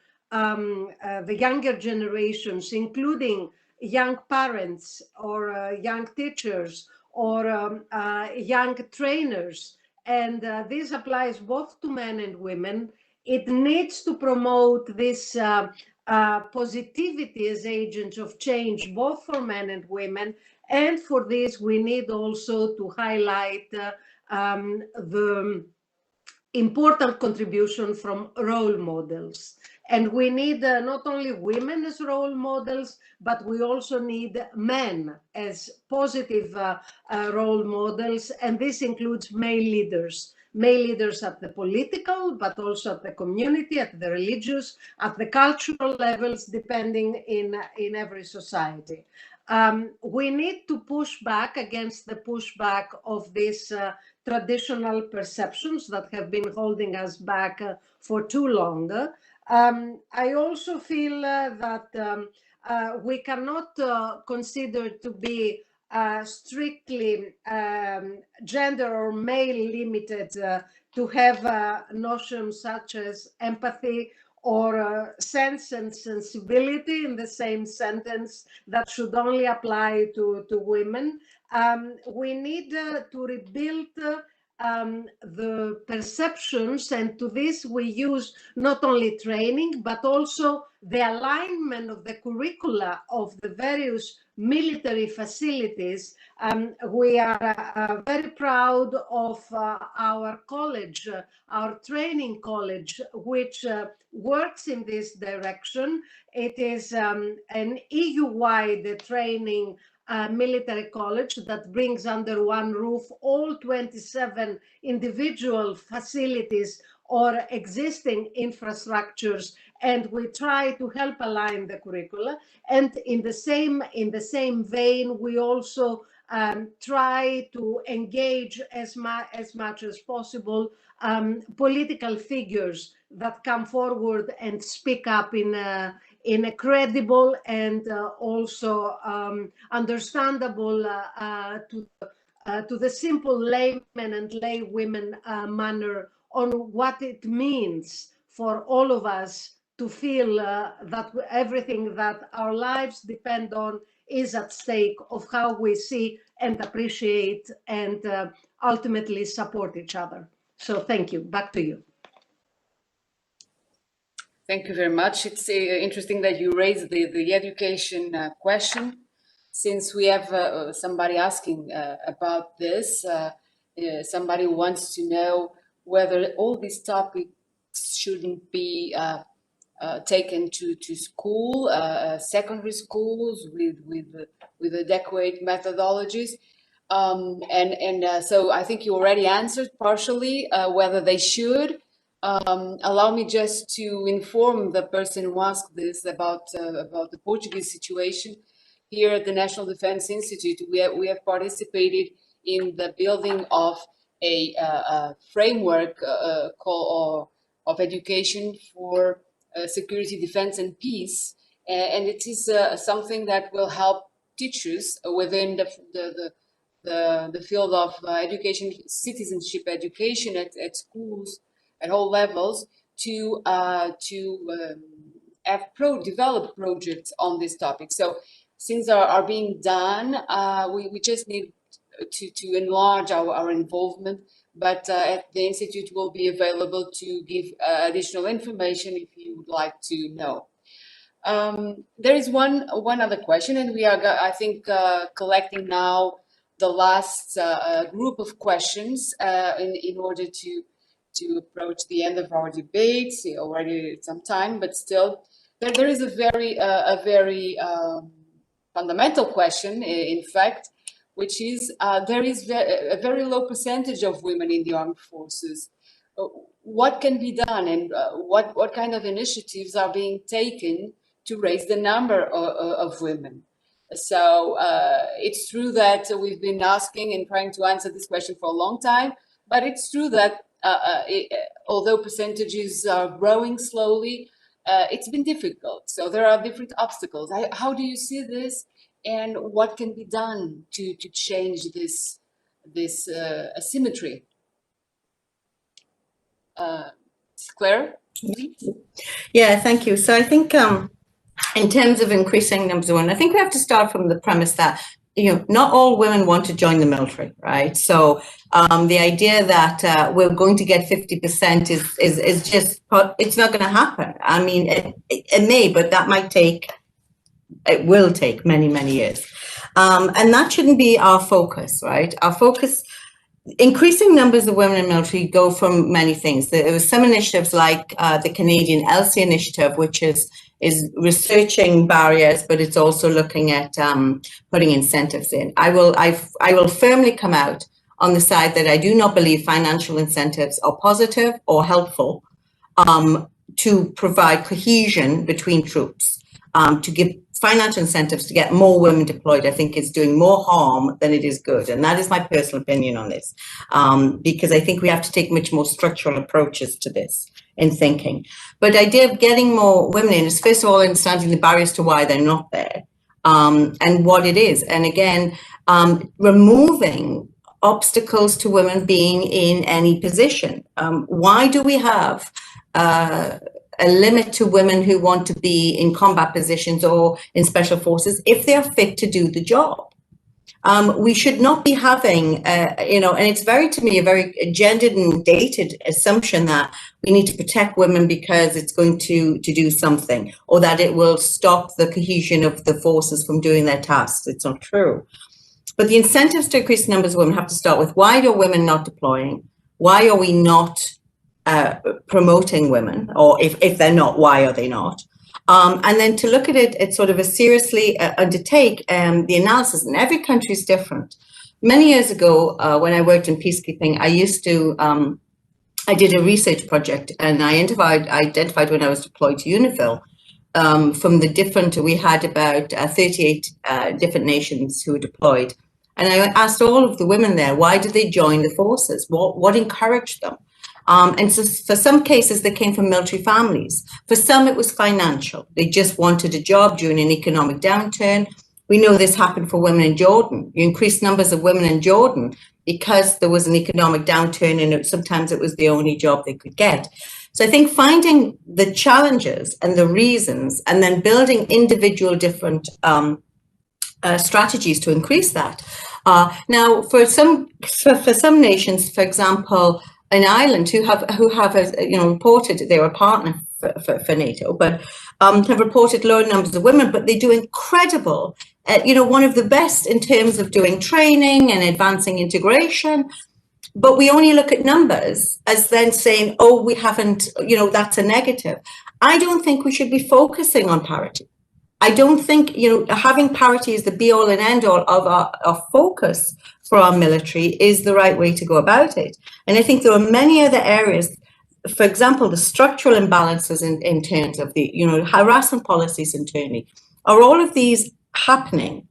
generations, including young parents or young teachers or young trainers. And this applies both to men and women. It needs to promote this positivity as agents of change, both for men and women. And for this, we need also to highlight the important contribution from role models. And we need not only women as role models, but we also need men as positive role models. And this includes male leaders at the political, but also at the community, at the religious, at the cultural levels, depending in every society. We need to push back against the pushback of these traditional perceptions that have been holding us back for too long. I also feel that we cannot consider to be strictly gender or male limited to have notions such as empathy or sense and sensibility in the same sentence that should only apply to women. We need to rebuild the perceptions, and to this we use not only training, but also the alignment of the curricula of the various military facilities. We are very proud of our college, our training college, which works in this direction. It is an EU-wide training military college that brings under one roof all 27 individual facilities or existing infrastructures, and we try to help align the curricula. And in the same vein, we also try to engage as much as possible political figures that come forward and speak up in a credible and also understandable to to the simple laymen and laywomen manner on what it means for all of us to feel that everything that our lives depend on is at stake, of how we see and appreciate and ultimately support each other. So thank you. Back to you. Thank you very much. It's interesting that you raised the education question, since we have somebody asking about this. Somebody wants to know whether all these topics shouldn't be taken to school, secondary schools with adequate methodologies. So I think you already answered partially whether they should. Allow me just to inform the person who asked this about the Portuguese situation. Here at the National Defense Institute, we have participated in the building of a framework of education for security, defense, and peace, and it is something that will help teachers within the field of education, citizenship education at schools at all levels to develop projects on this topic. So things are being done. We just need to enlarge our involvement, but the Institute will be available to give additional information if you would like to know. There is one other question, and we are, I think, collecting now the last group of questions in order to approach the end of our debate. Already some time, but still, there is a very fundamental question, in fact, which is there is a very low percentage of women in the armed forces. What can be done, and what kind of initiatives are being taken to raise the number of women? So it's true that we've been asking and trying to answer this question for a long time, but it's true that although percentages are growing slowly, it's been difficult. So there are different obstacles. How do you see this, and what can be done to change this asymmetry? Claire? Yeah, thank you. So I think in terms of increasing numbers of women, I think we have to start from the premise that, you know, not all women want to join the military, right? So the idea that we're going to get 50% is just, it's not going to happen. I mean, it may, but that might take, it will take many, many years. And that shouldn't be our focus, right? Our focus, increasing numbers of women in the military go from many things. There were some initiatives like the Canadian ELSI initiative, which is researching barriers, but it's also looking at putting incentives in. I will firmly come out on the side that I do not believe financial incentives are positive or helpful to provide cohesion between troops. To give financial incentives to get more women deployed, I think is doing more harm than it is good. And that is my personal opinion on this, because I think we have to take much more structural approaches to this in thinking. But the idea of getting more women in is, first of all, understanding the barriers to why they're not there and what it is. And again, removing obstacles to women being in any position. Why do we have a limit to women who want to be in combat positions or in special forces if they are fit to do the job? We should not be having, you know, and it's very, to me, a very gendered and dated assumption that we need to protect women because it's going to do something, or that it will stop the cohesion of the forces from doing their tasks. It's not true. But the incentives to increase numbers of women have to start with, why are women not deploying? Why are we not promoting women, or if they're not, why are they not? And then to look at it, it's sort of a seriously undertake the analysis, and every country is different. Many years ago, when I worked in peacekeeping, I used to, I did a research project, and I identified when I was deployed to UNIFIL, from the different, we had about 38 different nations who were deployed. And I asked all of the women there, why did they join the forces? What encouraged them? And so for some cases, they came from military families. For some, it was financial. They just wanted a job during an economic downturn, We know this happened for women in Jordan. You increased numbers of women in Jordan because there was an economic downturn and sometimes it was the only job they could get. So I think finding the challenges and the reasons and then building individual different strategies to increase that. Now, for some nations, for example, in Ireland, who have reported they were a partner for NATO, but have reported low numbers of women, but they do incredible. One of the best in terms of doing training and advancing integration. But we only look at numbers as then saying, oh, we haven't, that's a negative. I don't think we should be focusing on parity. I don't think, having parity as the be all and end all of our focus for our military is the right way to go about it. And I think there are many other areas, for example, the structural imbalances in terms of the, harassment policies internally. Are all of these happening?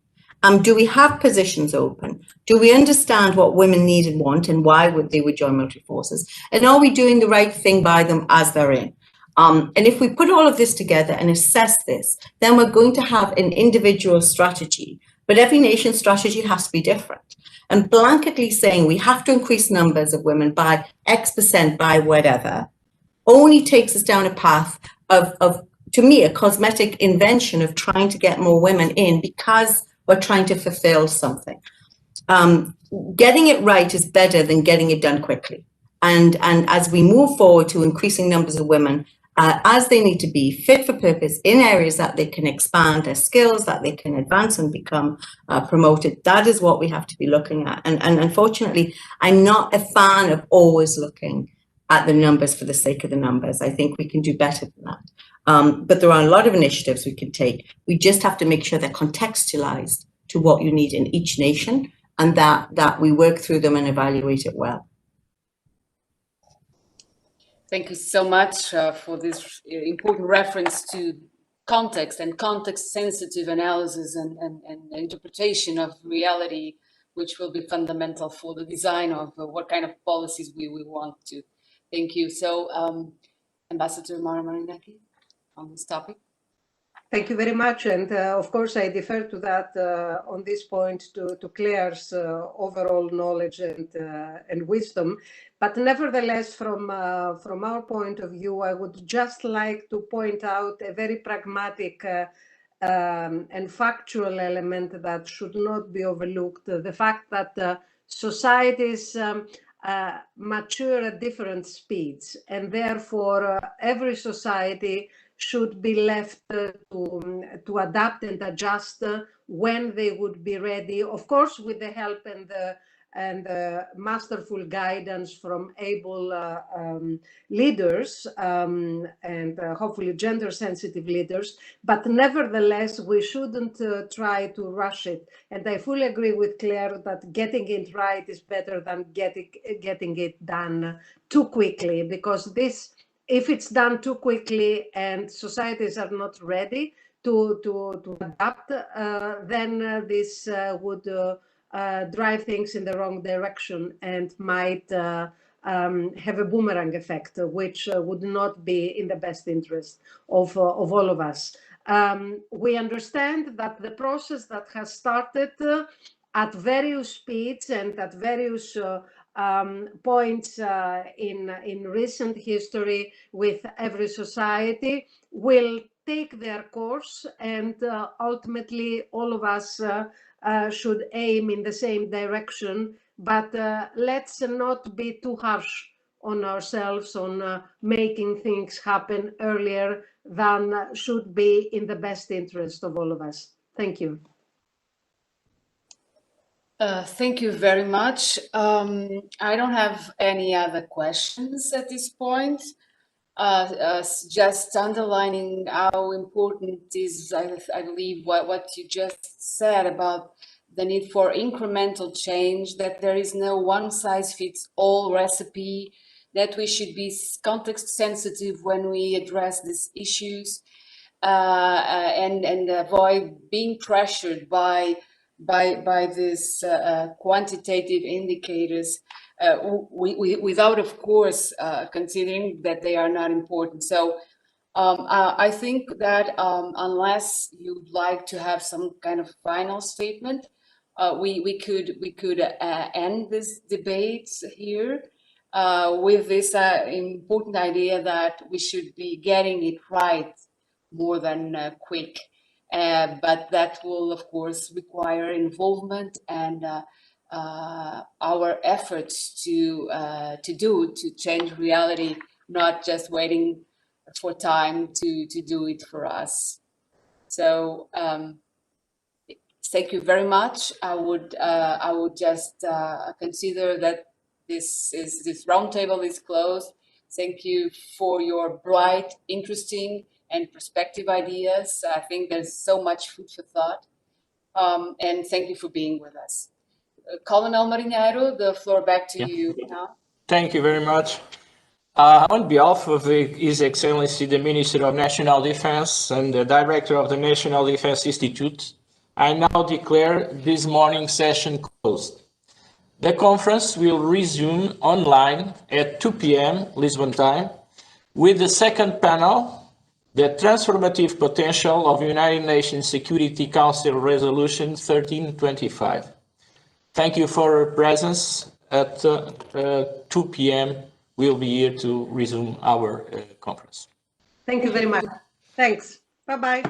Do we have positions open? Do we understand what women need and want and why they would join military forces? And are we doing the right thing by them as they're in? And if we put all of this together and assess this, then we're going to have an individual strategy, but every nation's strategy has to be different. And blanketly saying we have to increase numbers of women by X% by whatever only takes us down a path of to me, a cosmetic invention of trying to get more women in because we're trying to fulfill something. Getting it right is better than getting it done quickly. And as we move forward to increasing numbers of women, as they need to be fit for purpose in areas that they can expand their skills, that they can advance and become promoted, that is what we have to be looking at. And unfortunately, I'm not a fan of always looking at the numbers for the sake of the numbers. I think we can do better than that. But there are a lot of initiatives we can take. We just have to make sure they're contextualized to what you need in each nation and that we work through them and evaluate it well. Thank you so much for this important reference to context and context-sensitive analysis and interpretation of reality, which will be fundamental for the design of what kind of policies we want to. Thank you. So, Ambassador Mara Marinaki, on this topic. Thank you very much. And of course, I defer to that on this point to Claire's overall knowledge and wisdom. But nevertheless, from our point of view, I would just like to point out a very pragmatic and factual element that should not be overlooked. The fact that societies mature at different speeds, and therefore every society should be left to adapt and adjust when they would be ready, of course, with the help and masterful guidance from able leaders and hopefully gender-sensitive leaders. But nevertheless, we shouldn't try to rush it. And I fully agree with Claire that getting it right is better than getting it done too quickly, because this, if it's done too quickly and societies are not ready to adapt, then this would drive things in the wrong direction and might have a boomerang effect, which would not be in the best interest of all of us. We understand that the process that has started at various speeds and at various points in recent history with every society will take their course, and ultimately all of us should aim in the same direction. But let's not be too harsh on ourselves on making things happen earlier than should be in the best interest of all of us. Thank you. Thank you very much. I don't have any other questions at this point. Just underlining how important is, I believe, what you just said about the need for incremental change, that there is no one-size-fits-all recipe, that we should be context-sensitive when we address these issues, and avoid being pressured by these quantitative indicators, without, of course, considering that they are not important. So I think that unless you'd like to have some kind of final statement, we could end this debate here with this important idea that we should be getting it right more than quick. But that will, of course, require involvement and our efforts to change reality, not just waiting for time to do it for us. So thank you very much. I would just consider that this roundtable is closed. Thank you for your bright, interesting, and perspective ideas. I think there's so much food for thought. And thank you for being with us. Colonel Marinheiro, the floor back to you now. Thank you very much. On behalf of His Excellency the Minister of National Defense and the Director of the National Defense Institute, I now declare this morning session closed. The conference will resume online at 2 p.m. Lisbon time with the second panel, the transformative potential of United Nations Security Council Resolution 1325. Thank you for your presence. At 2 p.m. we'll be here to resume our conference. Thank you very much. Thanks. Bye-bye.